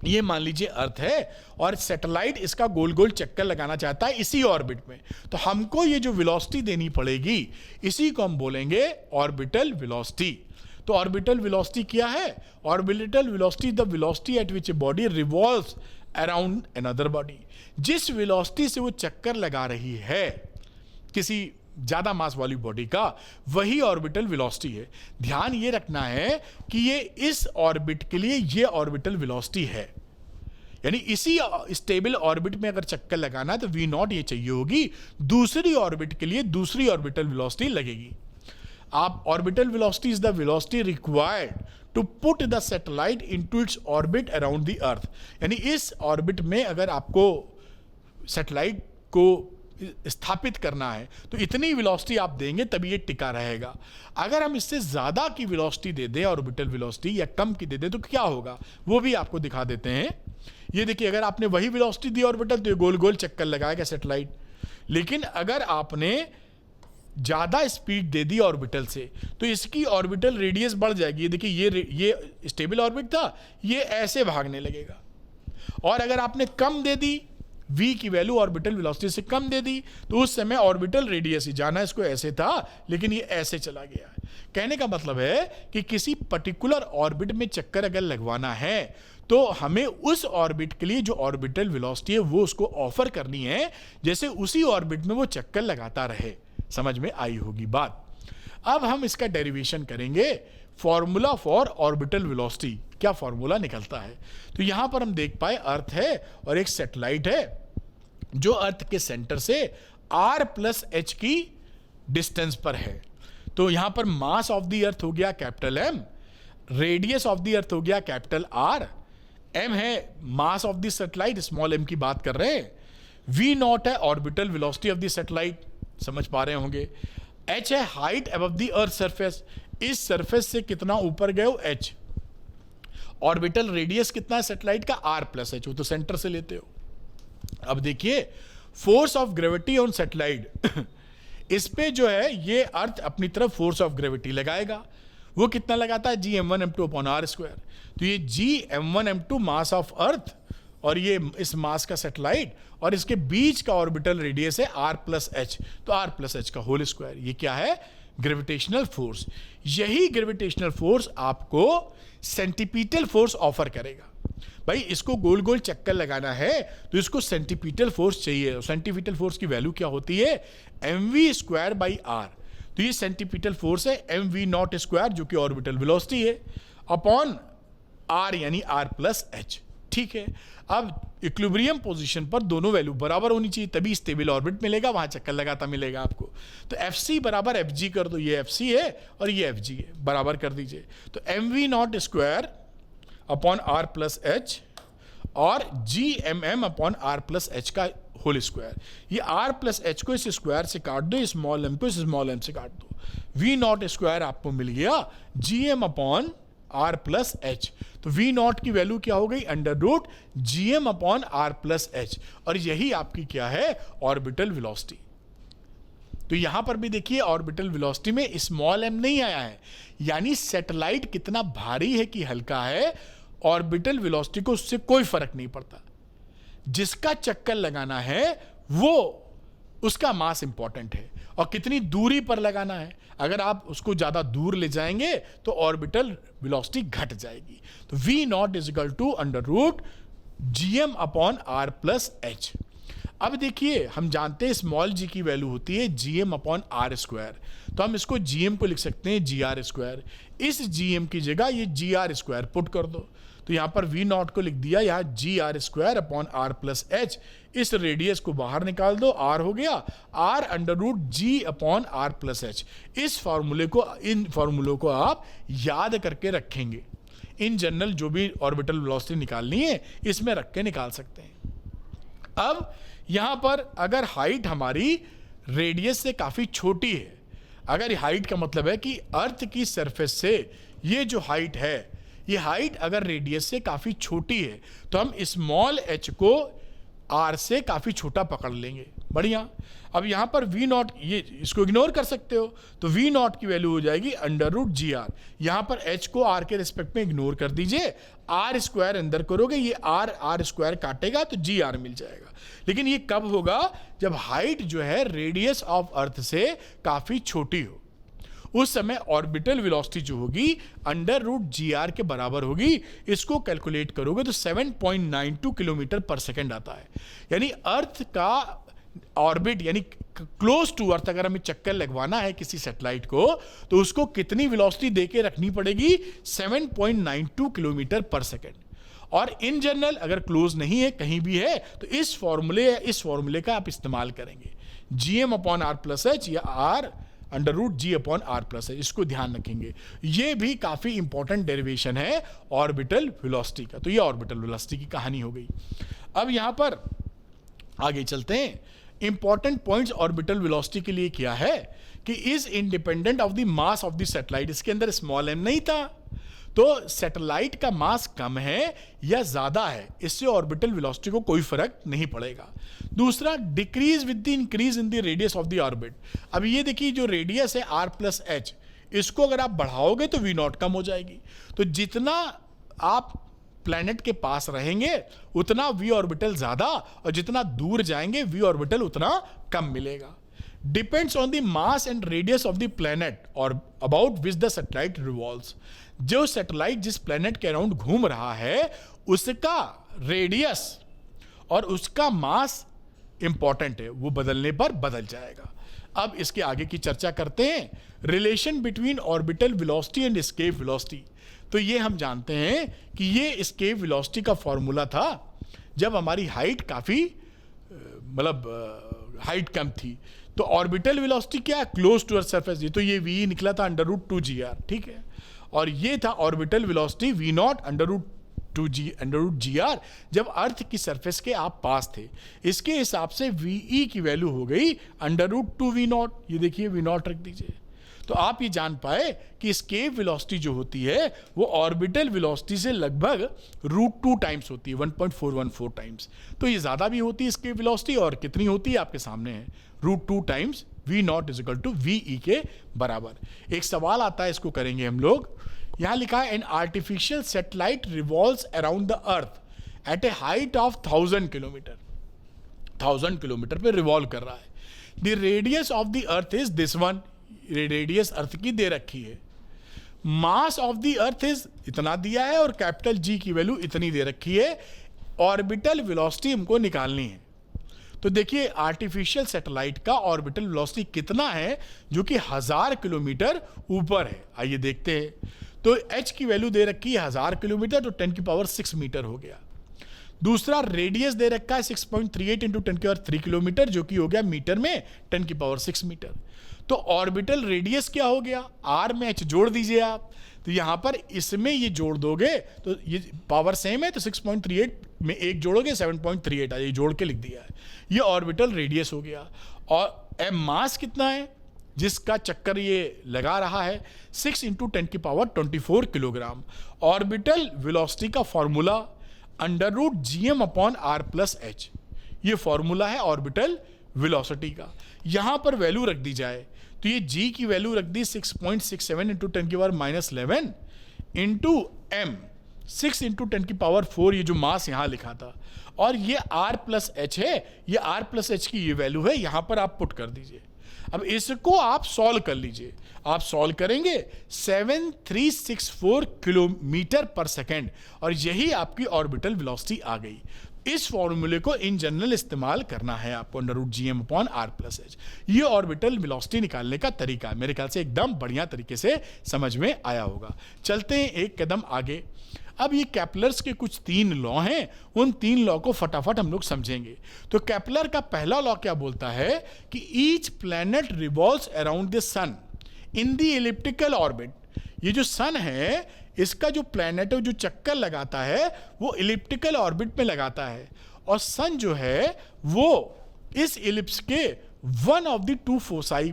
ये मान लीजिए अर्थ है और सैटेलाइट इसका गोल गोल चक्कर लगाना चाहता है इसी ऑर्बिट में, तो हमको ये जो वेलोसिटी देनी पड़ेगी, इसी को हम बोलेंगे ऑर्बिटल वेलोसिटी। तो ऑर्बिटल वेलोसिटी क्या है, orbital velocity the velocity at which a body revolves around another body. जिस वेलोसिटी से वो चक्कर लगा रही है किसी ज्यादा मास वाली बॉडी का, वही ऑर्बिटल वेलोसिटी है। ध्यान ये रखना है कि ये इस ऑर्बिट के लिए ये ऑर्बिटल वेलोसिटी है, यानी इसी स्टेबल ऑर्बिट में अगर चक्कर लगाना है तो v0 ये चाहिए होगी, दूसरी ऑर्बिट के लिए दूसरी ऑर्बिटल वेलोसिटी लगेगी। आप orbital velocity is the velocity required to put the satellite into its orbit around the earth. यानी इस ऑर्बिट में अगर आपको सैटेलाइट को स्थापित करना है तो इतनी वेलोसिटी आप देंगे तभी ये टिका रहेगा। अगर हम इससे ज्यादा की वेलोसिटी दे दें, ऑर्बिटल वेलोसिटी, या कम की दे दें, तो क्या होगा वो भी आपको दिखा देते हैं। ये देखिए, अगर आपने वही वेलोसिटी दी ऑर्बिटल, तो ये गोल गोल चक्कर लगाएगा सैटेलाइट। लेकिन अगर आपने ज्यादा स्पीड दे दी ऑर्बिटल से, तो इसकी ऑर्बिटल रेडियस बढ़ जाएगी। ये देखिए, ये स्टेबल ऑर्बिट था, ये ऐसे भागने लगेगा। और अगर आपने कम दे दी, v की वैल्यू ऑर्बिटल वेलोसिटी से कम दे दी, तो उस समय ऑर्बिटल रेडियस ही, जाना इसको ऐसे था लेकिन ये ऐसे चला गया। कहने का मतलब है कि किसी पर्टिकुलर ऑर्बिट में चक्कर अगर लगवाना है तो हमें उस ऑर्बिट के लिए जो ऑर्बिटल वेलोसिटी है वो उसको ऑफर करनी है, जैसे उसी ऑर्बिट में वो चक्कर लगाता रहे। समझ में आई होगी बात। अब हम इसका डेरिवेशन करेंगे, फॉर्मूला फॉर ऑर्बिटल वेलोसिटी। क्या फॉर्मूला निकलता है, तो यहां पर हम देख पाए अर्थ है और एक सैटेलाइट है जो अर्थ के सेंटर से r + h की डिस्टेंस पर है। तो यहां पर मास ऑफ द अर्थ हो गया capital M, radius of the earth हो गया कैपिटल आर, एम है mass of the satellite, small m की बात कर रहे हैं, वी नॉट है orbital velocity of the satellite, समझ पा रहे होंगे, एच है height above the earth surface, इस सरफेस से कितना ऊपर गए हो एच, ऑर्बिटल रेडियस कितना है सैटेलाइट का आर प्लस एच, वो तो सेंटर से लेते हो। अब देखिए force of gravity on satellite इस पे जो है ये अर्थ अपनी तरफ फोर्स ऑफ ग्रेविटी लगाएगा, वो कितना लगाता है G M one M two upon are square. तो ये G M one M two mass of earth और ये इस मास का सैटेलाइट और इसके बीच का ऑर्बिटल रेडियस है आर प्लस एच, तो आर प्लस एच का होल स्क्वायर, ये क्या है ग्रेविटेशनल फोर्स। यही ग्रेविटेशनल फोर्स आपको सेंटीपीटल फोर्स ऑफर करेगा। भाई इसको गोल गोल चक्कर लगाना है तो इसको सेंटीपीटल फोर्स चाहिए, सेंटीपीटल फोर्स की वैल्यू क्या होती है m v square by R, तो ये सेंटीपीटल फोर्स है एम वी नॉट स्क्वायर जो कि ऑर्बिटल वेलोसिटी है अपॉन आर यानी आर प्लस एच, ठीक है। अब इक्विलिब्रियम पोजीशन पर दोनों वैल्यू बराबर होनी चाहिए तभी स्टेबल ऑर्बिट मिलेगा, वहां चक्कर लगाता मिलेगा आपको। तो एफ सी बराबर एफ जी कर दो, ये एफ सी है और ये एफ जी है, बराबर कर दीजिए। तो m v naught square upon are plus H और G M M upon are plus h का होल स्क्वायर, ये आर प्लस एच को इस स्क्वायर से काट दो, स्मॉल एम को इस स्मॉल एम से काट दो, वी नॉट स्क्वायर आपको मिल गया G M upon are plus H. तो वी नॉट की वैल्यू क्या हो गई under root G M upon are plus H, और यही आपकी क्या है ऑर्बिटल वेलोसिटी। तो यहां पर भी देखिए ऑर्बिटल वेलोसिटी में स्मॉल एम नहीं आया है, यानी सैटेलाइट कितना भारी है कि हल्का है, ऑर्बिटल वेलोसिटी को उससे कोई फर्क नहीं पड़ता। जिसका चक्कर लगाना है वो उसका मास इंपॉर्टेंट है और कितनी दूरी पर लगाना है। अगर आप उसको ज्यादा दूर ले जाएंगे तो ऑर्बिटल वेलोसिटी घट जाएगी। तो V naught is equal to under root G M upon are plus H. अब देखिए हम जानते हैं स्मॉल जी की वैल्यू होती है जीएम अपॉन आर स्क्वायर, तो हम इसको जीएम को लिख सकते हैं जी आर स्क्वायर, इस जीएम की जगह ये जी आर स्क्वायर पुट कर दो, तो यहां पर वी नॉट को लिख दिया यहाँ g r square upon are plus h, इस रेडियस को बाहर निकाल दो, आर हो गया r under root g upon are plus h. इस फॉर्मूले को, इन फॉर्मूलों को आप याद करके रखेंगे, इन जनरल जो भी ऑर्बिटल वेलोसिटी निकालनी है इसमें रख के निकाल सकते हैं। अब यहां पर अगर हाइट हमारी रेडियस से काफी छोटी है, अगर हाइट का मतलब है कि अर्थ की सरफेस से ये जो हाइट है, ये हाइट अगर रेडियस से काफी छोटी है तो हम स्मॉल एच को आर से काफी छोटा पकड़ लेंगे, बढ़िया। अब यहां पर वी नॉट, ये इसको इग्नोर कर सकते हो, तो वी नॉट की वैल्यू हो जाएगी अंडर रूट जी आर, यहां पर एच को आर के रिस्पेक्ट में इग्नोर कर दीजिए, आर स्क्वायर अंदर करोगे ये आर स्क्वायर काटेगा तो जी आर मिल जाएगा। लेकिन ये कब होगा जब हाइट जो है रेडियस ऑफ अर्थ से काफी छोटी हो, उस समय ऑर्बिटल वेलोसिटी जो होगी अंडर रूट जी आर के बराबर होगी। इसको कैलकुलेट करोगे तो 7.92 किलोमीटर पर सेकेंड आता है, यानी अर्थ का ऑर्बिट यानी क्लोज टू अर्थ अगर हमें चक्कर लगवाना है किसी सैटेलाइट को तो उसको कितनी वेलोसिटी देके रखनी पड़ेगी 7.92 किलोमीटर पर सेकेंड। और इन जनरल अगर क्लोज नहीं है कहीं भी है तो इस फॉर्मूले का आप इस्तेमाल करेंगे, GM upon are plus h या r under root g upon are plus h, इसको ध्यान रखेंगे। ये भी काफी इंपॉर्टेंट डेरिवेशन है ऑर्बिटल वेलोसिटी का। तो ये ऑर्बिटल वेलोसिटी की कहानी हो गई। अब यहां पर आगे चलते हैं। इंपॉर्टेंट पॉइंट्स ऑर्बिटल वेलोसिटी के लिए क्या है कि is independent of the mass of the satellite, इसके अंदर स्मॉल एम नहीं था, तो सैटेलाइट का मास कम है या ज्यादा है इससे ऑर्बिटल वेलोसिटी को कोई फर्क नहीं पड़ेगा। दूसरा, decrease with the increase in the radius of the orbit. अब ये देखिए जो रेडियस है आर प्लस एच, इसको अगर आप बढ़ाओगे तो वी नॉट कम हो जाएगी, तो जितना आप प्लैनेट के पास रहेंगे उतना वी ऑर्बिटल ज्यादा और जितना दूर जाएंगे वी ऑर्बिटल उतना कम मिलेगा। Depends on the mass and radius of the planet और about which the satellite revolves. जो सैटेलाइट जिस प्लैनेट के अराउंड घूम रहा है उसका रेडियस और उसका मास इंपॉर्टेंट है, वो बदलने पर बदल जाएगा। अब इसके आगे की चर्चा करते हैं, relation between orbital velocity and escape velocity. तो ये हम जानते हैं कि ये एस्केप वेलोसिटी का फॉर्मूला था जब हमारी हाइट काफी मतलब हाइट कम थी, तो ऑर्बिटल वेलोसिटी क्या है, क्लोज टू अर्थ सरफेस, ये तो ये v निकला था √2gr, ठीक है, और ये था ऑर्बिटल वेलोसिटी v0 √2gr जब अर्थ की सरफेस के आप पास थे। इसके हिसाब से ve की वैल्यू हो गई √2v0, ये देखिए v0 रख दीजिए। तो आप ये जान पाए कि escape वेलोसिटी जो होती है वो ऑर्बिटल वेलोसिटी से लगभग √2 टाइम्स होती है, 1.414 टाइम्स। तो ये ज़्यादा भी होती है escape वेलोसिटी, और कितनी होती है आपके सामने है, √2 times v0 is equal to ve के बराबर। एक सवाल आता है, इसको करेंगे हम लोग। यहाँ लिखा है an artificial satellite revolves around the earth at a height of 1000 kilometre, 1000 kilometre पे रिवॉल्व कर रहा है। The radius of the earth is this one, radius earth की दे रखी है। Mass of the earth is इतना दिया है और कैपिटल जी की वैल्यू इतनी दे रखी है। ऑर्बिटल वेलोसिटी हमको निकालनी है। तो देखिए आर्टिफिशियल सैटेलाइट का ऑर्बिटल वेलोसिटी कितना है, जो कि 1000 किलोमीटर ऊपर है। आइए देखते हैं। तो h की वैल्यू दे रखी है 1000 किलोमीटर, तो 10⁶ मीटर हो गया। दूसरा रेडियस दे रखा है 6.38 इंटू 10⁻³ किलोमीटर, जो कि हो गया मीटर में 10⁶ मीटर। तो ऑर्बिटल रेडियस क्या हो गया, r में h जोड़ दीजिए आप। तो यहां पर इसमें ये जोड़ दोगे तो ये पावर सेम है, तो 6.38 में एक जोड़ोगे 7.38 आ, ये जोड़ के लिख दिया है। ये ऑर्बिटल रेडियस हो गया। और एम मास कितना है जिसका चक्कर ये लगा रहा है, 6 इंटू 10⁻24 किलोग्राम। ऑर्बिटल वेलोसिटी का फॉर्मूला √gm/r+h, ये फॉर्मूला है ऑर्बिटल वेलोसिटी का। यहां पर वैल्यू रख दी जाए तो ये g की वैल्यू रख दी 6.67 इंटू 10⁻11 इंटू m, 6 इंटू 10⁴, ये जो मास यहां लिखा था, और ये r+h है, ये r+h की ये वैल्यू है, यहां पर आप पुट कर दीजिए। अब इसको आप सॉल्व कर लीजिए। आप सॉल्व करेंगे 7364 किलोमीटर पर सेकेंड, और यही आपकी ऑर्बिटल वेलोसिटी आ गई। इस फॉर्मूले को इन जनरल इस्तेमाल करना है आपको, √gm/r+h। ये ऑर्बिटल वेलोसिटी निकालने का तरीका है। मेरे ख्याल से एकदम बढ़िया तरीके से समझ में आया होगा। चलते हैं एक कदम आगे। अब ये केपलर्स के कुछ 3 लॉ हैं, उन 3 लॉ को फटाफट हम लोग समझेंगे। तो केपलर का पहला लॉ क्या बोलता है कि each planet revolves around the sun in the elliptical orbit. ये जो सन है, इसका जो प्लैनेट है, जो चक्कर लगाता है, वो एलिप्टिकल ऑर्बिट में लगाता है, और सन जो है वो इस एलिप्स के वन ऑफ द 2 फोसाई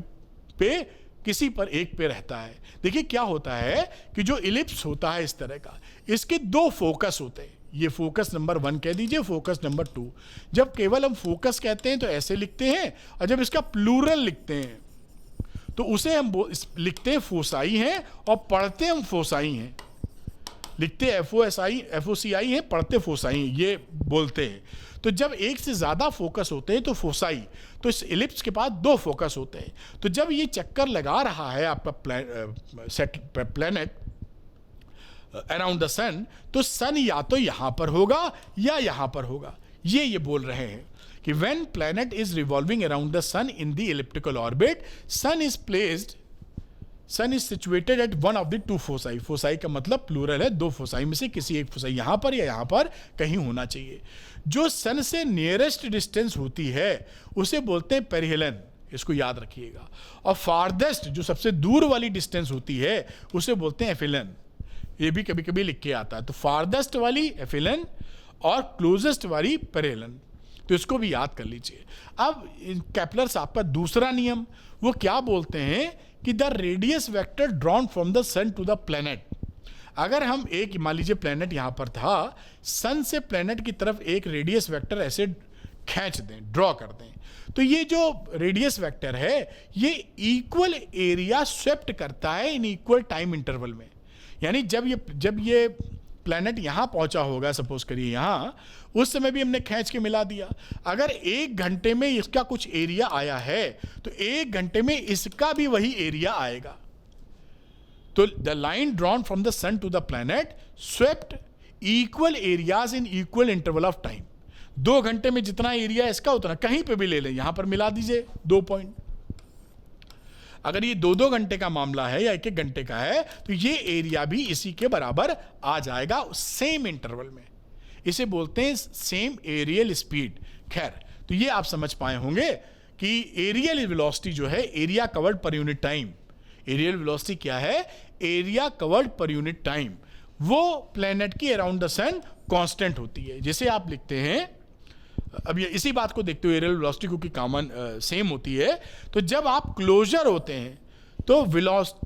पे किसी पर एक पे रहता है। देखिए क्या होता है कि जो इलिप्स होता है इस तरह का, इसके 2 फोकस होते हैं। ये फोकस नंबर 1 कह दीजिए, फोकस नंबर 2। जब केवल हम फोकस कहते हैं तो ऐसे लिखते हैं, और जब इसका प्लूरल लिखते हैं तो उसे हम लिखते हैं फोसाई हैं, और पढ़ते हम फोसाई हैं। लिखते FOCI हैं, पढ़ते फोसाई हैं, ये बोलते हैं। तो जब एक से ज़्यादा फोकस होते हैं तो फोसाई, तो इस इलिप्स के पास 2 फोकस होते हैं। तो जब ये चक्कर लगा रहा है आपका प्लैनेट अराउंड द सन, तो सन या तो यहाँ पर होगा या यहाँ पर होगा। ये बोल रहे हैं कि when planet is revolving around the sun in the elliptical orbit, sun is situated at one of the 2 foci. Foci का मतलब प्लूरल है, 2 फोसाई में से किसी एक फोसाई यहाँ पर या यहाँ पर कहीं होना चाहिए। जो सन से नियरेस्ट डिस्टेंस होती है उसे बोलते हैं पेरिहेलन, इसको याद रखिएगा। और फारदेस्ट, जो सबसे दूर वाली डिस्टेंस होती है, उसे बोलते हैं एफिलन। ये भी कभी कभी लिख के आता है। तो फारदेस्ट वाली एफिलन और क्लोजेस्ट वाली पेरिहेलन, तो इसको भी याद कर लीजिए। अब केपलर साहब का दूसरा नियम, वो क्या बोलते हैं कि the radius vector drawn from the sun to the planet. अगर हम एक, मान लीजिए प्लैनेट यहाँ पर था, सन से प्लैनेट की तरफ एक रेडियस वेक्टर ऐसे खींच दें, ड्रॉ कर दें, तो ये जो रेडियस वेक्टर है ये इक्वल एरिया स्वेप्ट करता है इन इक्वल टाइम इंटरवल में। यानी जब ये प्लैनेट यहाँ पहुँचा होगा, सपोज करिए यहाँ, उस समय भी हमने खींच के मिला दिया। अगर 1 घंटे में इसका कुछ एरिया आया है तो 1 घंटे में इसका भी वही एरिया आएगा। तो the line drawn from the sun to the planet swept equal areas in equal interval of time. 2 घंटे में जितना एरिया इसका उतना, कहीं पे भी ले लें, यहां पर मिला दीजिए 2 पॉइंट। अगर ये 2-2 घंटे का मामला है या 1-1 घंटे का है तो ये एरिया भी इसी के बराबर आ जाएगा सेम इंटरवल में। इसे बोलते हैं सेम एरियल स्पीड। खैर, तो ये आप समझ पाए होंगे कि एरियल वेलोसिटी जो है, area covered per unit time, areal velocity क्या है, area covered per unit time, वो प्लेनेट की अराउंड द सन कांस्टेंट होती है। जैसे आप लिखते हैं, अब ये इसी बात को देखते हुए एरियल वेलोसिटी क्योंकि कॉमन सेम होती है, तो जब आप क्लोजर होते हैं तो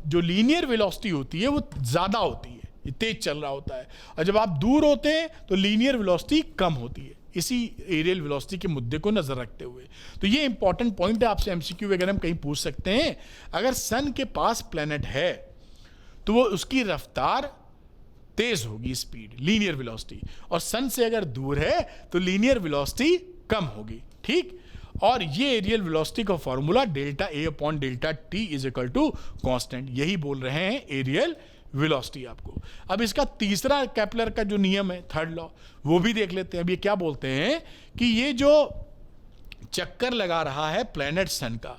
जो लीनियर वेलोसिटी होती है वो ज़्यादा होती है, ये तेज चल रहा होता है, और जब आप दूर होते हैं तो लीनियर वेलोसिटी कम होती है, इसी एरियल वेलोसिटी के मुद्दे को नजर रखते हुए। तो ये इंपॉर्टेंट पॉइंट है, आपसे एमसीक्यू वगैरह में कहीं पूछ सकते हैं। अगर सन के पास प्लेनेट है तो वो उसकी रफ्तार तेज होगी, स्पीड, लीनियर वेलोसिटी, और सन से अगर दूर है तो लीनियर वेलोसिटी कम होगी, ठीक। और ये एरियल वेलोसिटी का formula delta A upon delta T is equal to constant, यही बोल रहे हैं एरियल वेलोसिटी आपको। अब इसका तीसरा केपलर का जो नियम है, थर्ड लॉ, वो भी देख लेते हैं। अब ये क्या बोलते हैं कि ये जो चक्कर लगा रहा है प्लैनेट सन का,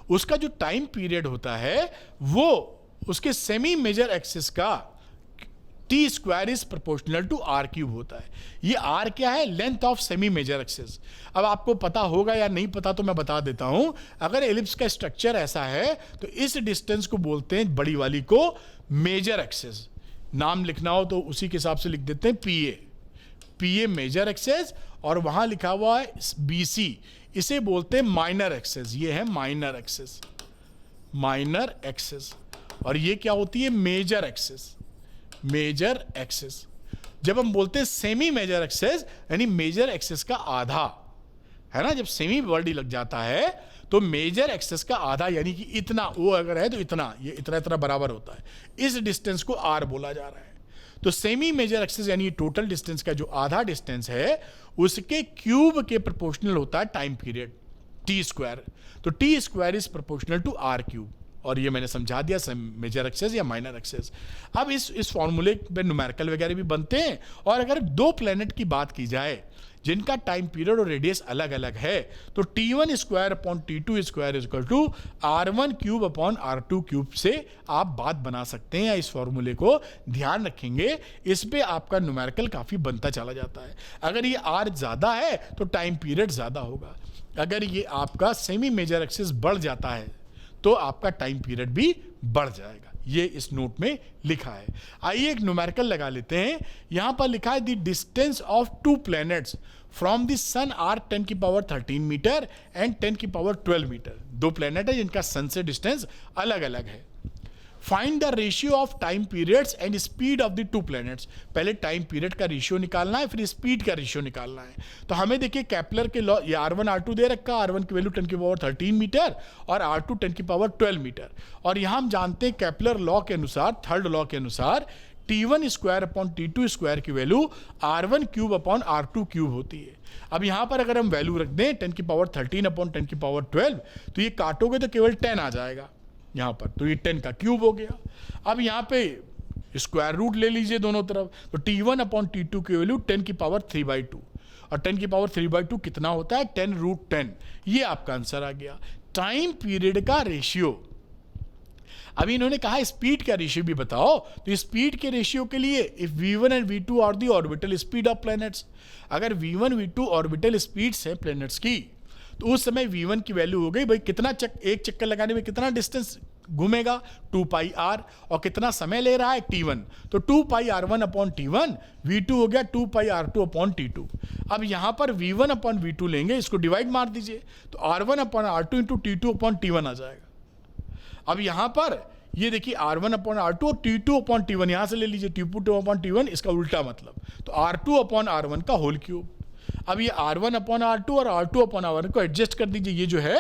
उसका जो टाइम पीरियड होता है वो उसके सेमी मेजर एक्सिस का T square is proportional to R cube होता है। ये आर क्या है, length of semi major axis. अब आपको पता होगा या नहीं पता तो मैं बता देता हूं। अगर एलिप्स का स्ट्रक्चर ऐसा है तो इस डिस्टेंस को बोलते हैं, बड़ी वाली को, मेजर एक्सिस। नाम लिखना हो तो उसी के हिसाब से लिख देते हैं पी ए मेजर एक्सिस, और वहां लिखा हुआ है BC, इसे बोलते हैं माइनर एक्सिस। ये है माइनर एक्सिस, माइनर एक्सिस। और ये क्या होती है, मेजर एक्सिस, मेजर एक्सिस। जब हम बोलते हैं सेमी मेजर एक्सिस, यानी मेजर एक्सिस का आधा, है ना। जब सेमी वर्ड लग जाता है तो मेजर एक्सिस का आधा, यानी कि इतना, वो अगर है तो इतना, ये इतना इतना बराबर होता है, इस डिस्टेंस को आर बोला जा रहा है। तो सेमी मेजर एक्सिस यानी टोटल डिस्टेंस का जो आधा डिस्टेंस है, उसके क्यूब के प्रोपोर्शनल होता है टाइम पीरियड, टी स्क्वायर। तो T square is proportional to R cube, और ये मैंने समझा दिया मेजर एक्सिस या माइनर एक्सिस। अब इस फॉर्मूले में न्यूमेरिकल वगैरह भी बनते हैं। और अगर दो प्लेनेट की बात की जाए जिनका टाइम पीरियड और रेडियस अलग अलग है, तो T1 square upon T2 square is equal to R1 cube upon R2 cube से आप बात बना सकते हैं, या इस फॉर्मूले को ध्यान रखेंगे, इस पे आपका न्यूमेरिकल काफ़ी बनता चला जाता है। अगर ये R ज़्यादा है तो टाइम पीरियड ज़्यादा होगा, अगर ये आपका सेमी मेजर एक्सिस बढ़ जाता है तो आपका टाइम पीरियड भी बढ़ जाएगा। ये इस नोट में लिखा है। आइए एक न्यूमेरिकल लगा लेते हैं। यहां पर लिखा है the distance of two planets from the sun are 10 की पावर 13 मीटर एंड 10 की पावर 12 मीटर। दो प्लैनेट है जिनका सन से डिस्टेंस अलग अलग है। Find the ratio of time periods and speed of the two planets. पहले टाइम पीरियड का रेशियो निकालना है, फिर स्पीड का रेशियो निकालना है। तो हमें देखिए केपलर के लॉ, ये R1 R2 दे रखा, R1 की वैल्यू 10 की पावर 13 मीटर और R2 10 की पावर 12 मीटर। और यहाँ हम जानते हैं केपलर लॉ के अनुसार, थर्ड लॉ के अनुसार, T1 square upon T2 square की value R1 cube upon R2 cube होती है। अब यहाँ पर अगर हम वैल्यू रख दें 10 की पावर 13 अपॉन 10 की पावर 12, तो ये काटोगे तो केवल 10 आ जाएगा यहाँ पर, तो ये 10 का क्यूब हो गया। अब यहाँ पे स्क्वायर रूट ले लीजिए दोनों तरफ, तो T1 अपॉन T2 की वैल्यू 10 की पावर 3/2, और 10 की पावर 3/2 कितना होता है, 10 रूट 10। ये आपका आंसर आ गया। टाइम पीरियड का रेशियो। अभी इन्होंने कहा स्पीड का रेशियो भी बताओ, तो स्पीड के रेशियो के लिए if V1 and V2 are the orbital speed of planets, अगर V1 V2 ऑर्बिटल स्पीड्स है प्लैनेट्स की, तो उस समय V1 की वैल्यू हो गई भाई कितना एक चक्कर लगाने में कितना डिस्टेंस घूमेगा, 2πr, और कितना समय ले रहा है, T1, तो 2πr1 अपॉन T1, V2 हो गया 2πr2 अपॉन T2। अब यहाँ पर V1 अपॉन V2 लेंगे, इसको डिवाइड मार दीजिए, तो R1 upon R2 into T2 upon T1 आ जाएगा। अब यहाँ पर ये देखिए R1 अपॉन R2 और T2 अपॉन T1 यहाँ से ले लीजिए, T2 अपॉन T1, इसका उल्टा मतलब, तो R2 अपॉन R1 का होल क्यूब। अब ये R1 अपॉन R2 और R2 अपॉन R1 को एडजस्ट कर दीजिए। ये जो है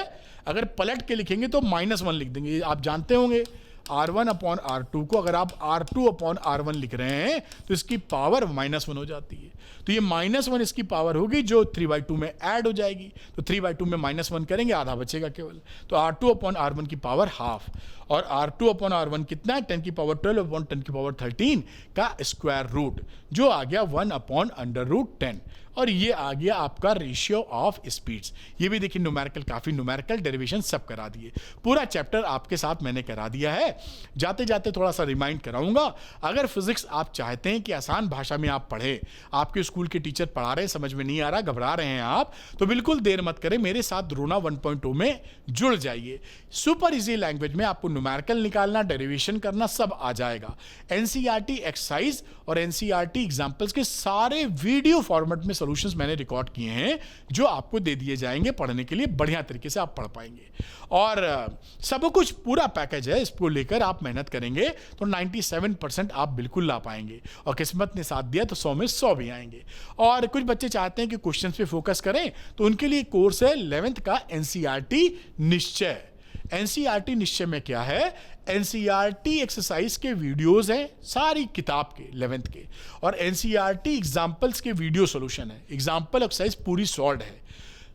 अगर पलट के लिखेंगे तो -1 लिख देंगे, आप जानते होंगे। R1 अपॉन R2 को अगर आप R2 अपॉन R1 लिख रहे हैं तो इसकी पावर -1 हो जाती है, तो ये -1 इसकी पावर होगी जो 3/2 में ऐड हो जाएगी, तो 3/2 में -1 करेंगे, आधा बचेगा केवल, तो R2 अपॉन R1 की पावर हाफ, और R2 अपॉन R1 कितना है, 10 की पावर 12 अपॉन 10 की पावर 13 का स्क्वायर रूट, जो आ गया 1 अपॉन √10। और ये आ गया आपका रेशियो ऑफ स्पीड्स। ये भी देखिए न्यूमेरिकल, काफ़ी न्यूमेरिकल डेरिवेशन सब करा दिए। पूरा चैप्टर आपके साथ मैंने करा दिया है। जाते जाते थोड़ा सा रिमाइंड कराऊंगा, अगर फिजिक्स आप चाहते हैं कि आसान भाषा में आप पढ़ें, आपके स्कूल के टीचर पढ़ा रहे हैं, समझ में नहीं आ रहा, घबरा रहे हैं आप, तो बिल्कुल देर मत करें, मेरे साथ द्रोणा 1.0 में जुड़ जाइए। सुपर इजी लैंग्वेज में आपको न्यूमेरिकल निकालना, डेरिवेशन करना सब आ जाएगा। एनसीईआरटी एक्सरसाइज और एनसीईआरटी एग्जाम्पल्स के सारे वीडियो फॉर्मेट में सॉल्यूशंस मैंने रिकॉर्ड किए हैं, जो आपको दे दिए जाएंगे पढ़ने के लिए, बढ़िया तरीके से आप पढ़ पाएंगे। और सब कुछ पूरा पैकेज है, इसको लेकर आप मेहनत करेंगे तो 97% आप बिल्कुल ला पाएंगे, और किस्मत ने साथ दिया तो 100 में 100 भी आएंगे। और कुछ बच्चे चाहते हैं कि क्वेश्चंस पे फोकस करें, तो उनके लिए कोर्स है 11th का एनसीईआरटी निश्चय। एनसीईआरटी निश्चय में क्या है, एनसीईआरटी एक्सरसाइज के वीडियोस हैं सारी किताब के 11th के, और एनसीईआरटी एग्जाम्पल्स के वीडियो सॉल्यूशन है। एग्जाम्पल एक्सरसाइज पूरी सॉल्व है,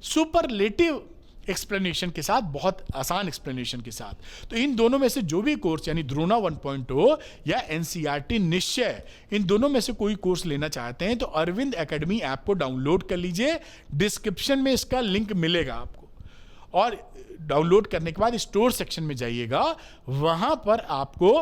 सुपरलेटिव एक्सप्लेनेशन के साथ, बहुत आसान एक्सप्लेनेशन के साथ। तो इन दोनों में से जो भी कोर्स, यानी द्रोणा 1.0 या एनसीईआरटी निश्चय, इन दोनों में से कोई कोर्स लेना चाहते हैं तो अरविंद एकेडमी ऐप को डाउनलोड कर लीजिए, डिस्क्रिप्शन में इसका लिंक मिलेगा आपको। और डाउनलोड करने के बाद स्टोर सेक्शन में जाइएगा, वहां पर आपको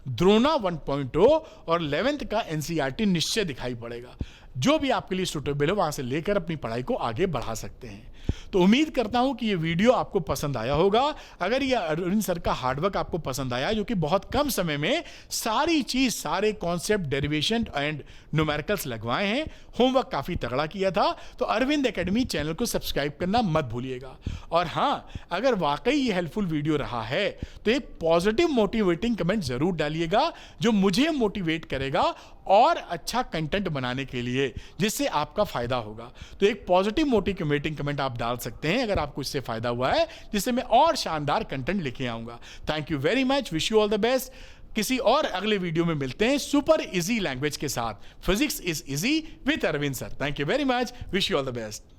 द्रोणा 1.0 और 11th का एनसीईआरटी निश्चय दिखाई पड़ेगा। जो भी आपके लिए सुटेबल है वहां से लेकर अपनी पढ़ाई को आगे बढ़ा सकते हैं। तो उम्मीद करता हूं कि ये वीडियो आपको पसंद आया होगा। अगर ये अरविंद सर का हार्डवर्क आपको पसंद आया, जो कि बहुत कम समय में सारी चीज, सारे कॉन्सेप्ट, डेरिवेशन एंड न्यूमेरिकल्स लगवाए हैं, होमवर्क काफी तगड़ा किया था, तो अरविंद एकेडमी चैनल को सब्सक्राइब करना मत भूलिएगा। और हाँ, अगर वाकई ये हेल्पफुल वीडियो रहा है तो एक पॉजिटिव मोटिवेटिंग कमेंट जरूर डालिएगा, जो मुझे मोटिवेट करेगा और अच्छा कंटेंट बनाने के लिए, जिससे आपका फायदा होगा। तो एक पॉजिटिव मोटिवेटिंग कमेंट आप डाल सकते हैं अगर आपको इससे फायदा हुआ है, जिससे मैं और शानदार कंटेंट लेके आऊंगा। Thank you very much, wish you all the best. किसी और अगले वीडियो में मिलते हैं सुपर इजी लैंग्वेज के साथ। Physics is easy with Arvind sir. Thank you very much, wish you all the best.